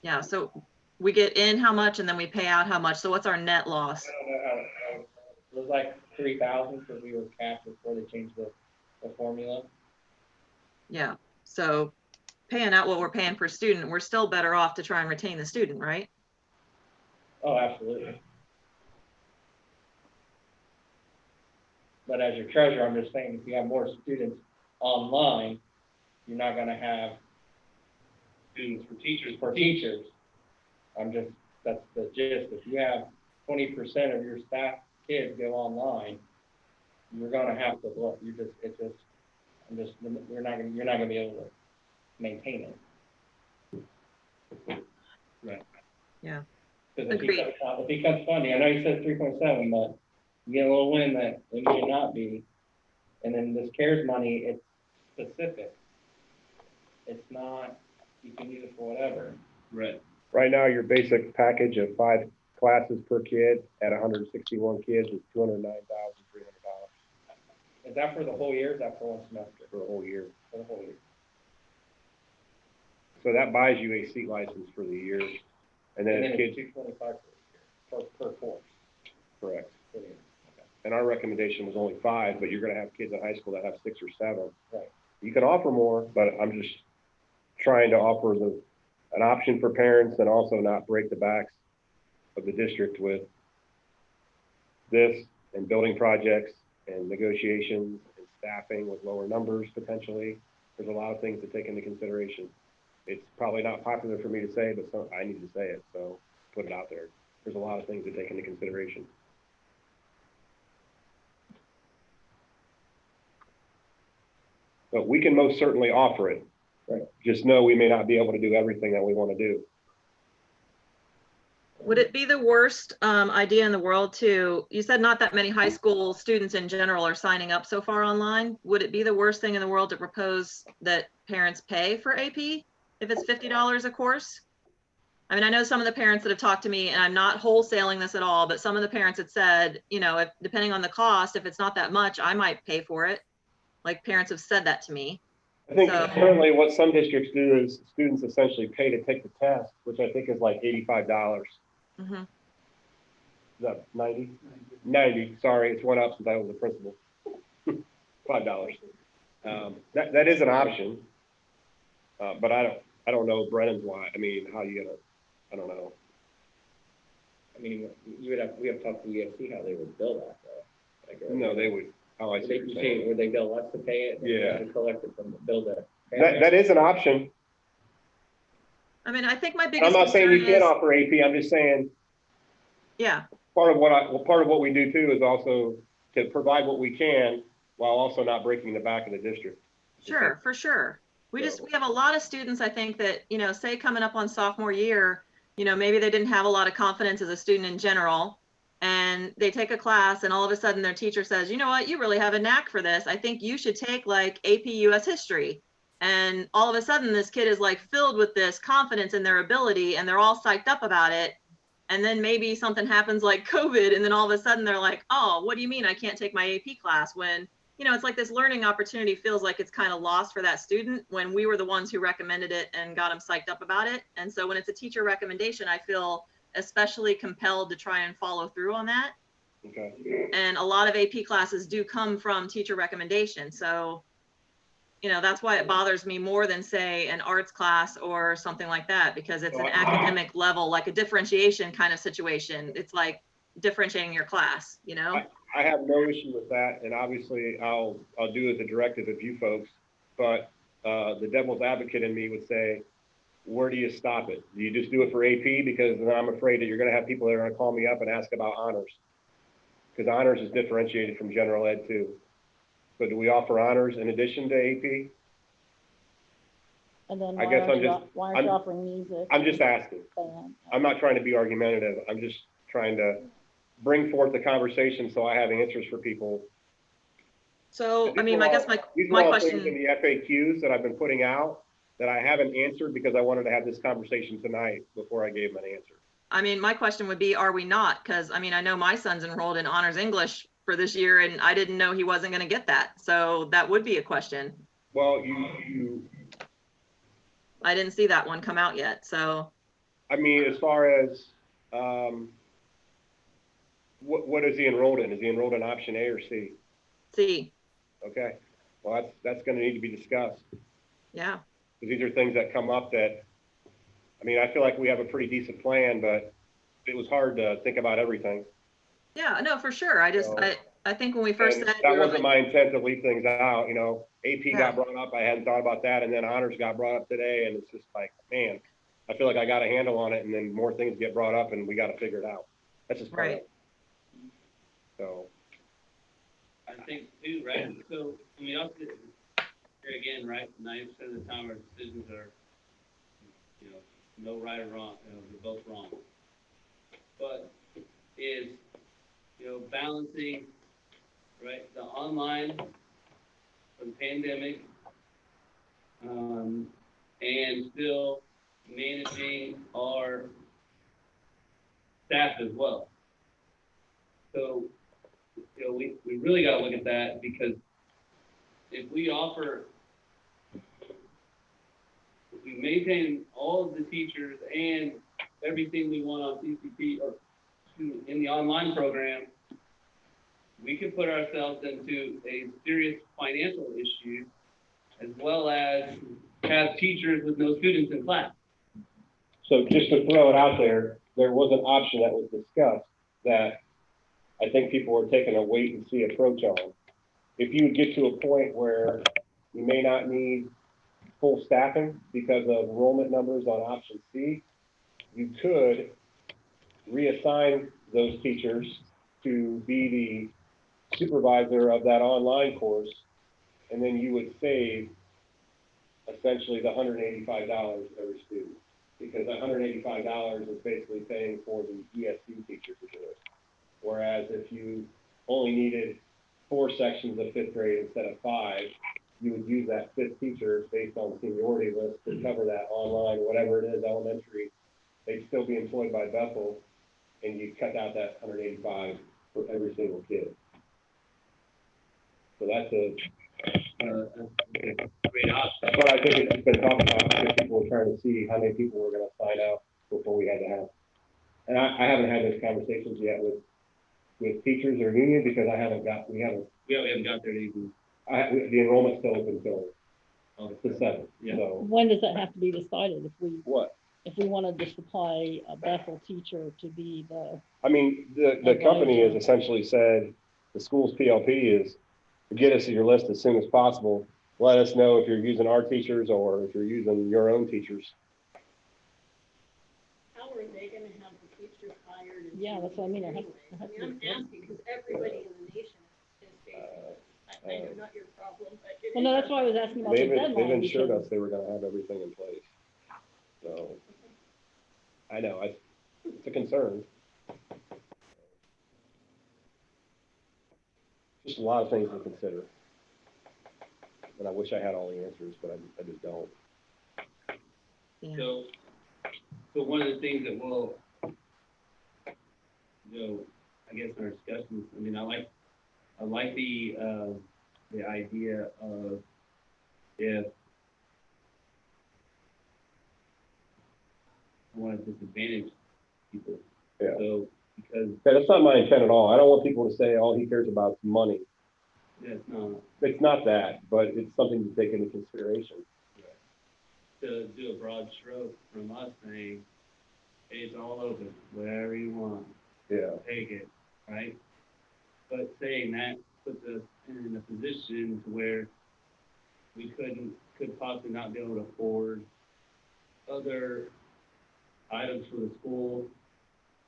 Yeah, so we get in how much and then we pay out how much? So what's our net loss? I don't know how, it was like 3,000 because we were capped before they changed the formula. Yeah, so paying out what we're paying per student, we're still better off to try and retain the student, right? Oh, absolutely. But as your treasurer, I'm just saying, if you have more students online, you're not going to have students for teachers. That's the gist. If you have 20% of your staff kids go online, you're going to have to look. You're not going to be able to maintain it. Right. Yeah. Because if it becomes funding, I know you said 3.7, but you get a little wind that it may not be. And then this CARES money, it's specific. It's not, you can use it for whatever. Right. Right now, your basic package of 5 classes per kid at 161 kids is $209,300. Is that for the whole year? Or is that for one semester? For the whole year. For the whole year. So that buys you a seat license for the year. And then it's kids. $225 per course. Correct. And our recommendation was only 5, but you're going to have kids in high school that have 6 or 7. Right. You can offer more, but I'm just trying to offer an option for parents and also not break the backs of the district with this and building projects and negotiations and staffing with lower numbers potentially. There's a lot of things to take into consideration. It's probably not popular for me to say, but I need to say it, so put it out there. There's a lot of things to take into consideration. But we can most certainly offer it. Right. Just know we may not be able to do everything that we want to do. Would it be the worst idea in the world to, you said not that many high school students in general are signing up so far online. Would it be the worst thing in the world to propose that parents pay for AP if it's $50 a course? I mean, I know some of the parents that have talked to me, and I'm not wholesaling this at all, but some of the parents had said, you know, if depending on the cost, if it's not that much, I might pay for it. Like parents have said that to me. I think currently what some districts do is students essentially pay to take the test, which I think is like $85. Mm-hmm. that 90? 90, sorry, it's went up since I was the principal. $5. That is an option. But I don't know Brennan's why. I mean, how you gonna, I don't know. I mean, we have to talk to the EFC how they would bill that though. Like, No, they would, oh, I see what you're saying. Would they bill us to pay it? Yeah. To collect it from the bill to. That is an option. I mean, I think my biggest I'm not saying you concern can't is, offer AP, I'm just saying yeah, part of what we do too is also to provide what we can while also not breaking the back of the district. sure, for sure. We have a lot of students, I think that, say coming up on sophomore year, maybe they didn't have a lot of confidence as a student in general, and they take a class and all of a sudden their teacher says, you know what, you really have a knack for this. I think you should take like AP US history. And all of a sudden this kid is like filled with this confidence in their ability and they're all psyched up about it. And then maybe something happens like COVID, and then all of a sudden they're like, oh, what do you mean I can't take my AP class? When, it's like this learning opportunity feels like it's kind of lost for that student when we were the ones who recommended it and got them psyched up about it. And so when it's a teacher recommendation, I feel especially compelled to try and follow through on that. Okay. And a lot of AP classes do come from teacher recommendation. So, that's why it bothers me more than say an arts class or something like that, because it's an academic level, like a differentiation kind of situation. It's like differentiating your class, I have no issue with that, and obviously I'll do as a directive of you folks, but the devil's advocate in me would say, where do you stop it? Do you just do it for AP? Because then I'm afraid that you're gonna have people that are gonna call me up and ask about honors. Because honors is differentiated from general ed too. So do we offer honors in addition to AP? And then I guess why aren't you offering music? I'm just asking. Band? I'm not trying to be argumentative. I'm just trying to bring forth the conversation so I have answers for people. So, I mean, I guess These my are all question. things in the FAQs that I've been putting out that I haven't answered because I wanted to have this conversation tonight before I gave them an answer. I mean, my question would be, are we not? Because I mean, I know my son's enrolled in honors English for this year, and I didn't know he wasn't going to get that. So that would be a question. Well, I didn't see that one come out yet. So, I mean, as far as what is he enrolled in? Is he enrolled in option A or C? C. Okay. Well, that's going to need to be discussed. Yeah. Because these are things that come up that, I mean, I feel like we have a pretty decent plan, but it was hard to think about everything. Yeah, no, for sure. I think when we first said that wasn't my intent to leave things out, AP Yeah. got brought up. I hadn't thought about that. And then honors got brought up today. And it's just like, man, I feel like I got a handle on it. And then more things get brought up and we got to figure it out. That's just part of it. So. I think too, right? So, I mean, here again, right? 90% of the time our decisions are, no right or wrong. They're both wrong. But is, balancing, right, the online from pandemic, and still managing our staff as well. So, we really got to look at that, because if we maintain all of the teachers and everything we want on CCP or in the online program, we could put ourselves into a serious financial issue, as well as have teachers with no students in class. So just to throw it out there, there was an option that was discussed that I think people were taking a wait and see approach on. If you would get to a point where you may not need full staffing because of enrollment numbers on option C, you could reassign those teachers to be the supervisor of that online course, and then you would save essentially the $185 every student, because $185 is basically paying for the ESC teacher to do it. Whereas if you only needed 4 sections of 5th grade instead of 5, you would use that 5th teacher based on seniority list to cover that online, whatever it is, elementary. They'd still be employed by Bethel, and you cut out that $185 for every single kid. So that's a great option. That's what I think it's been talked about, because people were trying to see how many people were going to sign up before we had to have And I haven't had those conversations yet with teachers or union because we haven't got there even. The enrollment's still open until the 7th. Yeah. So When does that have to be decided what? if we wanted to supply a Bethel teacher to be the, I mean, the company has essentially said, the school's PLP is to get us your list as soon as possible. Let us know if you're using our teachers or if you're using your own teachers. How are they gonna have the teachers hired? yeah, that's what I mean. I'm asking because everybody in the nation is facing this. I know not your problem, but it is. Well, no, that's why I was asking about the They've deadline. assured because- us they were gonna have everything in place. So, I know, it's a concern. Just a lot of things to consider. And I wish I had all the answers, but I just don't. So one of the things that we'll, I guess in our discussions, I mean, I like the idea of if I want to disadvantage people. Yeah. So because That's not my intent at all. I don't want people to say all he cares about is money. yeah, it's not It's not that, but it's something to take into consideration. to do a broad stroke from us saying, hey, it's all open, whatever you want, Yeah. take it, right? But saying that puts us in a position to where we could possibly not be able to afford other items for the school,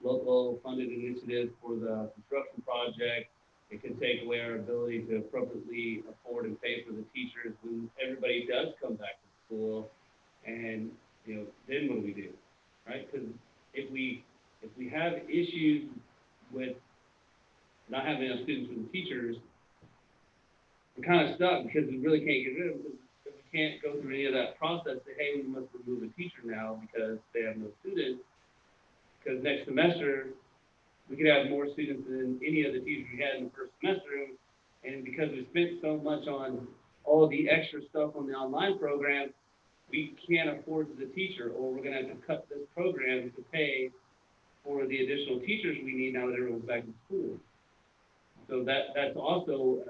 local funded initiatives for the construction project. It could take away our ability to appropriately afford and pay for the teachers when everybody does come back to school. And, then what do we do, right? Because if we have issues with not having enough students for the teachers, we're kind of stuck because we really can't get rid of them. Because we can't go through any of that process, say, hey, we must remove a teacher now because they have no students. Because next semester, we could have more students than any of the teachers we had in the first semester. And because we spent so much on all the extra stuff on the online program, we can't afford the teacher, or we're gonna have to cut this program to pay for the additional teachers we need now that everyone's back in school. So that's also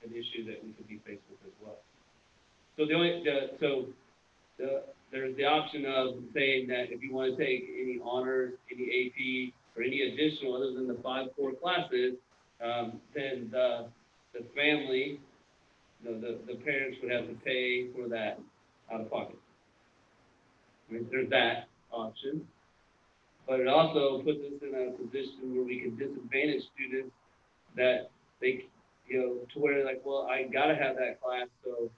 an issue that we could be faced with as well. So there's the option of saying that if you want to take any honors, any AP, or any additional other than the 5 core classes, then the family, the parents would have to pay for that out of pocket. I mean, there's that option. But it also puts us in a position where we can disadvantage students that they, to where like, well, I gotta have that class. So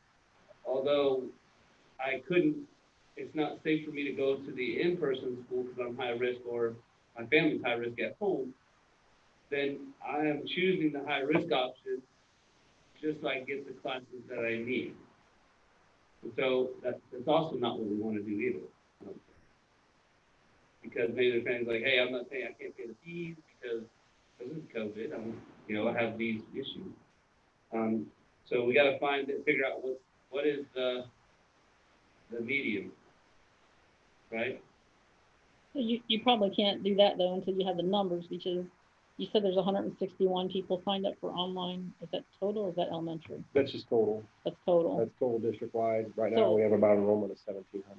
although I couldn't, it's not safe for me to go to the in-person school because I'm high risk or my family's high risk at home, then I am choosing the high risk option just so I get the classes that I need. And so that's also not what we want to do either. Because maybe their family's like, hey, I'm not saying I can't pay the fees because this is COVID. I have these issues. So we got to figure out what is the medium, right? You probably can't do that though until you have the numbers, because you said there's 161 people signed up for online. Is that total or is that elementary? That's just total. That's total. That's total district-wide. Right now, So- we have about enrollment of 1,700.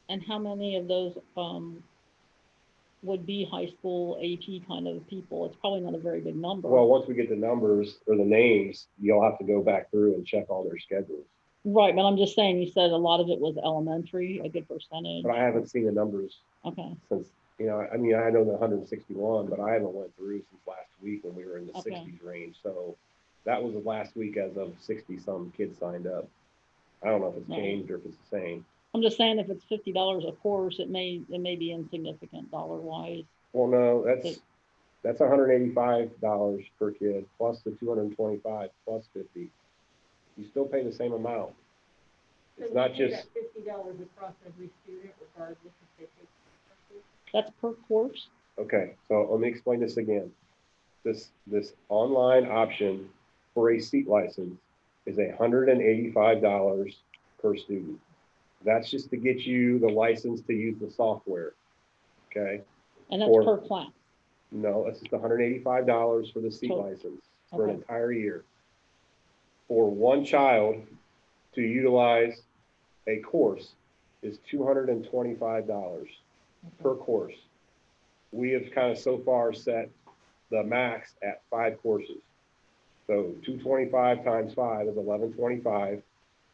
And how many of those would be high school AP kind of people? It's probably not a very big number. Well, once we get the numbers or the names, you'll have to go back through and check all their schedules. Right, but I'm just saying, you said a lot of it was elementary, a good percentage. But I haven't seen the numbers Okay, since, I know the 161, but I haven't went through since last week when we were in the Okay. 60s range. So that was the last week as of 60-some kids signed up. I don't know if it's Right. changed or if it's the same. I'm just saying if it's $50 a course, it may be insignificant dollar-wise. Well, no, that's $185 per kid plus the 225 plus 50. You still pay the same amount. It's not just $50 across every student regardless if they take courses. That's per course? okay. So let me explain this again. This online option for a seat license is $185 per student. That's just to get you the license to use the software. Okay. And that's Or- per class. No, it's just $185 for the seat Total. license for an Okay. entire year. For one child to utilize a course is $225 per course. We have kind of so far set the max at 5 courses. So 225 times 5 is 1125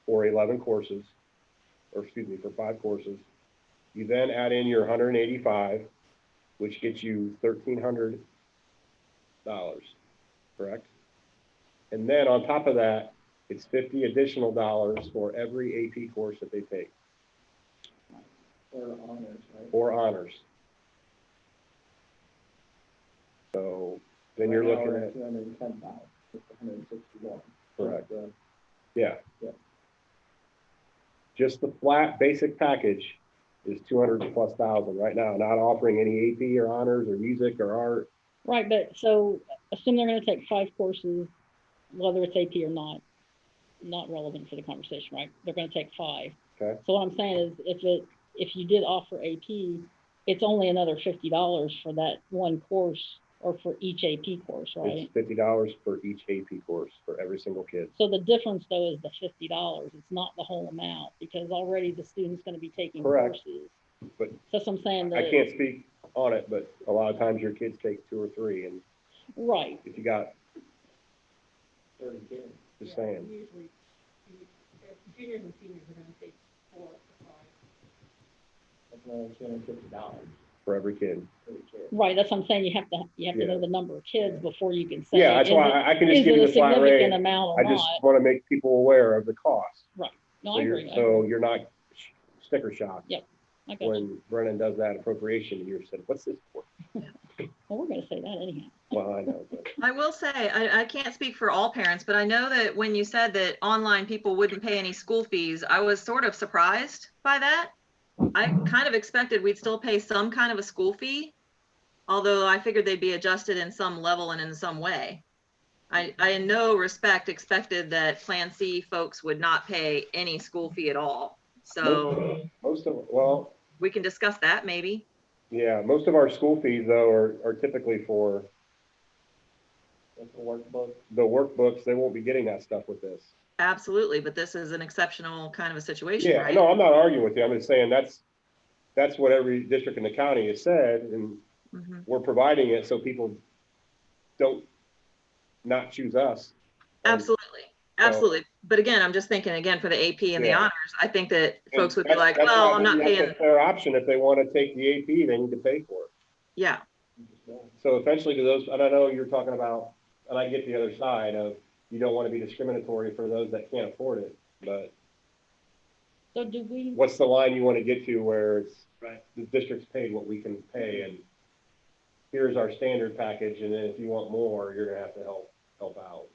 for 11 courses, or excuse me, for 5 courses. You then add in your 185, which gets you $1,300, correct? And then on top of that, it's 50 additional dollars for every AP course that they take, Or honors, right? or honors. So then you're Right now, looking we're at, 210,000, it's 161. correct, So, yeah. Yeah. Just the flat basic package is 200,000+ right now, not offering any AP or honors or music or art. Right, but so assume they're gonna take 5 courses, whether it's AP or not relevant for the conversation, right? They're gonna take 5. Okay. So what I'm saying is if you did offer AP, it's only another $50 for that one course or for each AP course, right? It's $50 for each AP course for every single kid. So the difference though is the $50. It's not the whole amount because already the student's gonna be taking Correct. courses. But So I'm saying that. I can't speak on it, but a lot of times your kids take 2 or 3, and Right. if you got, 30 kids. just saying. Usually, juniors and seniors are gonna take 4 to 5. That's another $250 For every kid. for each kid. Right, that's what I'm saying, you have to Yeah. know the number of kids before you can say. Yeah, that's is why it- I can just is give it you a the flat rate. significant amount or I just not? want to make people aware of the cost. Right, no, So I you're, agree. so you're not sticker shock. Yep, I got you. When Brennan does that appropriation, and you're saying, what's this for? Well, we're gonna say that anyhow. Well, I know, but I will say, I can't speak for all parents, but I know that when you said that online people wouldn't pay any school fees, I was sort of surprised by that. I kind of expected we'd still pay some kind of a school fee, although I figured they'd be adjusted in some level and in some way. I in no respect expected that Plan C folks would not pay any school fee at all. So well, we can discuss that maybe. yeah, most of our school fees though are typically for That's a workbook. the workbooks. They won't be getting that stuff with this. Absolutely, but this is an exceptional kind of a situation, Yeah, right? no, I'm not arguing with you. I'm just saying that's what every district in the county has said, and Mhm. we're providing it so people don't not choose us. Absolutely, absolutely. But again, I'm just thinking again for the AP and the Yeah. honors, I think that And folks would be that's- like, that's well, why I'm not paying. That's their option. If they want to take the AP, they need to pay for it. Yeah, So essentially to those, and I know you're talking about, and I get the other side of, you don't want to be discriminatory for those that can't afford it, but So do we, what's the line you want to get to where it's, Right. the district's paid what we can pay, and here's our standard package, and then if you want more, you're gonna have to help out.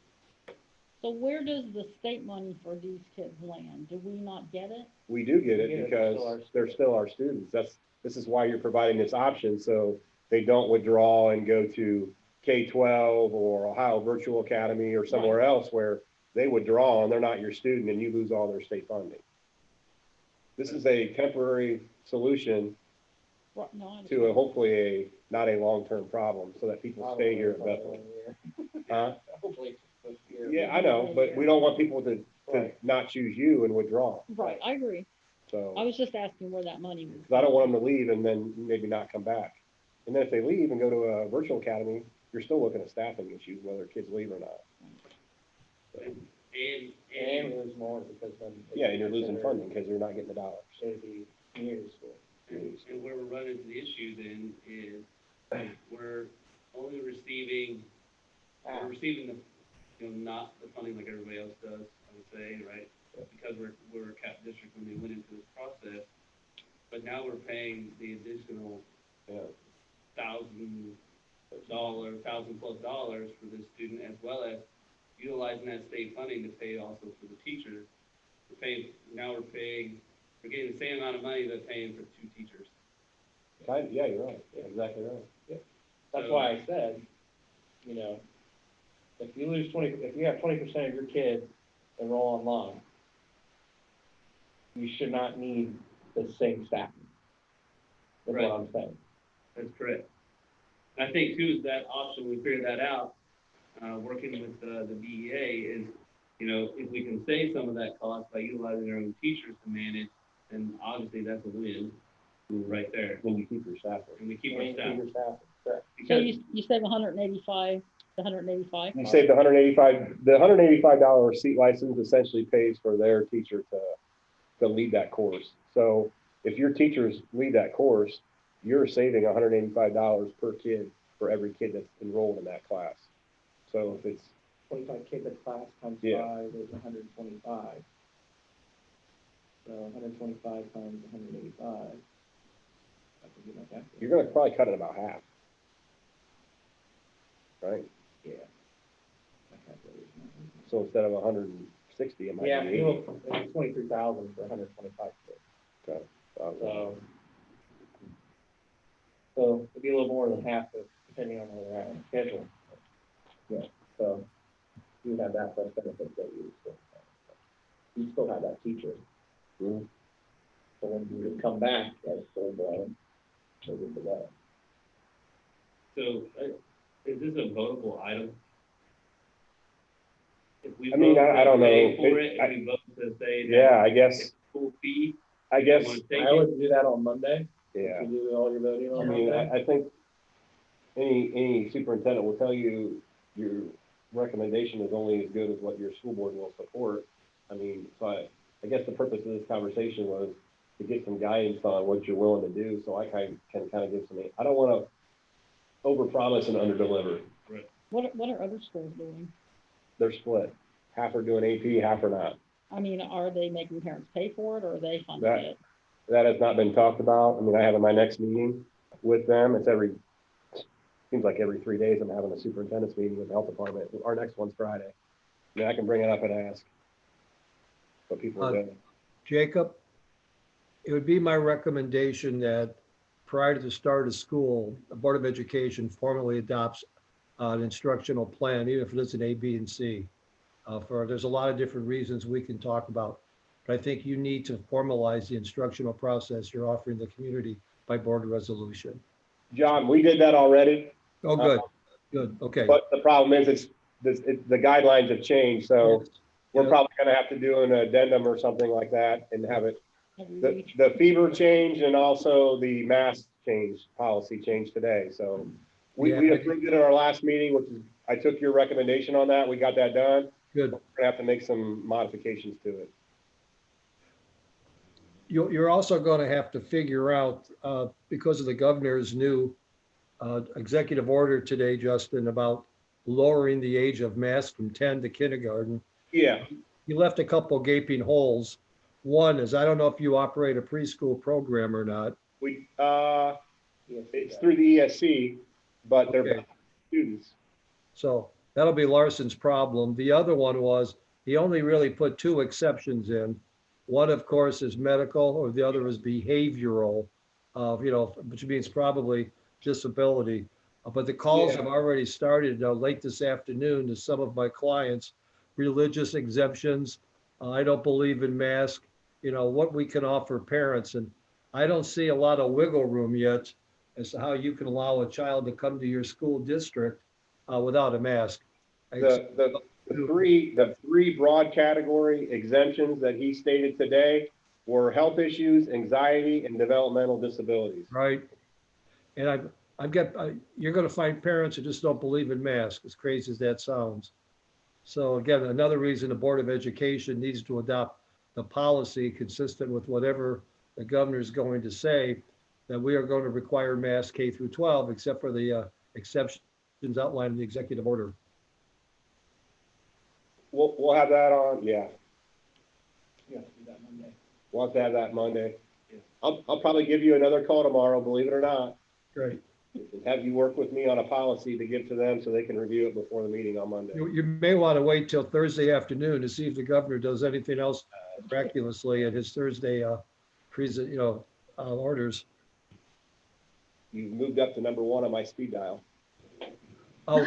so where does the state money for these kids land? Do we not get it? We do get We it get it, because they're still our students. This is why you're providing this option, so they don't withdraw and go to K-12 or Ohio Virtual Academy or somewhere else where they withdraw and they're not your student and you lose all their state funding. This is a temporary solution Right, no, I to understand. hopefully not a long-term problem, so that people stay here at Bethel. Huh? Hopefully it's supposed to be here. Yeah, I know, but we don't want people to not choose you and withdraw, Right, I agree. so. I was just asking where that money was. Because I don't want them to leave and then maybe not come back. And then if they leave and go to a virtual academy, you're still looking at staffing issues, whether kids leave or not. And And lose more because then. Yeah, and you're losing funding because you're not getting the dollars. Should be community school. and where we're running into the issue then is we're only receiving, we're receiving the, not the funding like everybody else does, I would say, right? Because we're a cap district when they went into this process, but now we're paying the additional $1,000+, $1,000+ for this student, as well as utilizing that state funding to pay also for the teachers. We're getting the same amount of money that paying for 2 teachers. Yeah, you're right. Yeah, exactly right. Yeah. That's why I said, if you have 20% of your kids enroll online, you should not need the same staffing. That's Right. what I'm saying. That's correct. I think too, is that option, we figured that out, working with the DEA is, you know, if we can save some of that cost by utilizing our own teachers to manage, then obviously that's a win right there. When you keep your staff. And we keep our And staff. keep your staff. Correct. So Because you save 185, the 185? You saved the $185 seat license essentially pays for their teacher to lead that course. So if your teachers lead that course, you're saving $185 per kid for every kid that's enrolled in that class. So if it's 25 kids a class times Yeah. 5 is 125. So 125 times 185. I can do my calculator. you're going to probably cut it about half, right? Yeah. My calculator's not working. So instead of 160, it might Yeah, be you 80. know, it's 23,000 for 125 kids. Okay. So it'd be a little more than half of, depending on where they're at on the schedule. Yeah, so you have that plus benefits that you still have. You still have that teacher. Mhm. So when you come back as full blown, so good to go. So, is this a votable item? If we I mean, vote I don't to pay know. for it, and we vote to say that Yeah, I guess, it's full fee. I you guess, wanna take I it, would do that on Monday. yeah. You do all your voting I on mean, Monday. I think any superintendent will tell you your recommendation is only as good as what your school board will support. I mean, so I guess the purpose of this conversation was to get some guidance on what you're willing to do, so I can kind of give some, I don't want to overpromise and underdeliver. What are other schools doing? They're split. Half are doing AP, half are not. I mean, are they making parents pay for it or are they funding it? That has not been talked about. I mean, I have my next meeting with them. Seems like every 3 days I'm having a superintendent's meeting with the health department. Our next one's Friday. I mean, I can bring it up and ask what people are doing. Jacob, it would be my recommendation that prior to the start of school, the Board of Education formally adopts an instructional plan, even if it is an A, B, and C. There's a lot of different reasons we can talk about, but I think you need to formalize the instructional process you're offering the community by board resolution. John, we did that already. Oh, good, good, okay. But the problem is the guidelines have changed, so we're probably gonna have to do an addendum or something like that and have it. The fever change and also the mask change, policy change today, so we approved it at our last meeting, which is, I took your recommendation on that, we got that done. Good. We're gonna have to make some modifications to it. You're also going to have to figure out, because of the governor's new executive order today, Justin, about lowering the age of mask from 10 to kindergarten. Yeah. You left a couple gaping holes. One is, I don't know if you operate a preschool program or not. It's through the ESC, but they're students. So that'll be Larson's problem. The other one was, he only really put 2 exceptions in. One, of course, is medical, or the other is behavioral, which means probably disability. But the calls have already started late this afternoon to some of my clients, religious exemptions. I don't believe in masks, what we can offer parents. And I don't see a lot of wiggle room yet as to how you can allow a child to come to your school district without a mask. The three broad category exemptions that he stated today were health issues, anxiety, and developmental disabilities. Right. And you're going to find parents who just don't believe in masks, as crazy as that sounds. So again, another reason the Board of Education needs to adopt the policy consistent with whatever the governor is going to say, that we are going to require masks K through 12, except for the exceptions outlined in the executive order. We'll have that on, yeah. You have to do that Monday. We'll have to have that Monday. I'll probably give you another call tomorrow, believe it or not. Great. Have you work with me on a policy to give to them so they can review it before the meeting on Monday. You may want to wait till Thursday afternoon to see if the governor does anything else miraculously at his Thursday orders. You moved up to number 1 on my speed dial. Oh,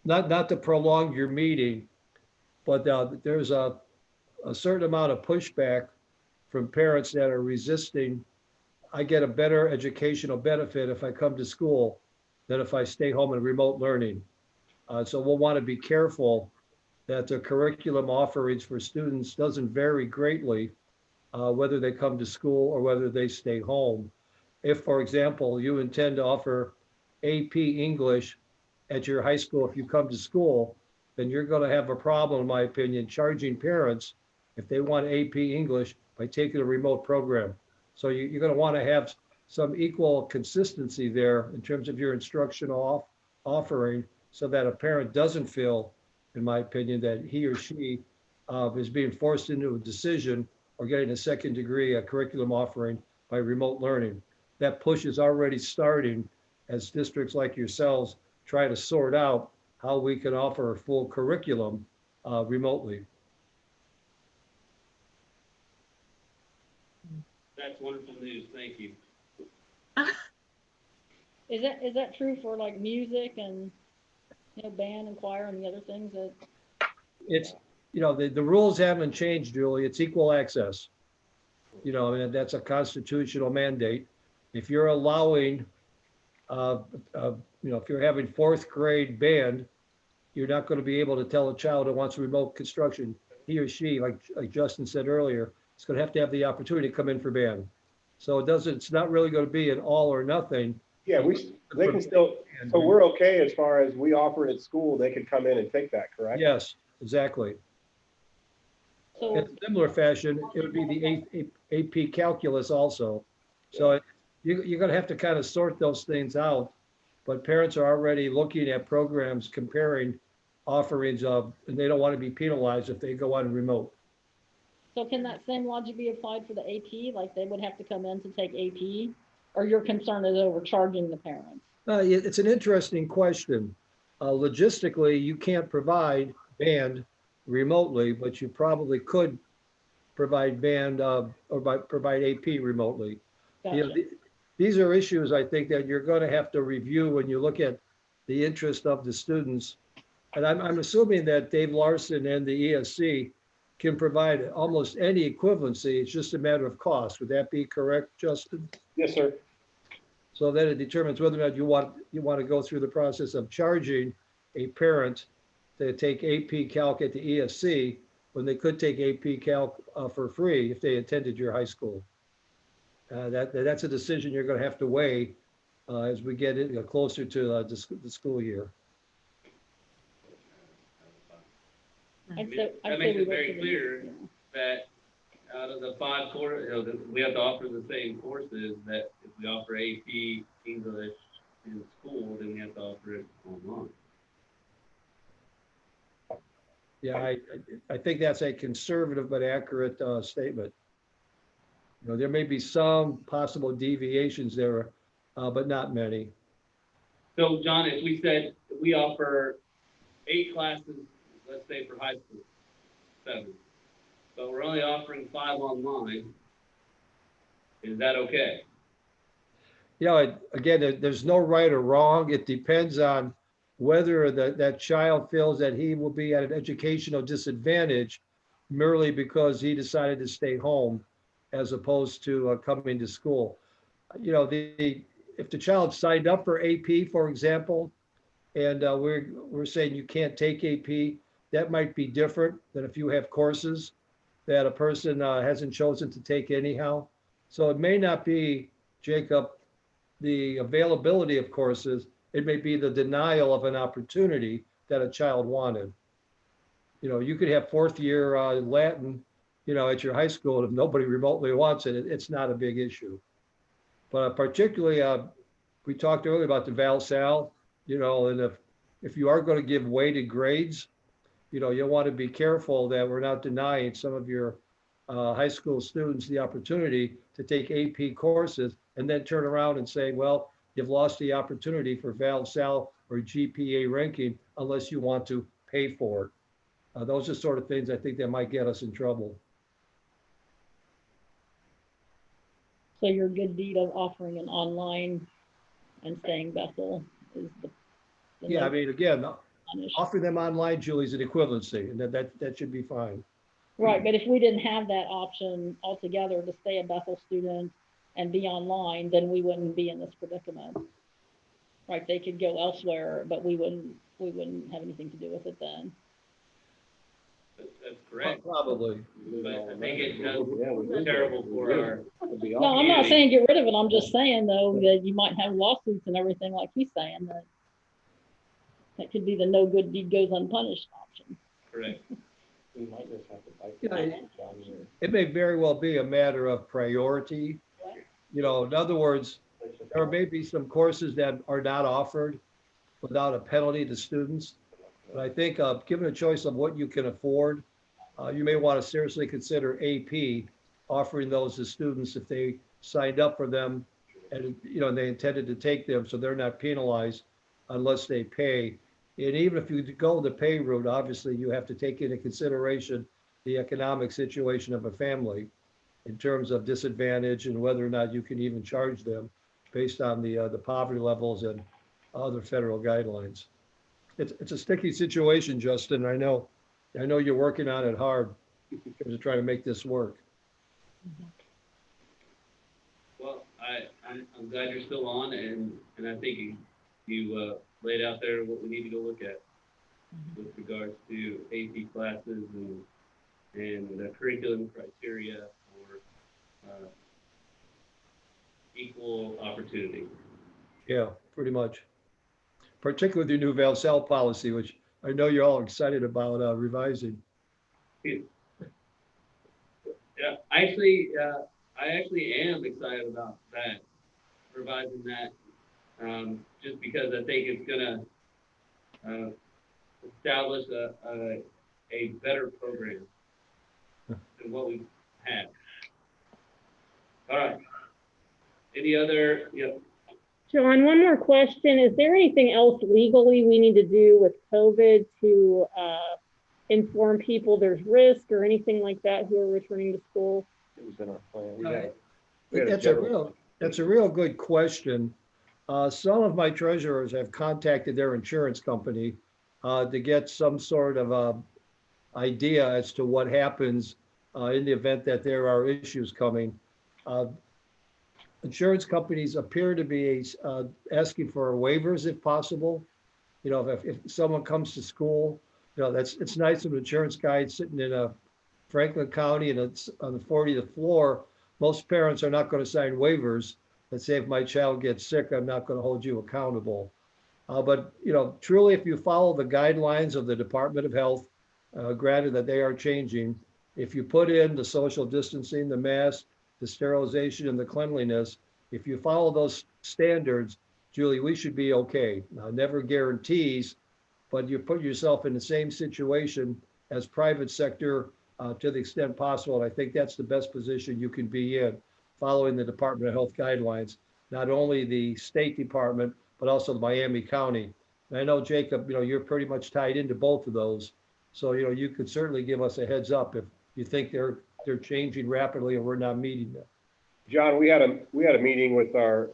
not to prolong your meeting, but there's a certain amount of pushback from parents that are resisting. I get a better educational benefit if I come to school. than if I stay home and remote learning. So we'll want to be careful that the curriculum offerings for students doesn't vary greatly, whether they come to school or whether they stay home. If, for example, you intend to offer AP English at your high school, if you come to school, then you're going to have a problem, in my opinion, charging parents if they want AP English by taking a remote program. So you're going to want to have some equal consistency there in terms of your instructional offering, so that a parent doesn't feel, in my opinion, that he or she is being forced into a decision or getting a second degree curriculum offering by remote learning. That push is already starting as districts like yourselves try to sort out how we can offer a full curriculum remotely. That's wonderful news. Thank you. Is that true for like music and, you know, band and choir and the other things that? It's, you know, the rules haven't changed, Julie. It's equal access. You know, and that's a constitutional mandate. If you're allowing, you know, if you're having fourth grade band, you're not going to be able to tell a child who wants remote construction, he or she, like Justin said earlier, is going to have the opportunity to come in for band. So it's not really going to be an all or nothing. Yeah, they can still, so we're okay as far as we offer it at school, they could come in and take that, correct? Yes, exactly. So, In a similar fashion, it would be the AP calculus also. So you're going to have to kind of sort those things out, but parents are already looking at programs comparing offerings of, and they don't want to be penalized if they go on remote. so can that same logic be applied for the AP? Like they would have to come in to take AP? Or your concern is overcharging the parents? It's an interesting question. Logistically, you can't provide band remotely, but you probably could provide band or provide AP remotely. Gotcha. You know, these are issues I think that you're going to have to review when you look at the interest of the students. And I'm assuming that Dave Larson and the ESC can provide almost any equivalency. It's just a matter of cost. Would that be correct, Justin? Yes, sir. So then it determines whether or not you want to go through the process of charging a parent to take AP Calc at the ESC when they could take AP Calc for free if they attended your high school. That's a decision you're going to have to weigh as we get closer to the school year. I'd That say makes we it look very for the- clear that out of the 5 courses, you know, we have to offer the same courses, that if we offer AP English in school, then we have to offer it online. Yeah, I think that's a conservative but accurate statement. You know, there may be some possible deviations there, but not many. So, John, if we said we offer 8 classes, let's say for high school, 7, but we're only offering 5 online, is that okay? You know, again, there's no right or wrong. It depends on whether that child feels that he will be at an educational disadvantage merely because he decided to stay home as opposed to coming to school. You know, if the child signed up for AP, for example, and we're saying you can't take AP, that might be different than if you have courses that a person hasn't chosen to take anyhow. So it may not be, Jacob, the availability of courses, it may be the denial of an opportunity that a child wanted. You know, you could have 4th year Latin, you know, at your high school, and if nobody remotely wants it, it's not a big issue. But particularly, we talked earlier about the Val Sal, you know, and if you are going to give weighted grades, you know, you want to be careful that we're not denying some of your high school students the opportunity to take AP courses and then turn around and say, well, you've lost the opportunity for Val Sal or GPA ranking unless you want to pay for it. Those are sort of things I think that might get us in trouble. So your good deed of offering an online and staying Bethel is the Yeah, I mean, again, offer them online, Julie, is an equivalency, and that should be fine. Right, but if we didn't have that option altogether to stay a Bethel student and be online, then we wouldn't be in this predicament. right? They could go elsewhere, but we wouldn't have anything to do with it then. That's correct. Probably. But I think it does terrible for our. No, I'm not saying get rid of it. I'm just saying though, that you might have lawsuits and everything like he's saying, that could be the no good deed goes unpunished option. Correct. We might just have to bite You know, down here. it may very well be a matter of priority. You know, in other words, there may be some courses that are not offered without a penalty to students. But I think given a choice of what you can afford, you may want to seriously consider AP offering those to students if they signed up for them and, you know, they intended to take them, so they're not penalized unless they pay. And even if you go the pay route, obviously you have to take into consideration the economic situation of a family in terms of disadvantage and whether or not you can even charge them based on the poverty levels and other federal guidelines. It's a sticky situation, Justin. I know you're working on it hard to try to make this work. Well, I'm glad you're still on, and I think you laid out there what we need to go look at with regards to AP classes and the curriculum criteria for equal opportunity. Yeah, pretty much. Particularly with your new Valsal policy, which I know you're all excited about revising. Yeah, I actually am excited about that, revising that, just because I think it's gonna establish a better program than what we've had. All right. Any other, John, one more question. Is there anything else legally we need to do with COVID to inform people there's risk or anything like that who are returning to school? It was in our plan. That's a real good question. Some of my treasurers have contacted their insurance company to get some sort of idea as to what happens in the event that there are issues coming. Insurance companies appear to be asking for waivers if possible. You know, if someone comes to school, you know, it's nice of an insurance guy sitting in Franklin County and it's on the 40th floor. Most parents are not going to sign waivers that say if my child gets sick, I'm not going to hold you accountable. But, you know, truly, if you follow the guidelines of the Department of Health, granted that they are changing, if you put in the social distancing, the mask, the sterilization and the cleanliness, if you follow those standards, Julie, we should be okay. Now, never guarantees, but you put yourself in the same situation as private sector to the extent possible. And I think that's the best position you can be in, following the Department of Health guidelines, not only the State Department, but also the Miami County. And I know, Jacob, you know, you're pretty much tied into both of those. So, you know, you could certainly give us a heads up if you think they're changing rapidly and we're not meeting them. John, we had a meeting with our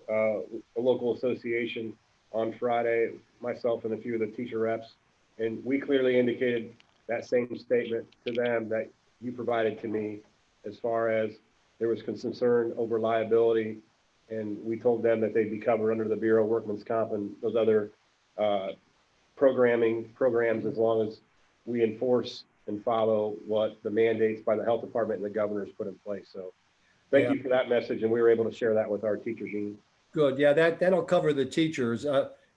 local association on Friday, myself and a few of the teacher reps, and we clearly indicated that same statement to them that you provided to me as far as there was concern over liability, and we told them that they'd be covered under the Bureau of Workmen's Comp and those other programs as long as we enforce and follow what the mandates by the health department and the governor's put in place. So thank you for that message, and we were able to share that with our teacher team. Good. Yeah, that'll cover the teachers.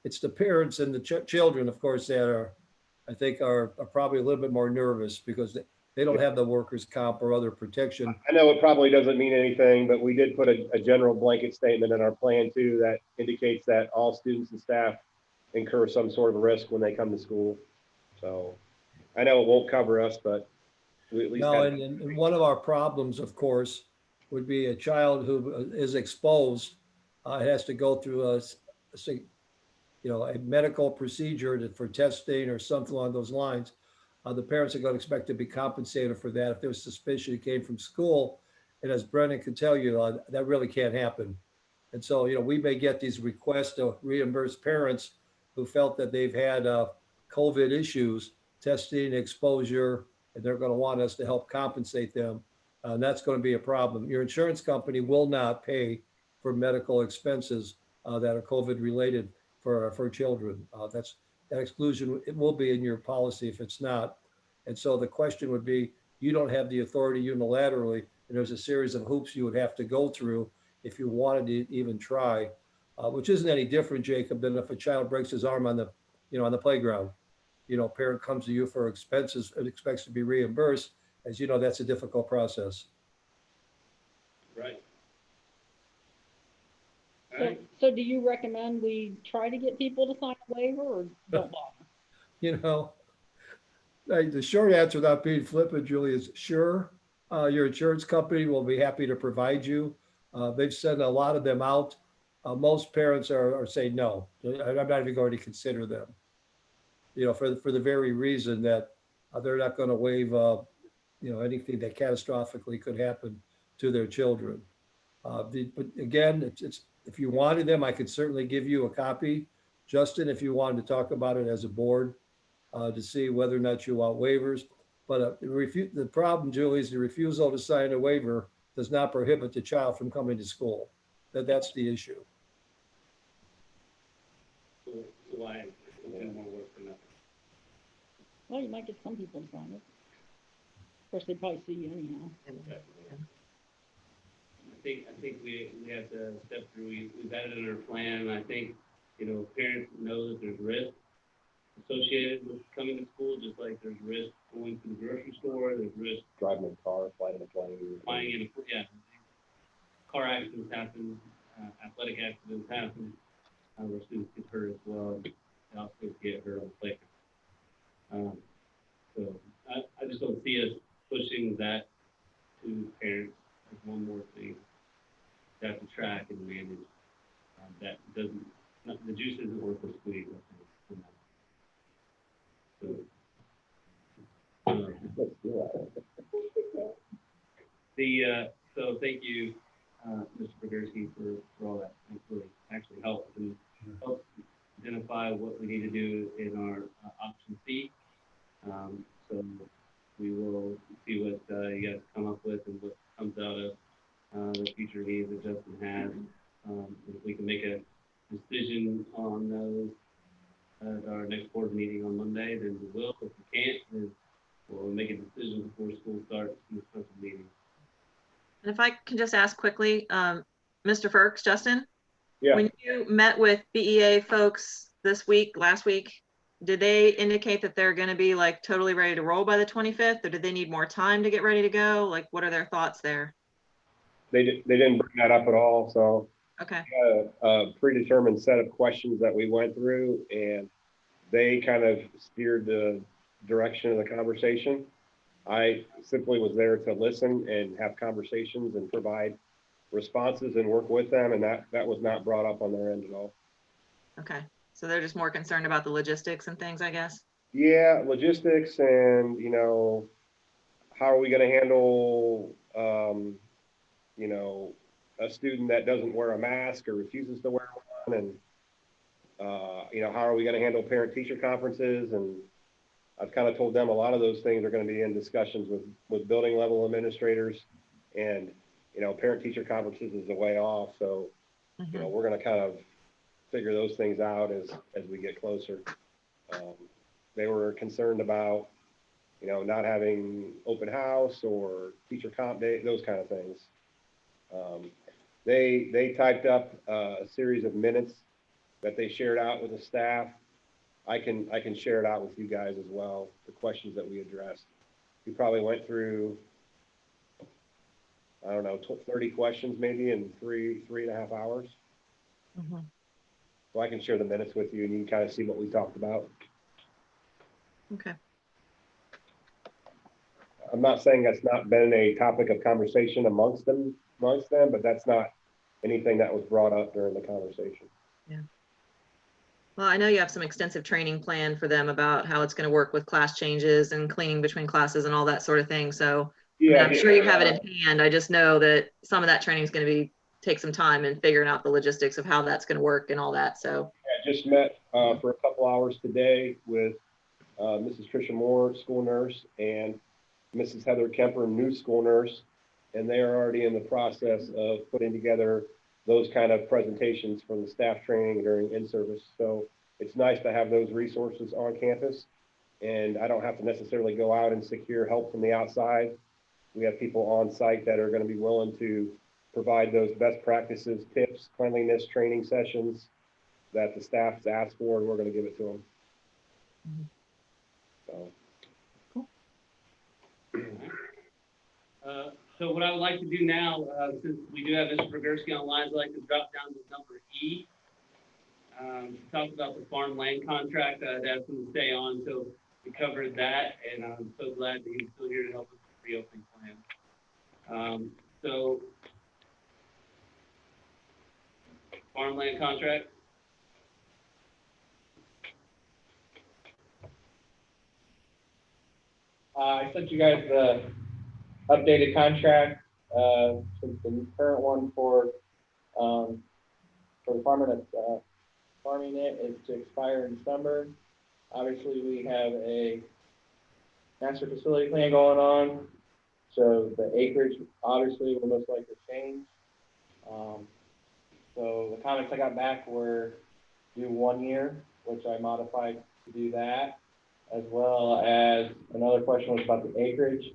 It's the parents and the children, of course, that I think are probably a little bit more nervous because they don't have the workers' comp or other protection. I know it probably doesn't mean anything, but we did put a general blanket statement in our plan too that indicates that all students and staff incur some sort of a risk when they come to school. So I know it won't cover us, but we at least No, and one of our problems, of course, would be a child who is exposed. It has to go through a medical procedure for testing or something along those lines. The parents are going to expect to be compensated for that if there's suspicion it came from school. And as Brennan can tell you, that really can't happen. And so, you know, we may get these requests to reimburse parents who felt that they've had COVID issues, testing, exposure, and they're going to want us to help compensate them. And that's going to be a problem. Your insurance company will not pay for medical expenses that are COVID related for children. That exclusion, it will be in your policy if it's not. And so the question would be, you don't have the authority unilaterally, and there's a series of hoops you would have to go through if you wanted to even try, which isn't any different, Jacob, than if a child breaks his arm on the, on the playground. Parent comes to you for expenses and expects to be reimbursed. As you know, that's a difficult process. Right. So do you recommend we try to get people to sign a waiver or don't bother? The short answer, without being flippant, Julie, is sure. Your insurance company will be happy to provide you. They've sent a lot of them out. Most parents are saying no. I'm not even going to consider them. For the very reason that they're not going to waive, anything that catastrophically could happen to their children. But again, it's if you wanted them, I could certainly give you a copy. Justin, if you wanted to talk about it as a board to see whether or not you want waivers. But the problem, Julie, is the refusal to sign a waiver does not prohibit the child from coming to school. That's the issue. So why more work for nothing? Well, you might get some people to sign it. Of course, they'd probably see you anyhow. I think we have to step through, we've got it in our plan, and I think, parents know that there's risk associated with coming to school, just like there's risk going to the grocery store, there's risk Driving a car, flying a plane. flying in car accidents happen, athletic accidents happen, where students get hurt as well, they also get hurt on the playground. So I just don't see us pushing that to parents as one more thing to have to track and manage. That doesn't, the juice isn't worth the squeeze. So thank you, Mr. Bergersky, for all that. It really actually helps and helps identify what we need to do in our option C. So we will see what you guys come up with and what comes out of the future needs that Justin has. If we can make a decision on those at our next board meeting on Monday, then we will. If we can't, then we'll make a decision before school starts in the special meeting. And if I can just ask quickly, Mr. Ferks, Justin? Yeah. When you met with BEA folks last week, did they indicate that they're going to be like totally ready to roll by the 25th, or did they need more time to get ready to go? Like, what are their thoughts there? They didn't bring that up at all. So okay. We had a predetermined set of questions that we went through, and they kind of steered the direction of the conversation. I simply was there to listen and have conversations and provide responses and work with them, and that was not brought up on their end at all. Okay, so they're just more concerned about the logistics and things, I guess. Yeah, logistics, and how are we going to handle a student that doesn't wear a mask or refuses to wear one, and how are we going to handle parent-teacher conferences? And I've kind of told them a lot of those things are going to be in discussions with building level administrators, and parent-teacher conferences is a way off. So we're going to kind of figure those things out as we get closer. They were concerned about not having open house or teacher comp day, those kind of things. They typed up a series of minutes that they shared out with the staff. I can share it out with you guys as well, the questions that we addressed. We probably went through, I don't know, 30 questions maybe in 3.5 hours. So I can share the minutes with you and you can kind of see what we talked about. Okay. I'm not saying that's not been a topic of conversation amongst them, but that's not anything that was brought up during the conversation. Yeah. Well, I know you have some extensive training plan for them about how it's going to work with class changes and cleaning between classes and all that sort of thing. So yeah, I'm sure you have it in hand. I just know that some of that training is going to take some time and figuring out the logistics of how that's going to work and all that. So I just met for a couple hours today with Mrs. Tricia Moore, school nurse, and Mrs. Heather Kemper, new school nurse, and they are already in the process of putting together those kind of presentations from the staff training during in-service. So it's nice to have those resources on campus, and I don't have to necessarily go out and secure help from the outside. We have people on site that are going to be willing to provide those best practices, tips, cleanliness, training sessions that the staff's asked for, and we're going to give it to them. So. So what I would like to do now, since we do have Mr. Bergerski online, I'd like to drop down to number E. To talk about the farmland contract. I'd ask him to stay on until we covered that, and I'm so glad that he's still here to help us with the reopening plan. So farmland contract. I sent you guys the updated contract, since the current one for the farmer that's farming it is to expire in December. Obviously, we have a master facility plan going on, so the acreage obviously will most likely change. So the comments I got back were do 1 year, which I modified to do that, as well as another question was about the acreage.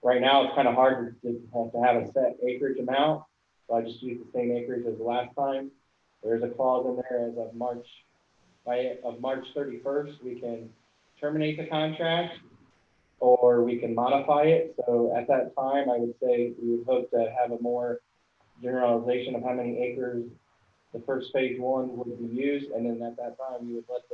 Right now, it's kind of hard to have a set acreage amount, so I just used the same acreage as the last time. There's a clause in there as of March 31st, we can terminate the contract or we can modify it. So at that time, I would say we would hope to have a more generalization of how many acres the first phase one would be used, and then at that time, we would let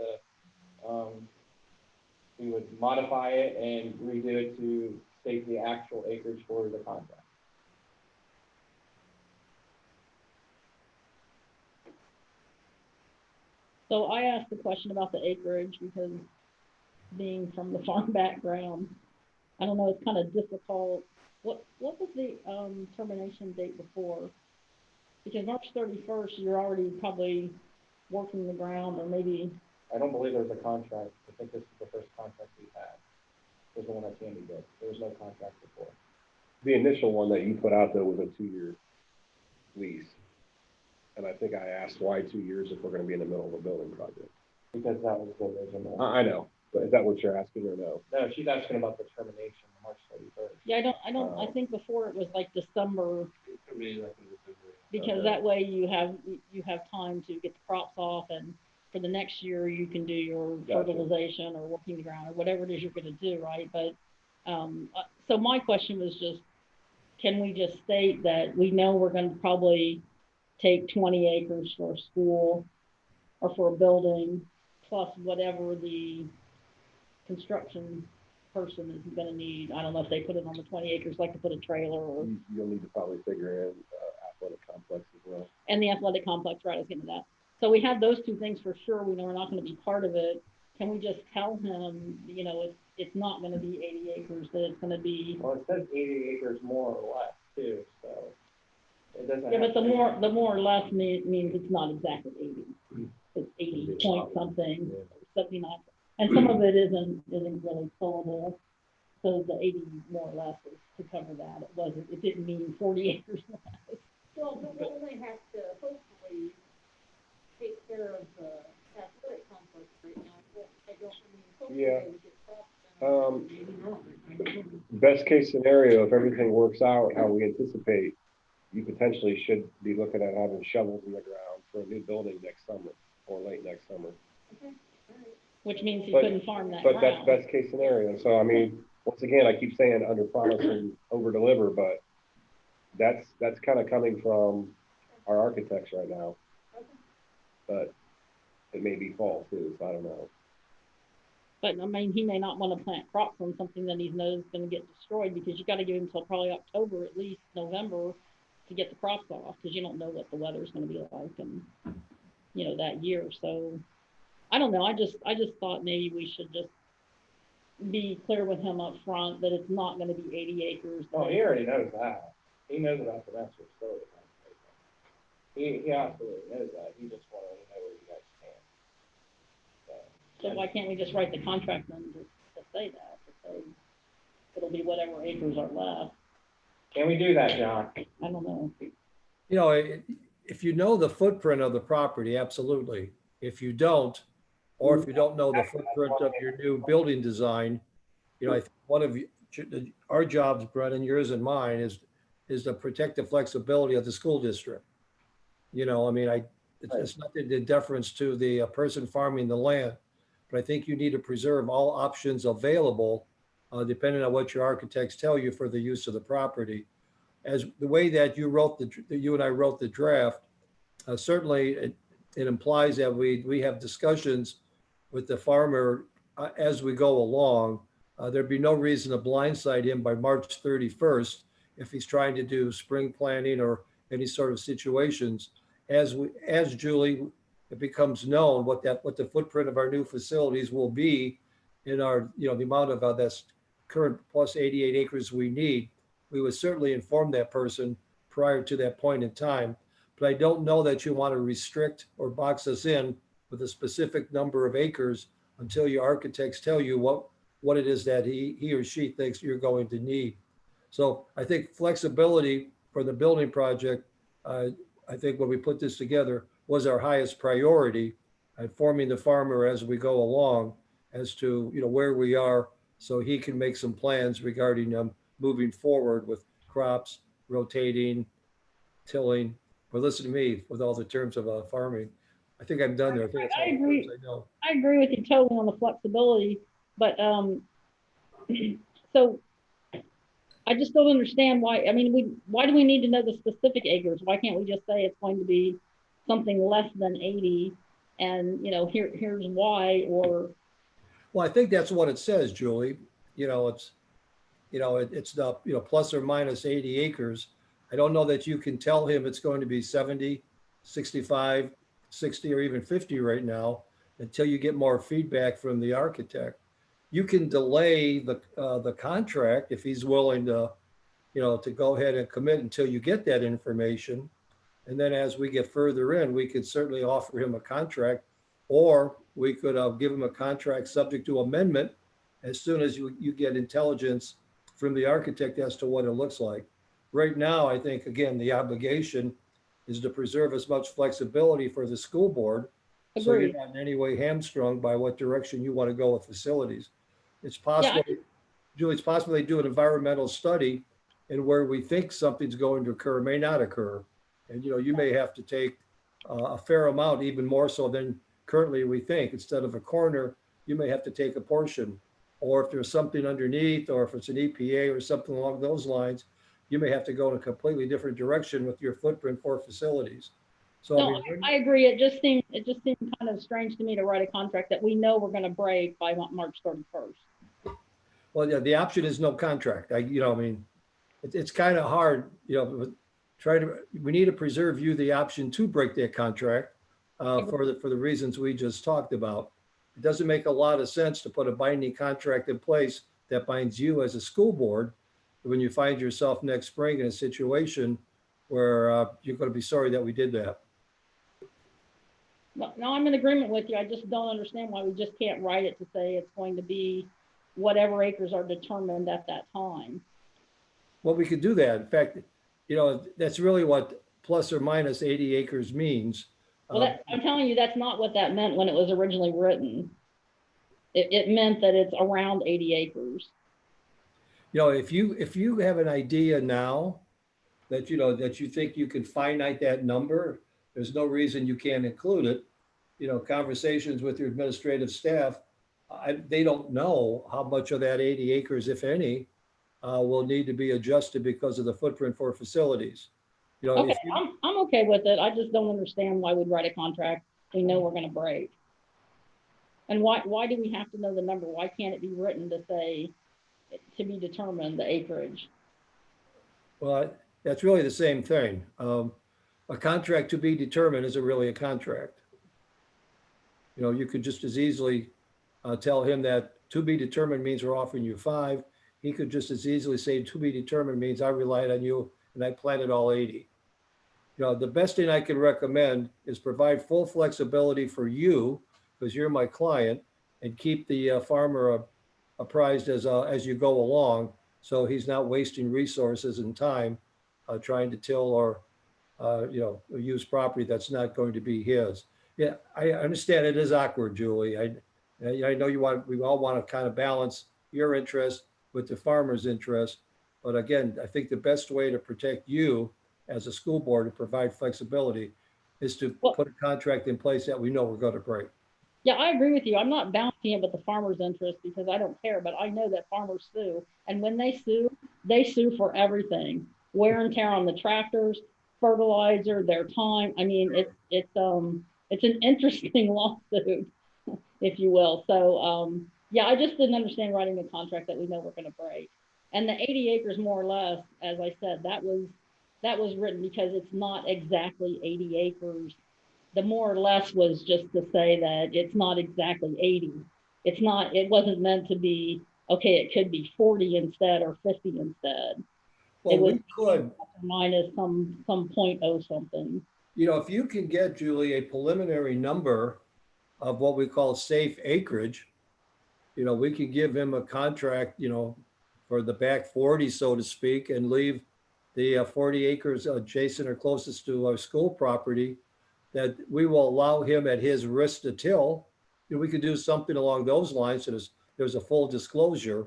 we would modify it and redo it to state the actual acreage for the contract. So I asked the question about the acreage because being from the farm background, I don't know, it's kind of difficult. What was the termination date before? Because March 31st, you're already probably working the ground, or maybe. I don't believe there's a contract. I think this is the first contract we've had. Was the one that Tammy did. There was no contract before. The initial one that you put out there was a 2-year lease. And I think I asked why 2 years if we're going to be in the middle of a building project. Because that was the original. I know, but is that what you're asking or no? No, she's asking about the termination on March 31st. Yeah, I think before it was like December. Because that way you have time to get the crops off, and for the next year you can do your fertilization or working the ground or whatever it is you're going to do, right? But so my question was just, can we just state that we know we're going to probably take 20 acres for a school or for a building, plus whatever the construction person is going to need. I don't know if they put it on the 20 acres, like to put a trailer or. You'll need to probably figure in athletic complex as well. And the athletic complex, right, I was getting to that. So we have those two things for sure. We know we're not going to be part of it. Can we just tell him, you know, it's not going to be 80 acres, that it's going to be. Well, it says 80 acres more or less too, so. It doesn't. Yeah, but the more or less means it's not exactly 80. It's 80 point something, 79. And some of it isn't really tillable. So the 80 more or less is to cover that. It didn't mean 40 acres less. Well, but we'll only have to hopefully take care of the athletic complex right now. Hopefully Yeah. we get crops. Best case scenario, if everything works out how we anticipate, you potentially should be looking at having shovels in the ground for a new building next summer or late next summer. Okay. Which means you couldn't farm that But ground. that's best case scenario. So I mean, once again, I keep saying under promise and over deliver, but that's kind of coming from our architects right now. But it may be fall too, so I don't know. But I mean, he may not want to plant crops on something that he knows is going to get destroyed, because you got to give him until probably October, at least November, to get the crops off, because you don't know what the weather's going to be like, and you know, that year. So I don't know. I just thought maybe we should just be clear with him up front that it's not going to be 80 acres. Oh, he already knows that. He knows about the master facility. He absolutely knows that. He just wanted to know where you guys stand. So why can't we just write the contract then to say that? To say it'll be whatever acres are left. Can we do that, John? I don't know. You know, if you know the footprint of the property, absolutely. If you don't, or if you don't know the footprint of your new building design, you know, I think one of our jobs, Brennan, yours and mine, is to protect the flexibility of the school district. You know, I mean, it's not the deference to the person farming the land, but I think you need to preserve all options available, depending on what your architects tell you for the use of the property. As the way that you and I wrote the draft, certainly it implies that we have discussions with the farmer as we go along. There'd be no reason to blindside him by March 31st if he's trying to do spring planting or any sort of situations. As Julie, it becomes known what the footprint of our new facilities will be in our, you know, the amount of that's current plus 88 acres we need. We would certainly inform that person prior to that point in time. But I don't know that you want to restrict or box us in with a specific number of acres until your architects tell you what it is that he or she thinks you're going to need. So I think flexibility for the building project, I think when we put this together, was our highest priority, informing the farmer as we go along as to, you know, where we are, so he can make some plans regarding moving forward with crops, rotating, tilling. But listen to me with all the terms of farming. I think I'm done there. I think that's all I the agree. terms I know. I agree with you totally on the flexibility, but so I just don't understand why. I mean, why do we need to know the specific acres? Why can't we just say it's going to be something less than 80, and you know, here's why? Or Well, I think that's what it says, Julie. You know, it's the, you know, plus or minus 80 acres. I don't know that you can tell him it's going to be 70, 65, 60, or even 50 right now until you get more feedback from the architect. You can delay the contract if he's willing to, you know, to go ahead and commit until you get that information. And then as we get further in, we could certainly offer him a contract, or we could give him a contract subject to amendment as soon as you get intelligence from the architect as to what it looks like. Right now, I think, again, the obligation is to preserve as much flexibility for the school board. So you're not in any way hamstrung by what direction you want to go with facilities. It's possible, Julie, it's possible they do an environmental study and where we think something's going to occur may not occur. And, you know, you may have to take a fair amount, even more so than currently we think. Instead of a corner, you may have to take a portion. Or if there's something underneath, or if it's an EPA or something along those lines, you may have to go in a completely different direction with your footprint for facilities. So no, I agree. It just seemed kind of strange to me to write a contract that we know we're going to break by March 31st. Well, yeah, the option is no contract. It's kind of hard, you know, we need to preserve you the option to break that contract for the reasons we just talked about. It doesn't make a lot of sense to put a binding contract in place that binds you as a school board when you find yourself next spring in a situation where you're going to be sorry that we did that. No, I'm in agreement with you. I just don't understand why we just can't write it to say it's going to be whatever acres are determined at that time. Well, we could do that. In fact, you know, that's really what plus or minus 80 acres means. Well, I'm telling you, that's not what that meant when it was originally written. It meant that it's around 80 acres. You know, if you have an idea now that, you know, that you think you can finite that number, there's no reason you can't include it. You know, conversations with your administrative staff, they don't know how much of that 80 acres, if any, will need to be adjusted because of the footprint for facilities. You know, okay, I'm okay with it. I just don't understand why we'd write a contract we know we're going to break. And why do we have to know the number? Why can't it be written to say to be determined the acreage? Well, that's really the same thing. A contract to be determined isn't really a contract. You know, you could just as easily tell him that to be determined means we're offering you 5. He could just as easily say to be determined means I relied on you and I planted all 80. You know, the best thing I can recommend is provide full flexibility for you, because you're my client, and keep the farmer apprised as you go along, so he's not wasting resources and time trying to till or a used property that's not going to be his. Yeah, I understand it is awkward, Julie. I know we all want to kind of balance your interest with the farmer's interest. But again, I think the best way to protect you as a school board and provide flexibility is to put a contract in place that we know we're going to break. Yeah, I agree with you. I'm not balancing it with the farmer's interest because I don't care, but I know that farmers sue. And when they sue for everything, wear and tear on the tractors, fertilizer, their time. I mean, it's an interesting lawsuit, if you will. So, yeah, I just didn't understand writing the contract that we know we're going to break. And the 80 acres, more or less, as I said, that was written because it's not exactly 80 acres. The more or less was just to say that it's not exactly 80. It wasn't meant to be, okay, it could be 40 instead or 50 instead. Well, it was we could minus some 0.0 something. If you can get, Julie, a preliminary number of what we call safe acreage, we could give him a contract, for the back 40, so to speak, and leave the 40 acres adjacent or closest to our school property that we will allow him at his risk to till. We could do something along those lines. So there's a full disclosure.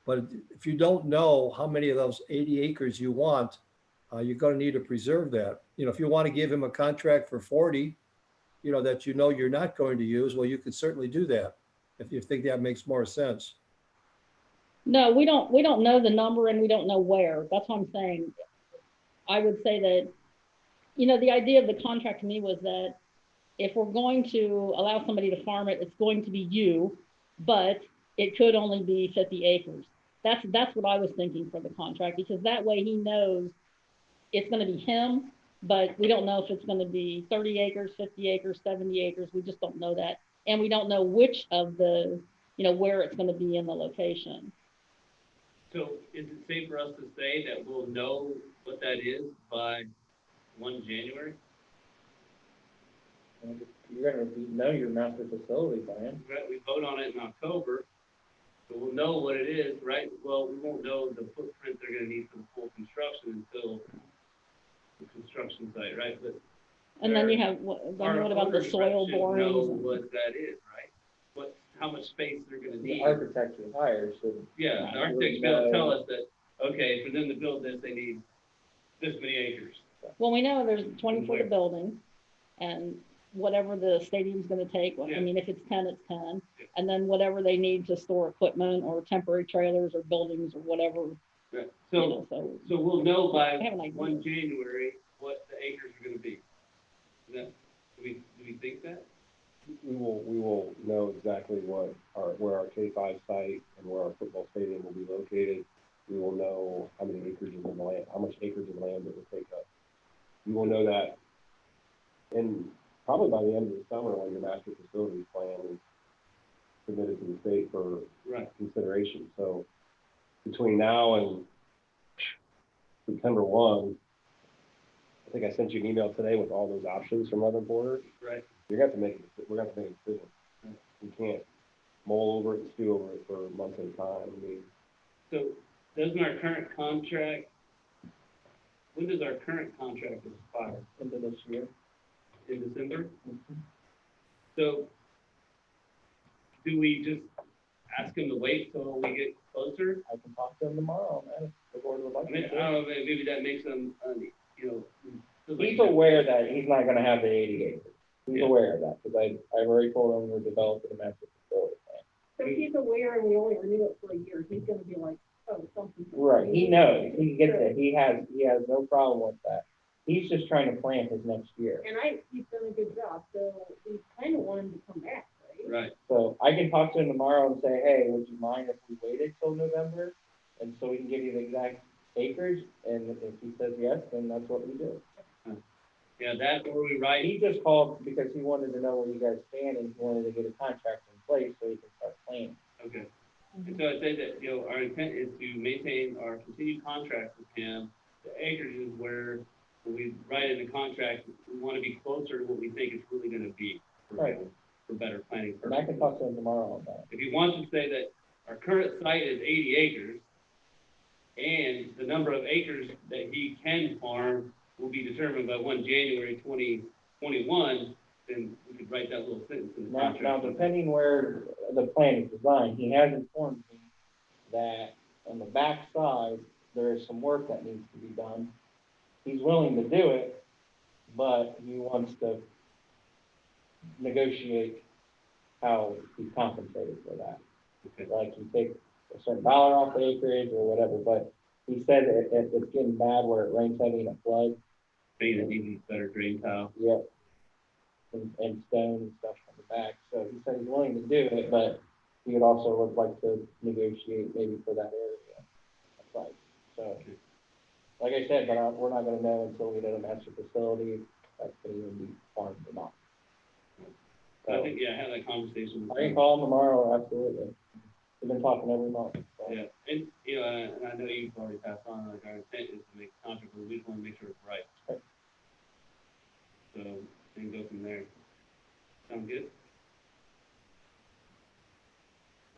But if you don't know how many of those 80 acres you want, you're going to need to preserve that. If you want to give him a contract for 40, that you're not going to use, well, you could certainly do that if you think that makes more sense. No, we don't know the number and we don't know where. That's what I'm saying. I would say that, the idea of the contract to me was that if we're going to allow somebody to farm it, it's going to be you, but it could only be 50 acres. That's what I was thinking for the contract, because that way he knows it's going to be him, but we don't know if it's going to be 30 acres, 50 acres, 70 acres. We just don't know that. And we don't know which of the, where it's going to be in the location. So is it safe for us to say that we'll know what that is by 1 January? You're gonna know your master facility plan. Right, we vote on it in October, so we'll know what it is, right? Well, we won't know the footprint they're gonna need for the full construction until the construction site, right? But and then you have, what about the soil borings? Know what that is, right? How much space they're gonna need. The architect you hire should. Yeah, the architects will tell us that, okay, for them to build this, they need this many acres. Well, we know there's 20 foot of building, and whatever the stadium's going to take. I mean, if it's 10, it's 10. And then whatever they need to store equipment or temporary trailers or buildings or whatever. Right. So we'll know by 1 January what the acres are going to be. Do we think that? We will know exactly where our K-5 site and where our football stadium will be located. We will know how many acres of land, how much acres of land it will take up. We will know that probably by the end of the summer, when your master facilities plan is submitted to the state for consideration. So between now and September 1, I think I sent you an email today with all those options from other borders. Right. We're going to have to make a decision. We can't mull over it and stew over it for months at a time. I mean, so doesn't our current contract, when does our current contract expire? Into this year. In December? So do we just ask him to wait till we get closer? I can talk to him tomorrow, man. The board would like I don't know, maybe that makes them, He's aware that he's not gonna have the 80 acres. He's aware of that, because I've already told him we're developing a master facility plan. So he's aware and we only renew it for a year, he's gonna be like, oh, something. Right, he knows, he gets it, he has no problem with that. He's just trying to plan his next year. And he's done a good job, so we kind of want him to come back, right? Right. So I can talk to him tomorrow and say, hey, would you mind if we waited till November? And so we can give you the exact acreage, and if he says yes, then that's what we do. Yeah, that or we write. He just called because he wanted to know where you guys stand and he wanted to get a contract in place so he can start planning. Okay. And so I say that, our intent is to maintain our continued contract with him. The acreage is where when we write in the contract, we want to be closer to what we think it's really going to be for better planning purposes. And I can talk to him tomorrow on that. If he wants to say that our current site is 80 acres and the number of acres that he can farm will be determined by 1 January 2021, then we could write that little sentence in the Now, contract. depending where the plan is designed, he has informed me that on the back side, there is some work that needs to be done. He's willing to do it, but he wants to negotiate how he's compensated for that. Like you take a certain dollar off the acreage or whatever, but he said that if it's getting bad where it rains heavy and it floods. Maybe that needs better drain tile. Yep. And stone and stuff on the back. So he said he's willing to do it, but he would also would like to negotiate maybe for that area. Right. So, like I said, but we're not gonna know until we know the master facility, if that's gonna even be farmed or not. I think, yeah, have that conversation. I can call him tomorrow, absolutely. We've been talking every month. So. Yeah, and, you know, and I know you've already passed on, like, our intent is to make a contract, but we just wanna make sure it's right. So, we can go from there. Sound good?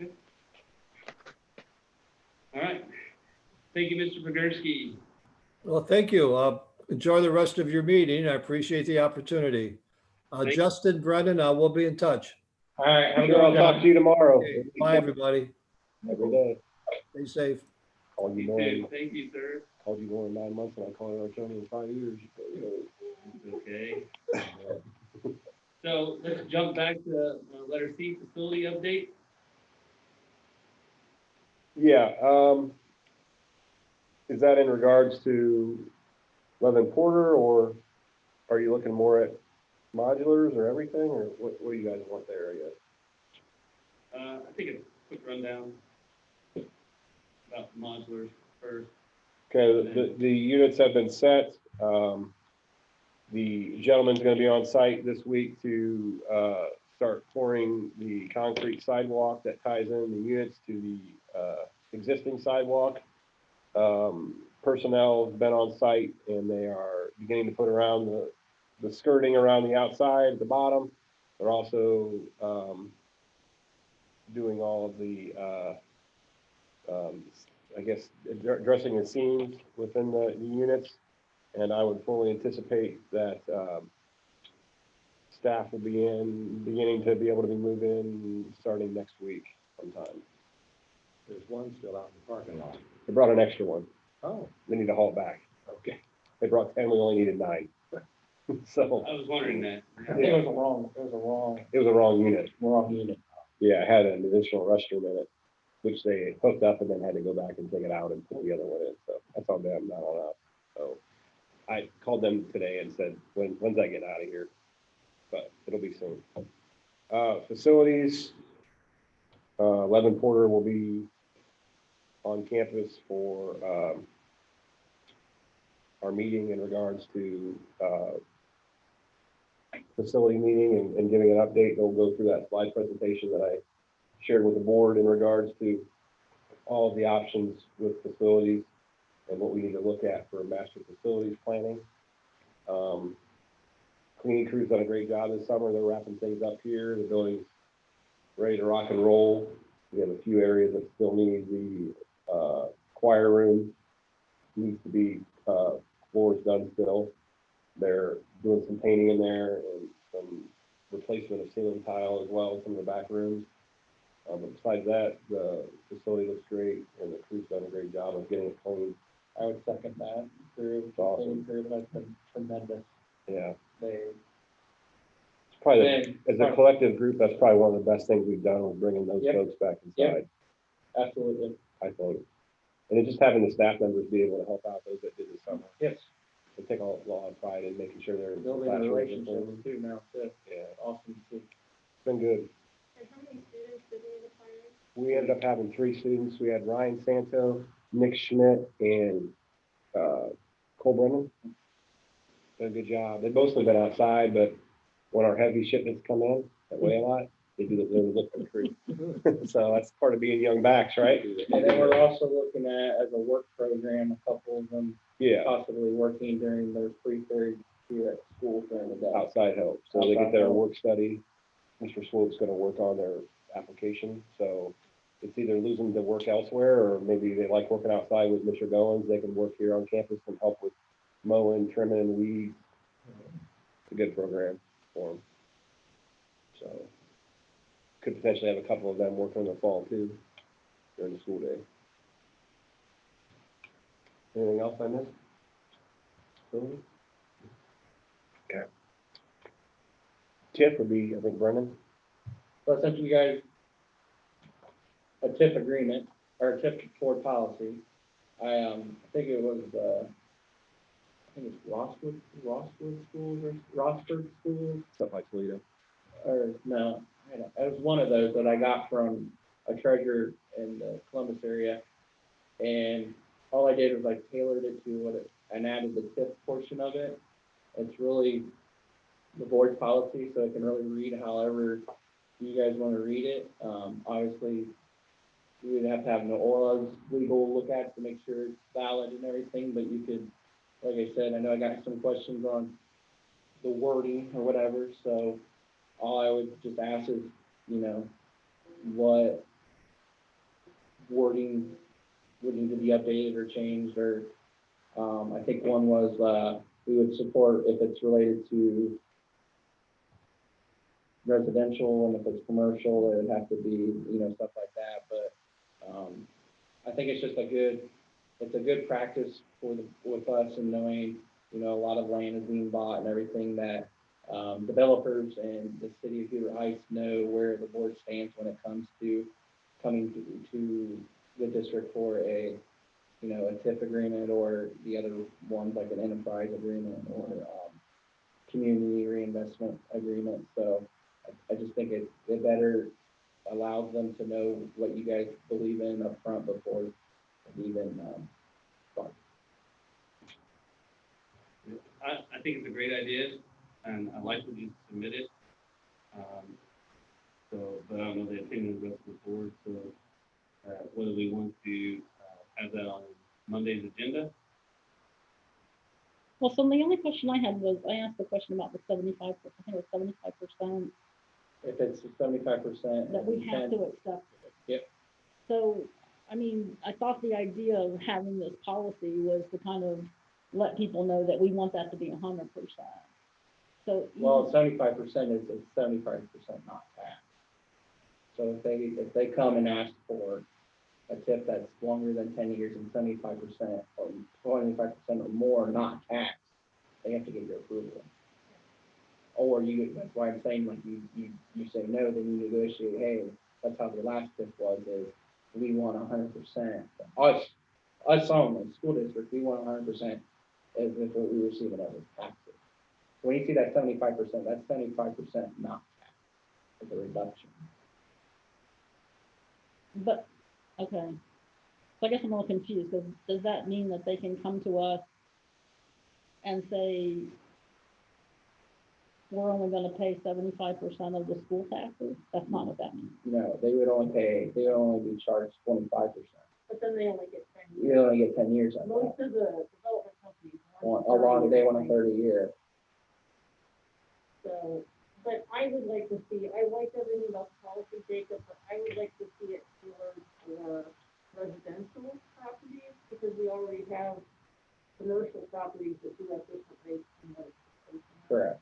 Okay. All right. Thank you, Mr. Pogerski. Well, thank you. Enjoy the rest of your meeting. I appreciate the opportunity. Justin, Brendan, we'll be in touch. All right. Sure, I'll talk to you tomorrow. Okay, bye, everybody. Every day. Stay safe. Called you You more too. than, Thank you, sir. called you more than 9 months, and I called our attorney in 5 years. Okay. So let's jump back to letter C, facility update. Yeah, is that in regards to Levin Porter, or are you looking more at modulars or everything, or what do you guys want there, I guess? I think a quick rundown about the modulars first. Okay, the units have been set. The gentleman's gonna be on site this week to start pouring the concrete sidewalk that ties in the units to the existing sidewalk. Personnel have been on site and they are beginning to put around the skirting around the outside, the bottom. They're also doing all of the, I guess, addressing the seams within the units. And I would fully anticipate that staff will be beginning to be able to be moved in starting next week sometime. There's one still out in the parking lot. They brought an extra one. Oh. They need to haul it back. Okay. They brought 10, we only needed 9. So. I was wondering that. I think it was a wrong unit. Wrong unit. Yeah, it had an additional restroom in it, which they hooked up and then had to go back and take it out and put the other one in. So that's on them, not on us. So I called them today and said, when's I get out of here? But it'll be soon. Facilities, Levin Porter will be on campus for our meeting in regards to facility meeting and giving an update. They'll go through that slide presentation that I shared with the board in regards to all of the options with facilities and what we need to look at for master facilities planning. Cleaning crew's done a great job this summer. They're wrapping things up here. The building's ready to rock and roll. We have a few areas that still need the choir room needs to be floors done still. They're doing some painting in there and some replacement of ceiling tile as well in some of the back rooms. But besides that, the facility looks great and the crew's done a great job of getting it clean. I would second that. It's awesome. Crew has been tremendous. Yeah. It's probably, as a collective group, that's probably one of the best things we've done with bringing those folks back inside. Absolutely. I think. And then just having the staff members be able to help out those that did this summer. Yes. They take a lot of pride in making sure they're Building a relationship too now, too. Yeah. Awesome to see. It's been good. And how many students did we end up hiring? We ended up having 3 students. We had Ryan Santo, Nick Schmidt, and Cole Brennan. Done a good job. They've mostly been outside, but when our heavy shipments come in that weigh a lot, they do the lifting crew. So that's part of being young backs, right? And then we're also looking at, as a work program, a couple of them possibly working during their free period here at school during the day. Outside help. So they get their work study. Mr. Swope's going to work on their application. So it's either losing to work elsewhere or maybe they like working outside with Mr. Goins. They can work here on campus and help with mowing, trimming, weeds. It's a good program for them. So could potentially have a couple of them working in the fall too, during the school day. Anything else I missed? Billy? Okay. TIF would be, I think, Brendan. So I sent you guys a TIF agreement, or a TIF board policy. I think it was, I think it's Rossford Schools, or Rossford Schools, Something like Toledo. or no, I don't, it was one of those that I got from a treasurer in the Columbus area. And all I did was I tailored it to what it, and added the TIF portion of it. It's really the board's policy, so it can really read however you guys want to read it. Obviously, you would have to have an OLA's legal look at it to make sure it's valid and everything, but you could, like I said, I know I got some questions on the wording or whatever, so all I would just ask is, you know, what wording would need to be updated or changed, or I think one was we would support if it's related to residential, and if it's commercial, it would have to be, you know, stuff like that. But I think it's just it's a good practice for with us, and knowing, you know, a lot of land is being bought and everything, that developers and the city of Heber Heights know where the board stands when it comes to coming to the district for a, you know, a TIF agreement, or the other ones like an enterprise agreement, or community reinvestment agreement. So I just think it better allows them to know what you guys believe in up front before it even starts. I think it's a great idea, and I like what you submitted. But I don't know the opinion of the rest of the board, so whether we want to have that on Monday's agenda. Well, so the only question I had was, I asked the question about the 75%, I think it was 75%. If it's 75%. That we have to accept it. Yep. So, I mean, I thought the idea of having this policy was to kind of let people know that we want that to be 100%. So. Well, 75% is 75% not taxed. So if they come and ask for a TIF that's longer than 10 years and 75% or 25% or more not taxed, they have to get your approval. Or that's why I'm saying, like, you say no, then you negotiate, hey, that's how the last TIF was, is we want 100%. Us only, school district, we want 100% as if what we receive it as taxes. When you see that 75%, that's 75% not taxed. It's a reduction. But, okay. So I guess I'm a little confused, because does that mean that they can come to us and say, we're only gonna pay 75% of the school taxes? That's not what that means. No, they would only be charged 25%. But then they only get 10 years. You only get 10 years on Most that. of the development companies They want a 30-year. So, but I would like to see, I like everything about the policy, Jacob, but I would like to see it tailored for residential properties, because we already have commercial properties that do have different rates than what it's. Correct.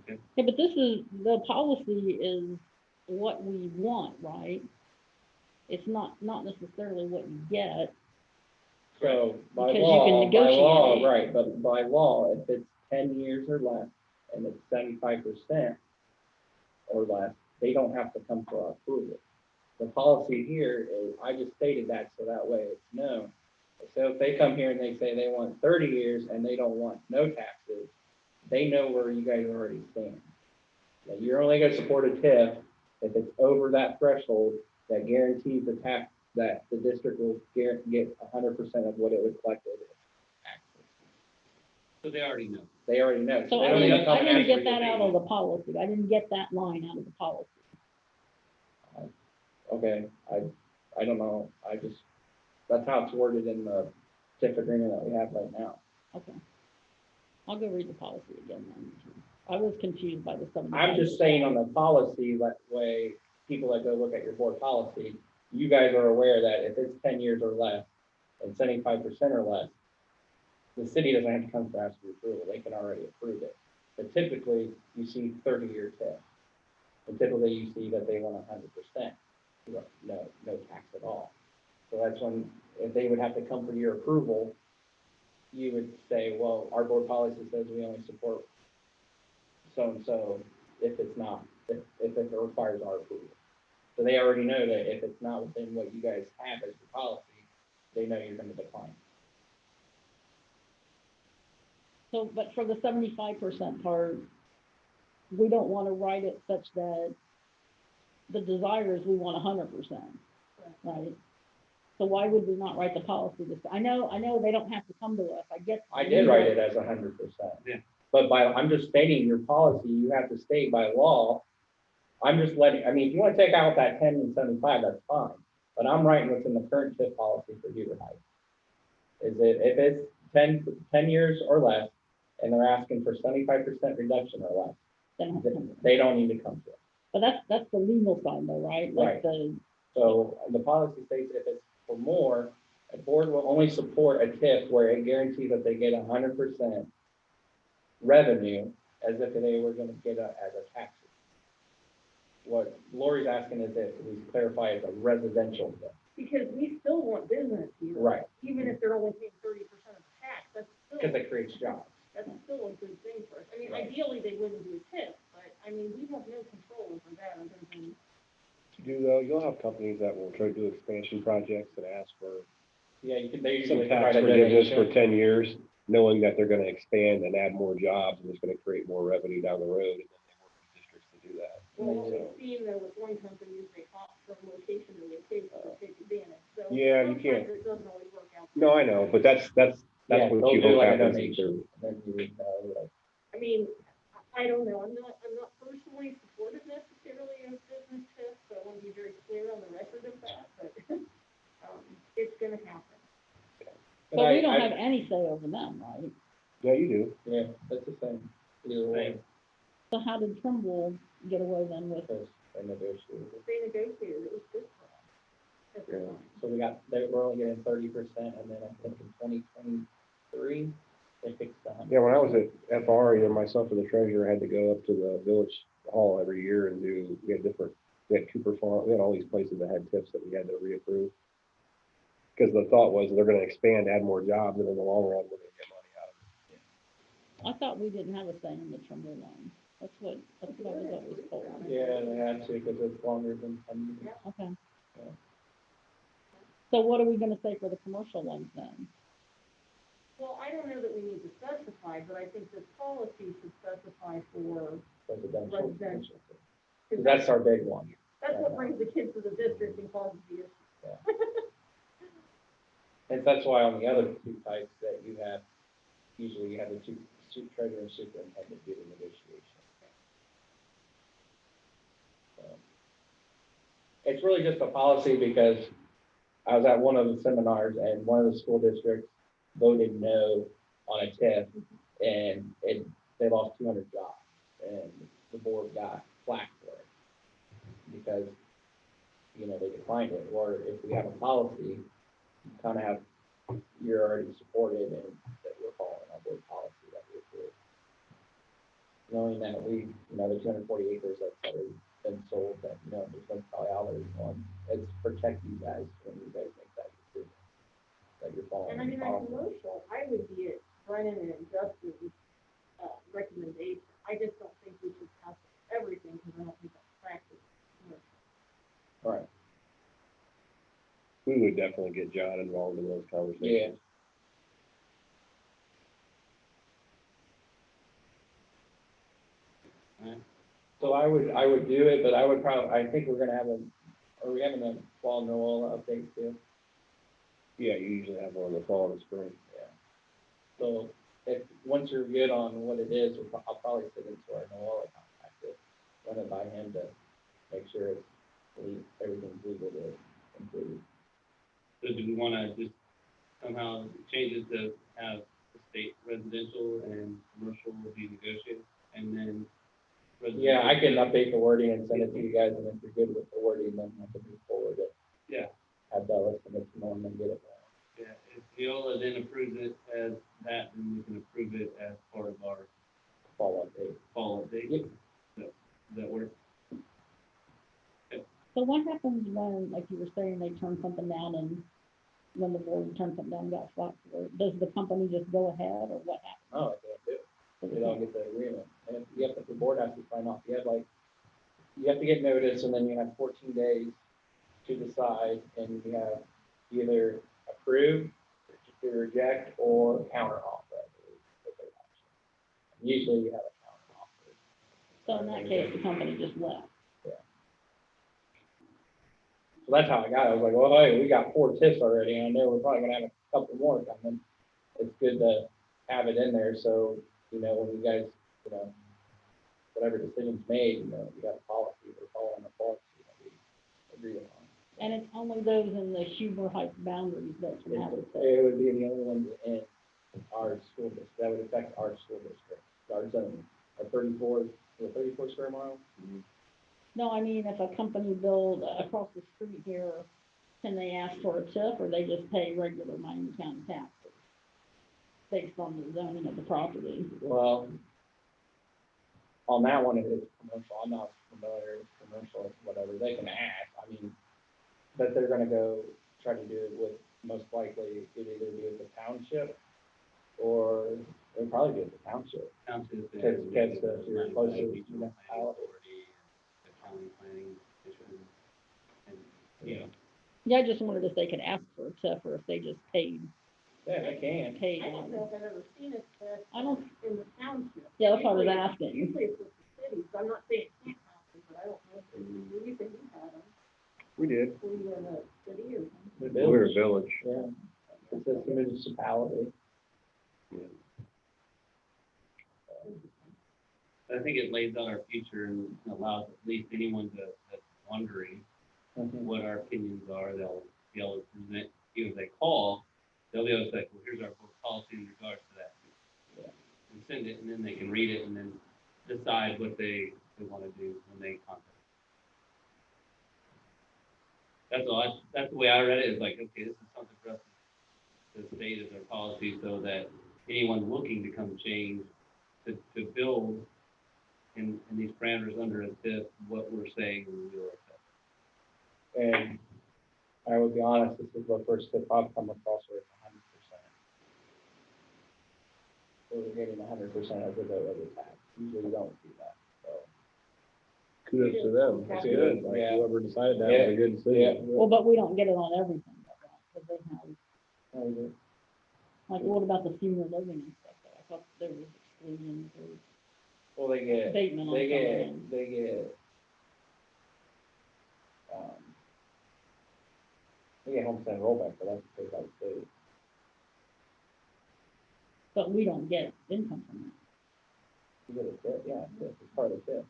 Okay. Yeah, but the policy is what we want, right? It's not necessarily what you get. So by Because you can negotiate. right, but by law, if it's 10 years or less and it's 75% or less, they don't have to come for our approval. The policy here is, I just stated that so that way it's known. So if they come here and they say they want 30 years and they don't want no taxes, they know where you guys already stand. Now, you're only going to support a TIF if it's over that threshold that guarantees the tax, that the district will get 100% of what it would collect as taxes. So they already know. They already know. So they I don't need to didn't come and ask for get your that out of opinion. the policy. I didn't get that line out of the policy. Okay, I don't know. That's how it's worded in the TIF agreement that we have right now. Okay. I'll go read the policy again then. I was confused by the 75%. I'm just saying on the policy, that way, people that go look at your board policy, you guys are aware that if it's 10 years or less and 75% or less, the city doesn't have to come for us for approval, they can already approve it. But typically, you see 30-year TIF. And typically you see that they want 100%, no tax at all. So that's when, if they would have to come for your approval, you would say, well, our board policy says we only support so-and-so if it's not, if it requires our approval. So they already know that if it's not within what you guys have as your policy, they know you're gonna decline. So, but for the 75% part, we don't want to write it such that the desire is we want 100%, right? So why would we not write the policy this? I know they don't have to come to us. I did write it as 100%. Yeah. But I'm just stating your policy, you have to state by law. I'm just letting, I mean, if you want to take out that 10 and 75, that's fine. But I'm writing what's in the current TIF policy for junior high. Is it, if it's 10 years or less, and they're asking for 75% reduction or less, they don't need to come to us. But that's the legal side though, right? Like Right. So the policy states if it's for more, a board will only support a TIF where it guarantees that they get 100% revenue as if they were going to get as a tax. What Lori's asking is that we clarify as a residential TIF. Because we still want business here. Right. Even if they're only paying 30% of the tax, that's Because still, it creates jobs. that's still a good thing for us. I mean, Right. ideally, they wouldn't do a tip, but I mean, we have no control over that other than. You'll have companies that will try to do expansion projects and ask for Yeah, they some usually tax provide a forgiveness for donation. 10 years, knowing that they're going to expand and add more jobs and it's going to create more revenue down the road. And then they work with districts to do that. Well, what So, we've seen though with one company is they hop from location to location to take advantage. So Yeah, you sometimes can't. it doesn't always work out. no, I know, but that's Yeah, what they'll you do hope like a happens. donation, and then you would know, like, I mean, I don't know, I'm not personally supportive necessarily of business tips, so I want to be very clear on the record of that, but, it's gonna happen. So we don't have any say over them, right? Yeah, you do. Yeah, that's the same. Either way, So how did Trimble get away then with because they negotiated. They negotiated, it was good for us at the time. So we're only getting 30%, and then I think in 2023, they fixed that. Yeah, when I was at FR, myself and the treasurer had to go up to the village hall every year and we had Cooper Farm, we had all these places that had tips that we had to reapprove. Because the thought was they're going to expand, add more jobs, and in the long run, we're going to get money out of it. I thought we didn't have a say in the Trimble one. That's what I was always told. Yeah, they had to, because it's longer than 10 years. Okay. Yeah. So what are we gonna say for the commercial ones then? Well, I don't know that we need to specify, but I think this policy should specify for residential. So that's our big one. That's what brings the kids to the district and causes the issue. Yeah. And that's why on the other two types that you have, usually you have the two treasurer and superintendent do the negotiation. So, it's really just a policy because I was at one of the seminars and one of the school districts voted no on a TIF and they lost 200 jobs and the board got flack for it because, they declined it. Or if we have a policy, you kind of have, you're already supported and that we're following our board policy that we approve. Knowing that the 240 acres that's already been sold, that, there's no probably others on, it's protect you guys when you guys make that decision. That you're following. And I mean, the on policy. commercial, I would be at Brennan and Justin's, recommendation. I just don't think we should pass everything because I don't think that's practice. Right. We would definitely get John involved in those conversations. Yeah. So I would do it, but I think we're gonna have are we having a fall Noel update too? Yeah, you usually have one in the fall and the spring. Yeah. So once you're good on what it is, I'll probably sit into our Noel contact it, run it by him to make sure everything's legally included. So do we want to just somehow change it to have the state residential and commercial will be negotiated, and then? Yeah, I can update the wording and send it to you guys, and if you're good with the wording, then I can move forward it. Yeah. Have Dallas and let you know and then get it. Yeah, if Viola then approves it as that, then we can approve it as part of our Fall update. fall update. Does that work? So what happens when, like you were saying, they turn something down and when the board turns something down, got flagged for it? Does the company just go ahead or what happens? No, I can't do it. They don't get the agreement. And you have to, the board has to sign off. You have to get notice and then you have 14 days to decide and you have either approve, to reject, or counter offer. Usually you have a counter offer. So in that case, the company just left. Yeah. So that's how I got it. I was like, well, hey, we got 4 tips already, and I know we're probably gonna have a couple more coming. It's good to have it in there, so, when you guys, whatever decision's made, you got a policy, we're following the policy that we agree upon. And it's only those in the Huber Heights boundaries that can have it. It would be the only ones in our school district, that would affect our school district, our zone, our 34 square mile. No, I mean, if a company build across the street here, can they ask for a tip or they just pay regular Miami County taxes based on the zoning of the property? Well, on that one, it is commercial. I'm not familiar with commercial, whatever. They can ask. I mean, but they're gonna go try to do it with, most likely, it'd either be with the township or they'll probably do it with the township. Township. Because you're closer to the municipality. The county planning commission, and, Yeah, I just wondered if they could ask for a tip or if they just paid. Yeah, they can. Paid. I don't know if I've ever seen it I don't. in the township. Yeah, that's what I was Usually- asking. Usually it's with the city, so I'm not saying it can't happen, but I don't know if you think you had them. We did. Were you in a city or something? We were a village. Yeah. It's just a municipality. I think it lays out our future and allows at least anyone that's wondering what our opinions are, they'll be able to present, even if they call, they'll be able to say, well, here's our board policy in regards to that. And send it, and then they can read it and then decide what they want to do when they contact. That's the way I read it, is like, okay, this is something for us to state as our policy so that anyone looking to come change, to build in these parameters under a TIF, what we're saying we will accept. And I will be honest, this is the first tip I've come across where it's 100%. So we're getting 100% of the vote of the tax. Usually we don't do that, so. Kudos to them. That's good. Like, Yeah. whoever decided that was a good decision. Well, but we don't get it on everything. Because they have, like, what about the senior living and stuff? I thought there was exclusions or. Well, they get, Abatement on they get, something. they get, homestead rollback, but that's paid by the state. But we don't get income from that. You get a tip, yeah, it's part of the tip.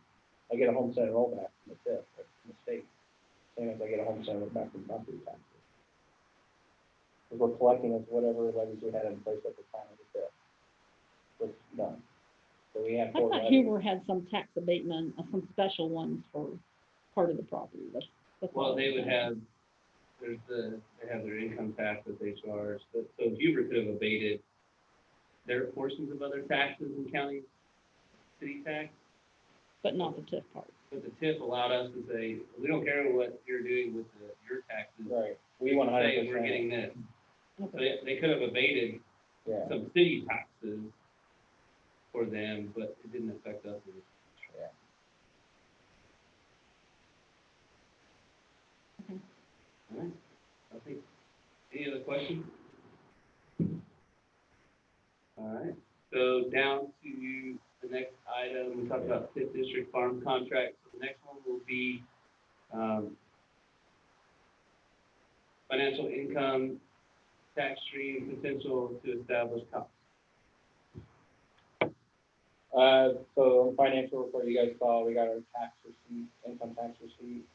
I get a homestead rollback from the tip, from the state. Same as I get a homestead rollback from property taxes. Because we're collecting as whatever levies we had in place at the time of the tip. Was done. So we have I 4 thought levies. Huber had some tax abatement, some special ones for part of the property. That's Well, all they I'm would saying. have, they have their income tax that they charge, so Huber could have abated their portions of other taxes in county, city tax, But not the TIF part. but the TIF allowed us to say, we don't care what you're doing with your taxes. Right, we want Say 100%. we're getting this. So Okay. they could have abated Yeah, some city taxes for them, but it didn't affect us. yeah. All right. I think, any other questions? All right, so down to the next item, we talked about fifth district farm contracts. So the next one will be, financial income, tax stream potential to establish costs. So on financial report, you guys saw, we got our tax receipt, income tax receipt.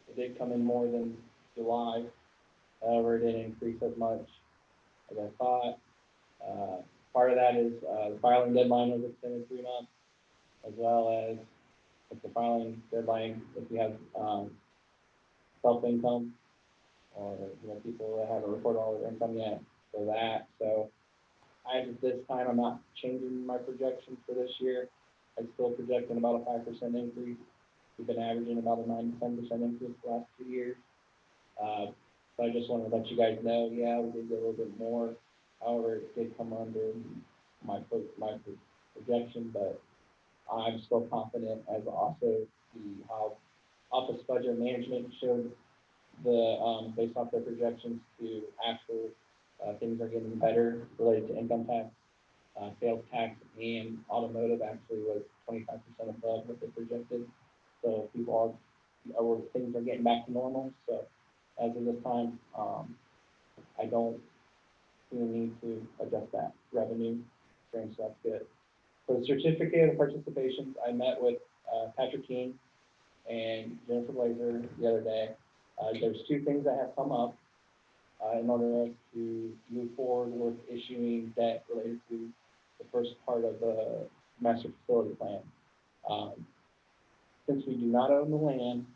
It did come in more than July, however, it didn't increase as much as I thought. Part of that is, the filing deadline was extended 3 months, as well as if the filing deadline, if you have, self-income, or, people that haven't reported all their income yet, so that, so as of this time, I'm not changing my projections for this year. I'm still projecting about a 5% increase. We've been averaging about a 9-10% increase the last 2 years. So I just wanted to let you guys know, yeah, we did get a little bit more. However, it did come under my projection, but I'm still confident, as also how Office Budget Management showed based off their projections to actual things are getting better related to income tax, sales tax, and automotive actually was 25% above what they projected. So people things are getting back to normal. So as of this time, I don't see a need to adjust that revenue stream, so that's good. For the certificate of participation, I met with Patrick King and Jennifer Blazer the other day. There's 2 things that have come up in order to move forward with issuing debt related to the first part of the master facility plan. Since we do not own the land,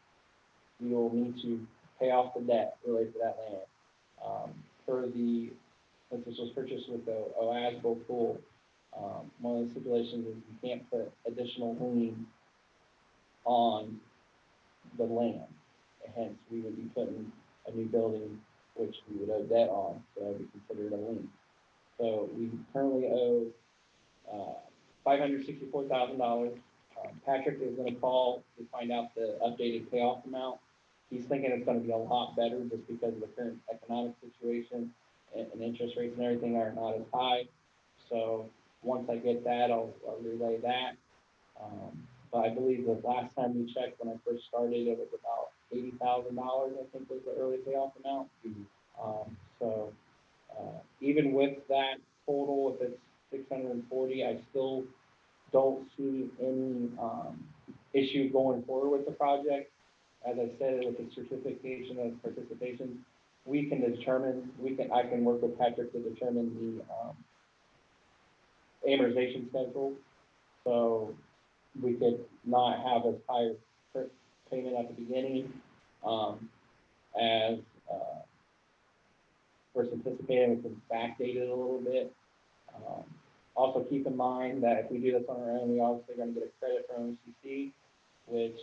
we will need to pay off the debt related to that land. Since this was purchased with the OASBO pool, one of the stipulations is you can't put additional lien on the land. Hence, we would be putting a new building, which we would owe debt on, so that would be considered a lien. So we currently owe $564,000. Patrick is going to call to find out the updated payoff amount. He's thinking it's going to be a lot better just because of the current economic situation and interest rates and everything are not as high. So once I get that, I'll relay that. But I believe the last time we checked, when I first started, it was about $80,000, I think was the early payoff amount. So even with that total, if it's 640, I still don't see any issue going forward with the project. As I said, with the certification of participation, we can determine, I can work with Patrick to determine the amortization schedule. So we could not have as high payment at the beginning as first anticipated. We can backdate it a little bit. Also keep in mind that if we do this on our own, we obviously are going to get a credit from OCC, which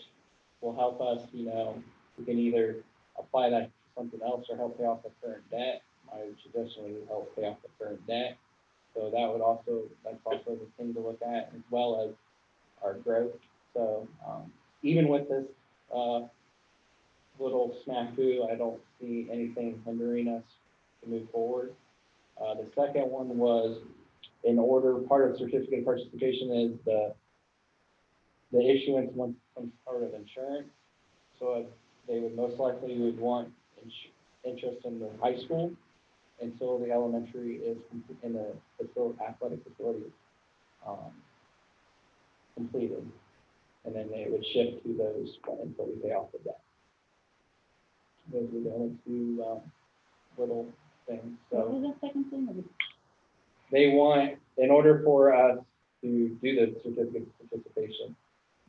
will help us, we can either apply that to something else or help pay off the current debt. I would traditionally help pay off the current debt. So that's also the thing to look at, as well as our growth. So even with this little snafu, I don't see anything hindering us to move forward. The second one was, in order, part of certificate of participation is the issuance once some sort of insurance. So they would most likely want interest in the high school until the elementary is in the athletic facility completed. And then they would shift to those until we pay off the debt. Those were the only 2 little things. So What was that second thing? they want, in order for us to do the certificate of participation,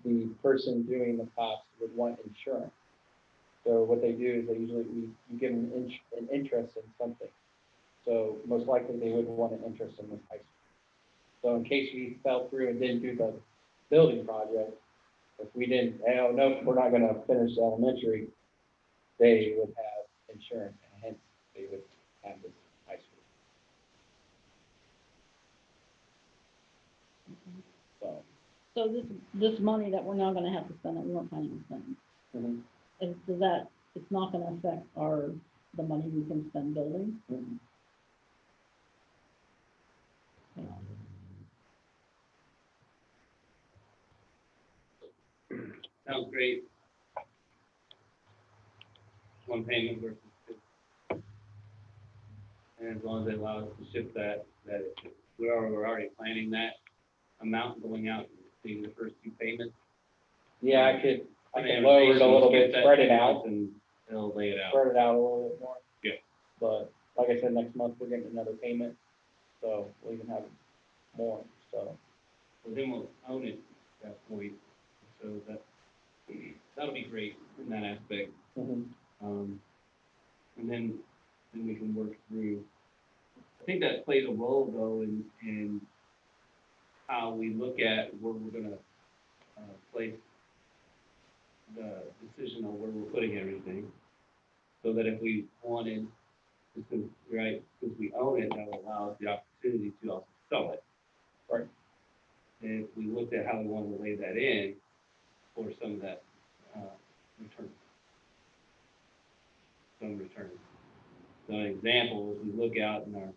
the person doing the cost would want insurance. So what they do is they usually, you give them an interest in something. So most likely they would want an interest in this high school. So in case we fell through and didn't do the building project, if we didn't, oh no, we're not going to finish the elementary, they would have insurance, and hence they would have this high school. So this money that we're now going to have to spend that we weren't planning on spending, it's not going to affect the money we can spend building? Sounds great. One payment versus 2. And as long as they allow us to shift that we're already planning that amount going out and seeing the first 2 payments. Yeah, I can lower it a little bit, spread it out, and they'll lay it out. Spread it out a little bit more. Yeah. But like I said, next month we're getting another payment, so we'll even have more. So. Well, then we'll own it at that point. So that'll be great in that aspect. Mm-hmm. And then we can work through. I think that plays a role though in how we look at where we're gonna place the decision on where we're putting everything. So that if we wanted, since we own it, that will allow us the opportunity to also sell it. Right. And if we looked at how we wanted to lay that in for some of that return. Some return. So an example is we look out in our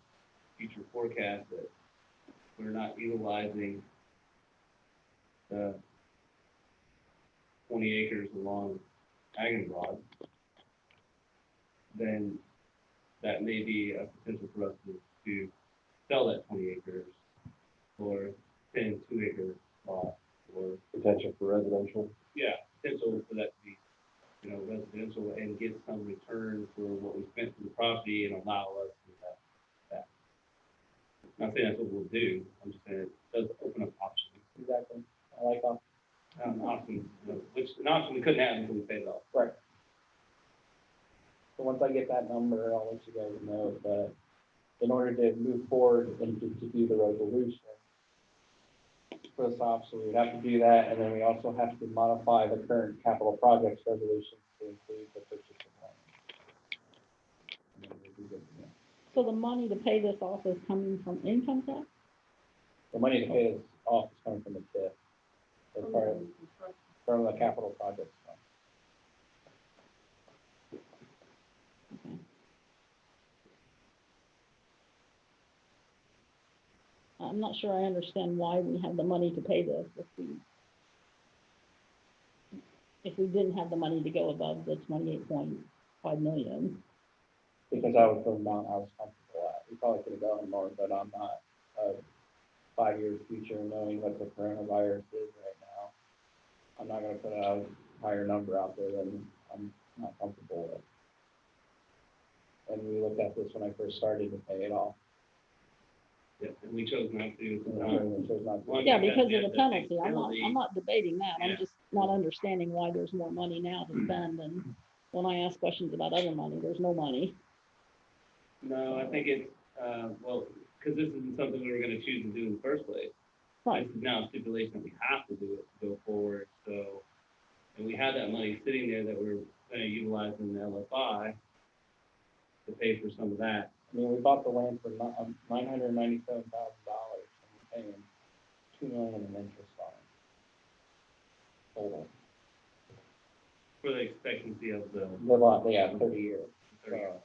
future forecast that we're not utilizing the 20 acres along Agonbroad, then that may be a potential for us to sell that 20 acres for 10 2-acre lot, or Potential for residential. yeah, potential for that to be, residential and get some return for what we spent for the property and allow us to have that. Not saying that's what we'll do. I'm just saying it does open up options. Exactly. I like that. An option we couldn't have until we paid it off. Right. So once I get that number, I'll let you guys know, but in order to move forward and to do the resolution for this officer, we would have to do that, and then we also have to modify the current capital projects resolution to include the purchase of land. And then we'll be good to go. So the money to pay this off is coming from income tax? The money to pay this off is coming from the TIF, as part of, from the capital projects fund. I'm not sure I understand why we have the money to pay this if we didn't have the money to go above the 28.5 million. Because that was the amount I was comfortable at. We probably could have gone more, but I'm not a 5-year future knowing what the coronavirus is right now. I'm not gonna put a higher number out there than I'm not comfortable with. And we looked at this when I first started to pay it off. Yep, and we chose not to. Yeah, because of the penalty. I'm not debating that. Yeah. I'm just not understanding why there's more money now to spend than when I ask questions about other money, there's no money. No, I think it's, because this isn't something we were gonna choose to do in the first place. Right. This is now a stipulation that we have to do it to go forward, so, and we had that money sitting there that we're gonna utilize in the LFI to pay for some of that. I mean, we bought the land for $997,000 and we're paying $2 million in interest on it. Total. For the expectancy of the. The lot, yeah, 30 years. 30 years.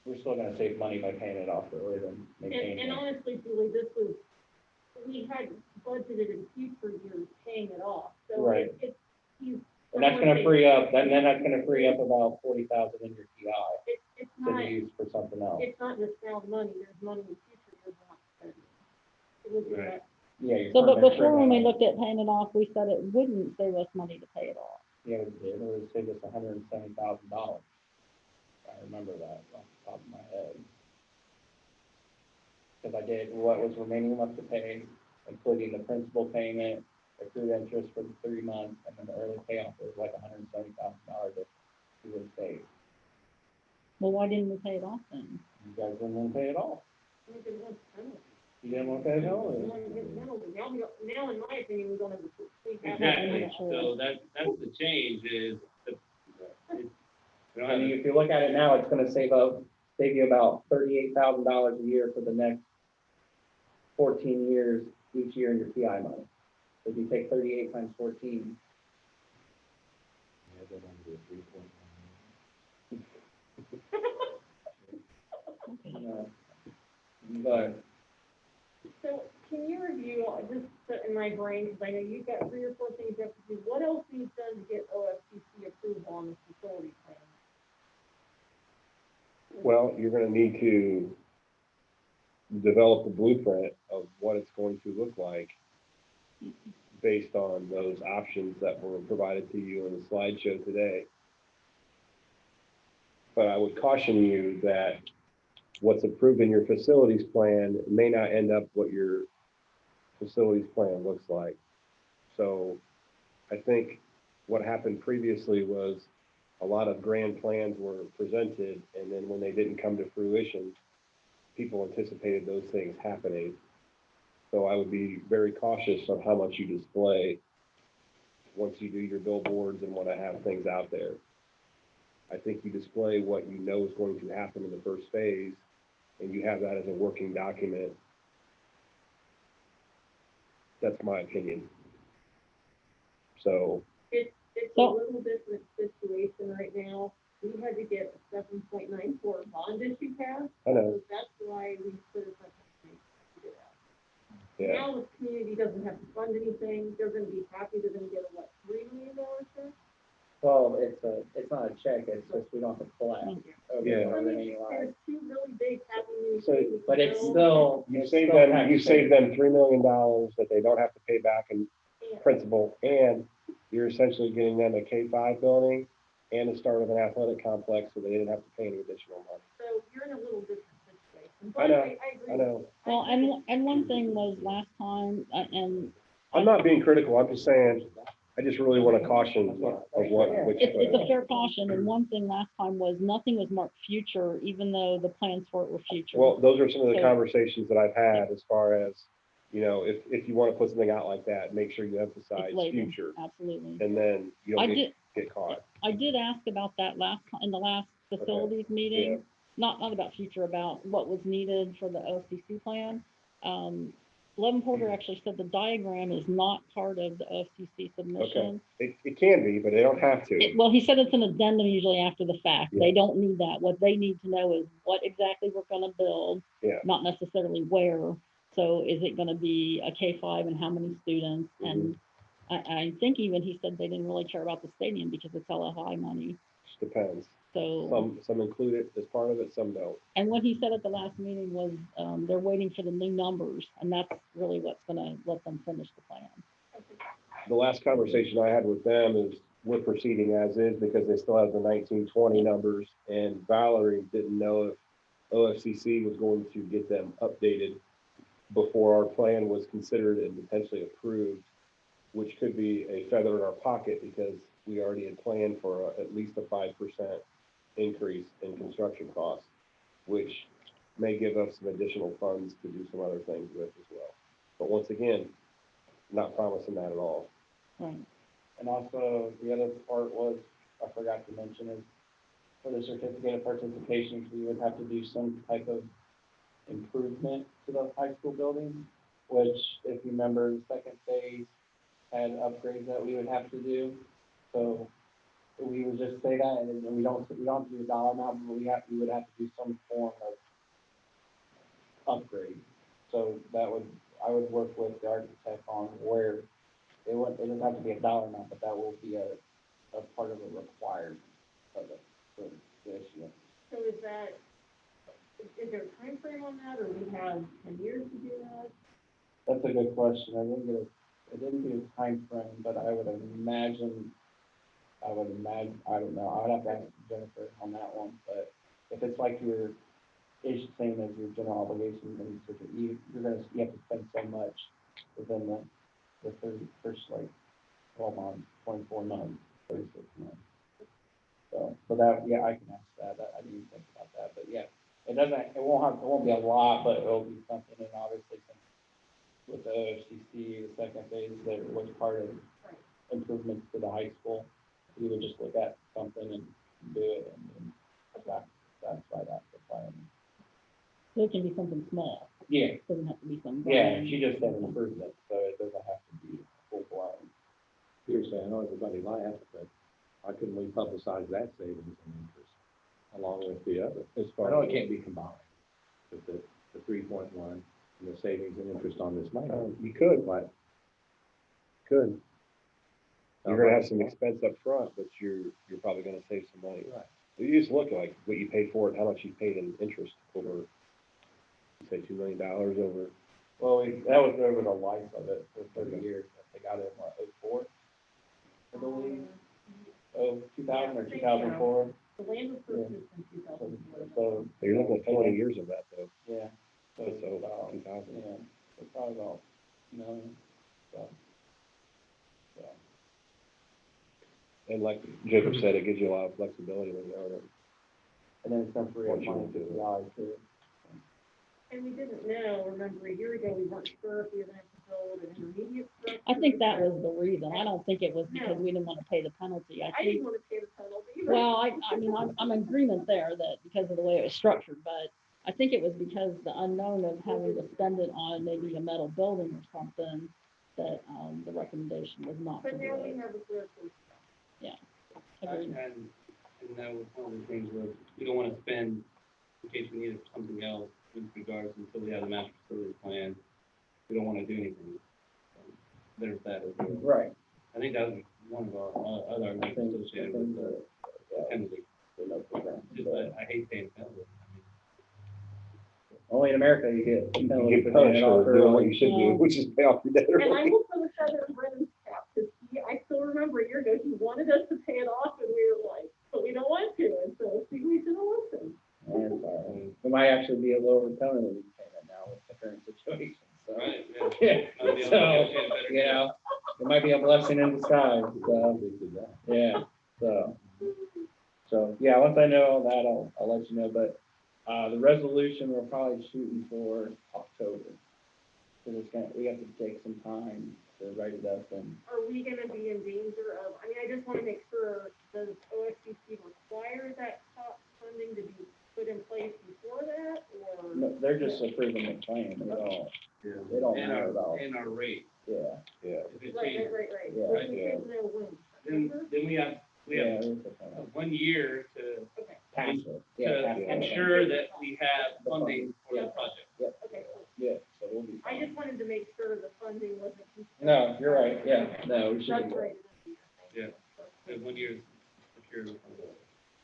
We're still gonna save money by paying it off earlier than maintaining it. And honestly, Julie, we had budgeted in future years paying it off, so Right. he's. And that's gonna free up, then that's gonna free up about 40,000 in your TI It's to not, be used for something else. it's not just found money, there's money in future years we're not spending. It would be Right. that. Yeah. your So, but current before when we rate. looked at paying it off, we said it wouldn't save us money to pay it off. Yeah, it did. It would save us $170,000. I remember that off the top of my head. Because I did what was remaining left to pay, including the principal payment, accrued interest for the 3 months, and then the early payoff was like $170,000 that we would save. Well, why didn't we pay it off then? You guys didn't want to pay it all. We didn't want to spend it. You didn't want to pay it all? We wanted to get penalty. Now, in my opinion, we don't have the. Exactly, so that's the change is, I mean, if you look at it now, it's gonna save you about $38,000 a year for the next 14 years, each year in your TI money. So if you take 38 times 14. But So can you review, just in my brain, because I know you've got 3 or 4 things you have to do, what else needs done to get OFCC approval on the facility plan? Well, you're gonna need to develop a blueprint of what it's going to look like based on those options that were provided to you in the slideshow today. But I would caution you that what's approved in your facilities plan may not end up what your facilities plan looks like. So I think what happened previously was a lot of grand plans were presented, and then when they didn't come to fruition, people anticipated those things happening. So I would be very cautious of how much you display once you do your billboards and want to have things out there. I think you display what you know is going to happen in the first phase, and you have that as a working document. That's my opinion. So It's a little different situation right now. We had to get a 7.94 bond issue passed. I know. So that's why we put it on. Yeah. Now the community doesn't have to fund anything. They're gonna be happy. They're gonna get a, what, $3 million check? Well, it's not a check, it's just we don't have to collect. Yeah. I mean, there's two really big happy news. So, things. but it's still. You it's save still them, you taxpayer. save them $3 million that they don't have to pay back in principal, and you're essentially getting them a K-5 building and the start of an athletic complex, so they didn't have to pay any additional money. So you're in a little different situation. I know, agree. I know. Well, and one thing was last time, and I'm not being critical, I'm just saying, I just really want to caution of which. it's a fair caution, and one thing last time was nothing was marked future, even though the plans for it were future. Well, those are some of the So- conversations that I've had as far as, you know, if you want to put something out like that, make sure you emphasize It's labeled, future, absolutely. and then you I don't did- get caught. I did ask about that in the last facilities meeting, Yeah. not about future, about what was needed for the OFCC plan. Levin Porter actually said the diagram is not part of the OFCC submission. It can be, but they don't have to. Well, he said it's an addendum usually after the fact. Yeah. They don't need that. What they need to know is what exactly we're gonna build, Yeah. not necessarily where. So is it gonna be a K-5 and how many students? And I think even he said they didn't really care about the stadium because it's LFI money. Just depends. So, Some include it as part of it, some don't. and what he said at the last meeting was, they're waiting for the new numbers, and that's really what's gonna let them finish the plan. The last conversation I had with them is we're proceeding as is because they still have the 1920 numbers, and Valerie didn't know if OFCC was going to get them updated before our plan was considered and potentially approved, which could be a feather in our pocket because we already had planned for at least a 5% increase in construction costs, which may give us some additional funds to do some other things with as well. But once again, not promising that at all. Right. And also, the other part was, I forgot to mention is, for the certificate of participation, we would have to do some type of improvement to the high school building, which, if you remember, the second phase had upgrades that we would have to do. So we would just say that, and then we don't do a dollar amount, but we would have to do some form of upgrade. So I would work with the architect on where it doesn't have to be a dollar amount, but that will be a part of a required of it for the issue. So is there a time frame on that, or we have 10 years to do that? That's a good question. I didn't get a time frame, but I would imagine, I don't know, I would have to ask Jennifer on that one, but if it's like it's same as your general obligation, then you have to spend so much within the first 12 months, 24 months, 36 months. So, that, yeah, I can ask that. I didn't even think about that, but yeah, it won't be a lot, but it'll be something, and obviously with the OFCC, the second phase, that was part of improvements to the high school. We would just look at something and do it and satisfy that requirement. So it can be something small. Yeah. It doesn't have to be some. Yeah, grand- she just said improvement, so it doesn't have to be full blown. Seriously, I know everybody laughed, but why couldn't we publicize that savings and interest along with the other? I know it can't be combined, with the 3.1 and the savings and interest on this money. You could, but you're gonna have some expense up front, but you're probably gonna save some money. Right. You just look at like what you paid for it, how much you paid in interest over, say, $2 million over. Well, that was over the life of it for 30 years. They got it in what, 04, I believe? 2000 or 2004. The land was purchased in 2004. So You're looking at 20 years of that though. yeah. So That's over about 2000. Yeah, so probably about $1 million. So. And like Jacob said, it gives you a lot of flexibility when you order. And then it's gonna free up money for the guys too. And we didn't know, remember, a year ago, we weren't sure if we were gonna have to build an intermediate structure. I think that was the reason. I don't think it was because we didn't want to pay the penalty. I I didn't think, wanna pay the penalty. but- well, I mean, I'm in agreement there that because of the way it was structured, but I think it was because the unknown of having to spend it on maybe a metal building or something that, the recommendation was not to But do now we it. have a clear choice. Yeah. And, Agreed. and that was one of the things where we don't want to spend in case we need it for something else with regards until we have the master facility plan. We don't want to do anything. There's that as well. Right. I think that was one of our other arguments associated with the penalty. Just I hate paying penalty. Only in America you get. You penalty get for paying punished it off for doing what early. you should do, which is pay off your debt And I early. will put a feather in Brennan's cap, because I still remember a year ago, he wanted us to pay it off, and we were like, but we don't want to, and so, see, we should have listened. And, it might actually be a lower penalty payment now with the current situation, so. Right, Yeah, Might be able to so, negotiate a better you deal. know, it might be a blessing in disguise, so, yeah, so, yeah, once I know all that, I'll let you know, but, the resolution we're probably shooting for October. Cause we have to take some time to write it up and, Are we gonna be in danger of, I mean, I just wanna make sure, does OSBC require that top funding to be put in place before that, or? no, they're just approving the plan, they don't And matter our, about, and our rate. yeah. If it Right, changes, right. Yeah. But we didn't know when, September? then we have Yeah, it's okay. 1 year to Okay, Pass it, yeah. pass to it. ensure that we have funding for the project. okay, cool. Yeah, so we'll be I fine. just wanted to make sure the funding wasn't. No, you're right, yeah, no, we should be good. Frustrated. Yeah, and 1 year is secure.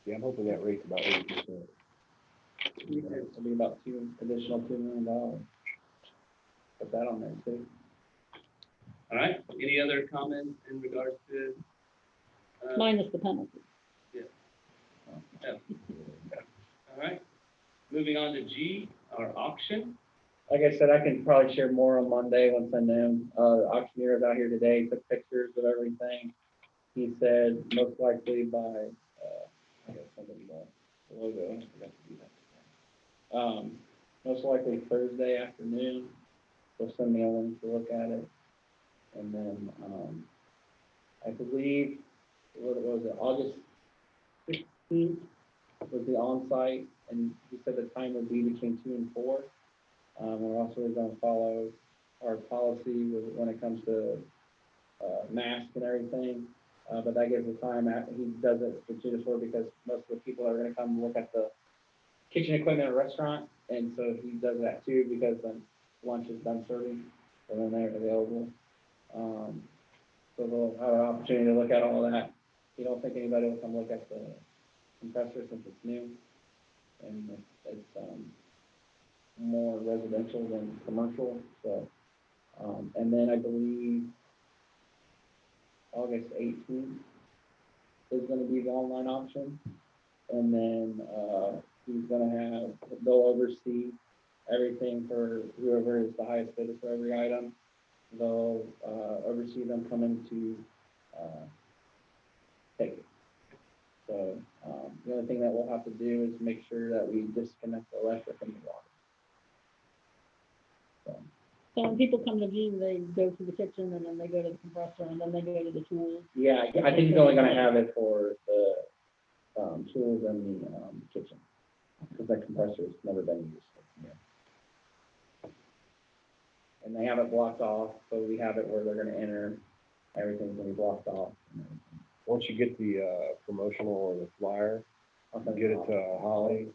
Yeah, I'm hoping that rate's about 80%. It'll be about additional $2 million. Put that on there too. All right, any other comments in regards to? Minus the penalty. Yeah. All right, moving on to G, our auction. Like I said, I can probably share more on Monday once I know. The auctioneer is out here today, took pictures of everything. He said most likely by, I got somebody going, the logo, I forgot to do that. Most likely Thursday afternoon, they'll send me a link to look at it. And then, I believe, what was it, August 16th was the on-site, and he said the time would be between 2 and 4. We're also going to follow our policy when it comes to masks and everything. But that gives the time after he does it for 2 to 4 because most of the people are going to come look at the kitchen equipment at a restaurant. And so he does that too because then lunch is done serving and then they're available. So we'll have an opportunity to look at all that. You don't think anybody will come look at the compressor since it's new and it's more residential than commercial, so, and then I believe August 18th is gonna be the online auction, and then, he's gonna have, they'll oversee everything for whoever is the highest bidder for every item. They'll, oversee them coming to, take it. So, the only thing that we'll have to do is make sure that we disconnect the electric and the water. So when people come to view, they go to the kitchen and then they go to the compressor and then they go to the tools. Yeah, I think he's only gonna have it for the, tools and the, kitchen, because that compressor's never been used. Yeah. And they have it blocked off, so we have it where they're gonna enter, everything's gonna be blocked off. Once you get the promotional or the flyer, get it to Holly,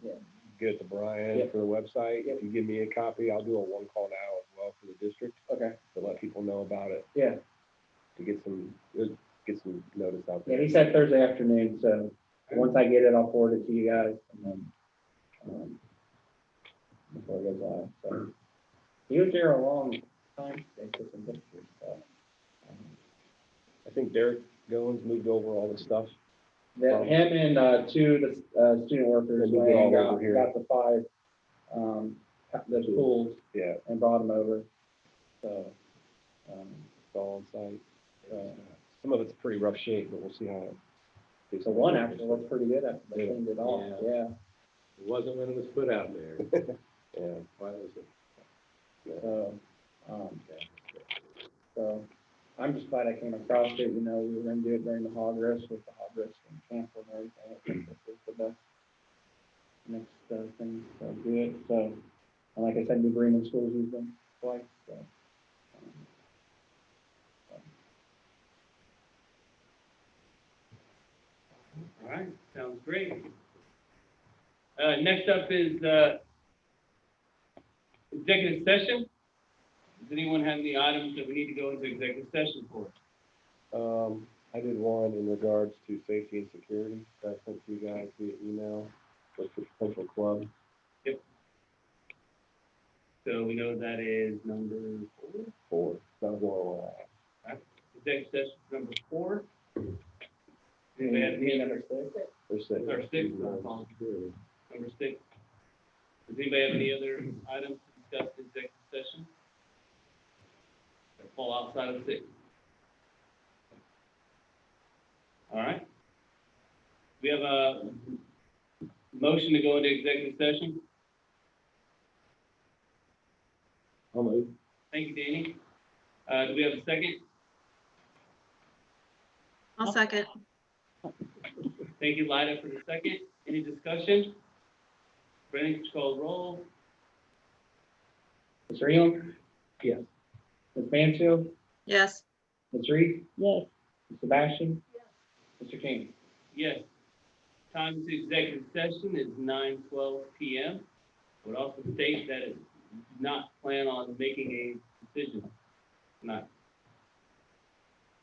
get it to Brian for the website. If you give me a copy, I'll do a one call now as well for the district. Okay. To let people know about it. Yeah. To get some notice out there. Yeah, he said Thursday afternoon, so once I get it, I'll forward it to you guys, and then, before it goes live, so. He was there a long time, they took some pictures, so. I think Derek Goins moved over all the stuff. Him and, 2 of the, student workers They moved went it and all over here. got the 5, the tools. Yeah. And brought them over, so, It's all on site. Some of it's pretty rough shape, but we'll see how So one actually looked pretty good after they cleaned it off, yeah. It wasn't when it was put out there. Yeah, why was it? So, so I'm just glad I came across it, you know, we were gonna do it during the hog roast with the hog roast and canceled and everything. I think this is the best next thing, so do it. So, and like I said, New Bremen schools use them twice, so. All right, sounds great. Next up is executive session. Does anyone have any items that we need to go into executive session for? I did one in regards to safety and security that I sent to you guys via email with the potential club. Yep. So we know that is number 4. That was the one I asked. right. Executive session number 4. Anybody have any Number other? 6? Or 6. Or 6, I apologize. Number 6. Does anybody have any other items to discuss in executive session? That fall outside of 6. All right. We have a motion to go into executive session. I'll move. Thank you, Danny. Do we have a second? I'll second. Thank you, Lyda, for the second. Any discussion? Brandon, call roll. Mr. Elam? Yes. Ms. Mansfield? Yes. Ms. Reed? Yes. Ms. Sebastian? Mr. King? Yes. Time to executive session is 9:12 p.m. I would also state that it does not plan on making a decision.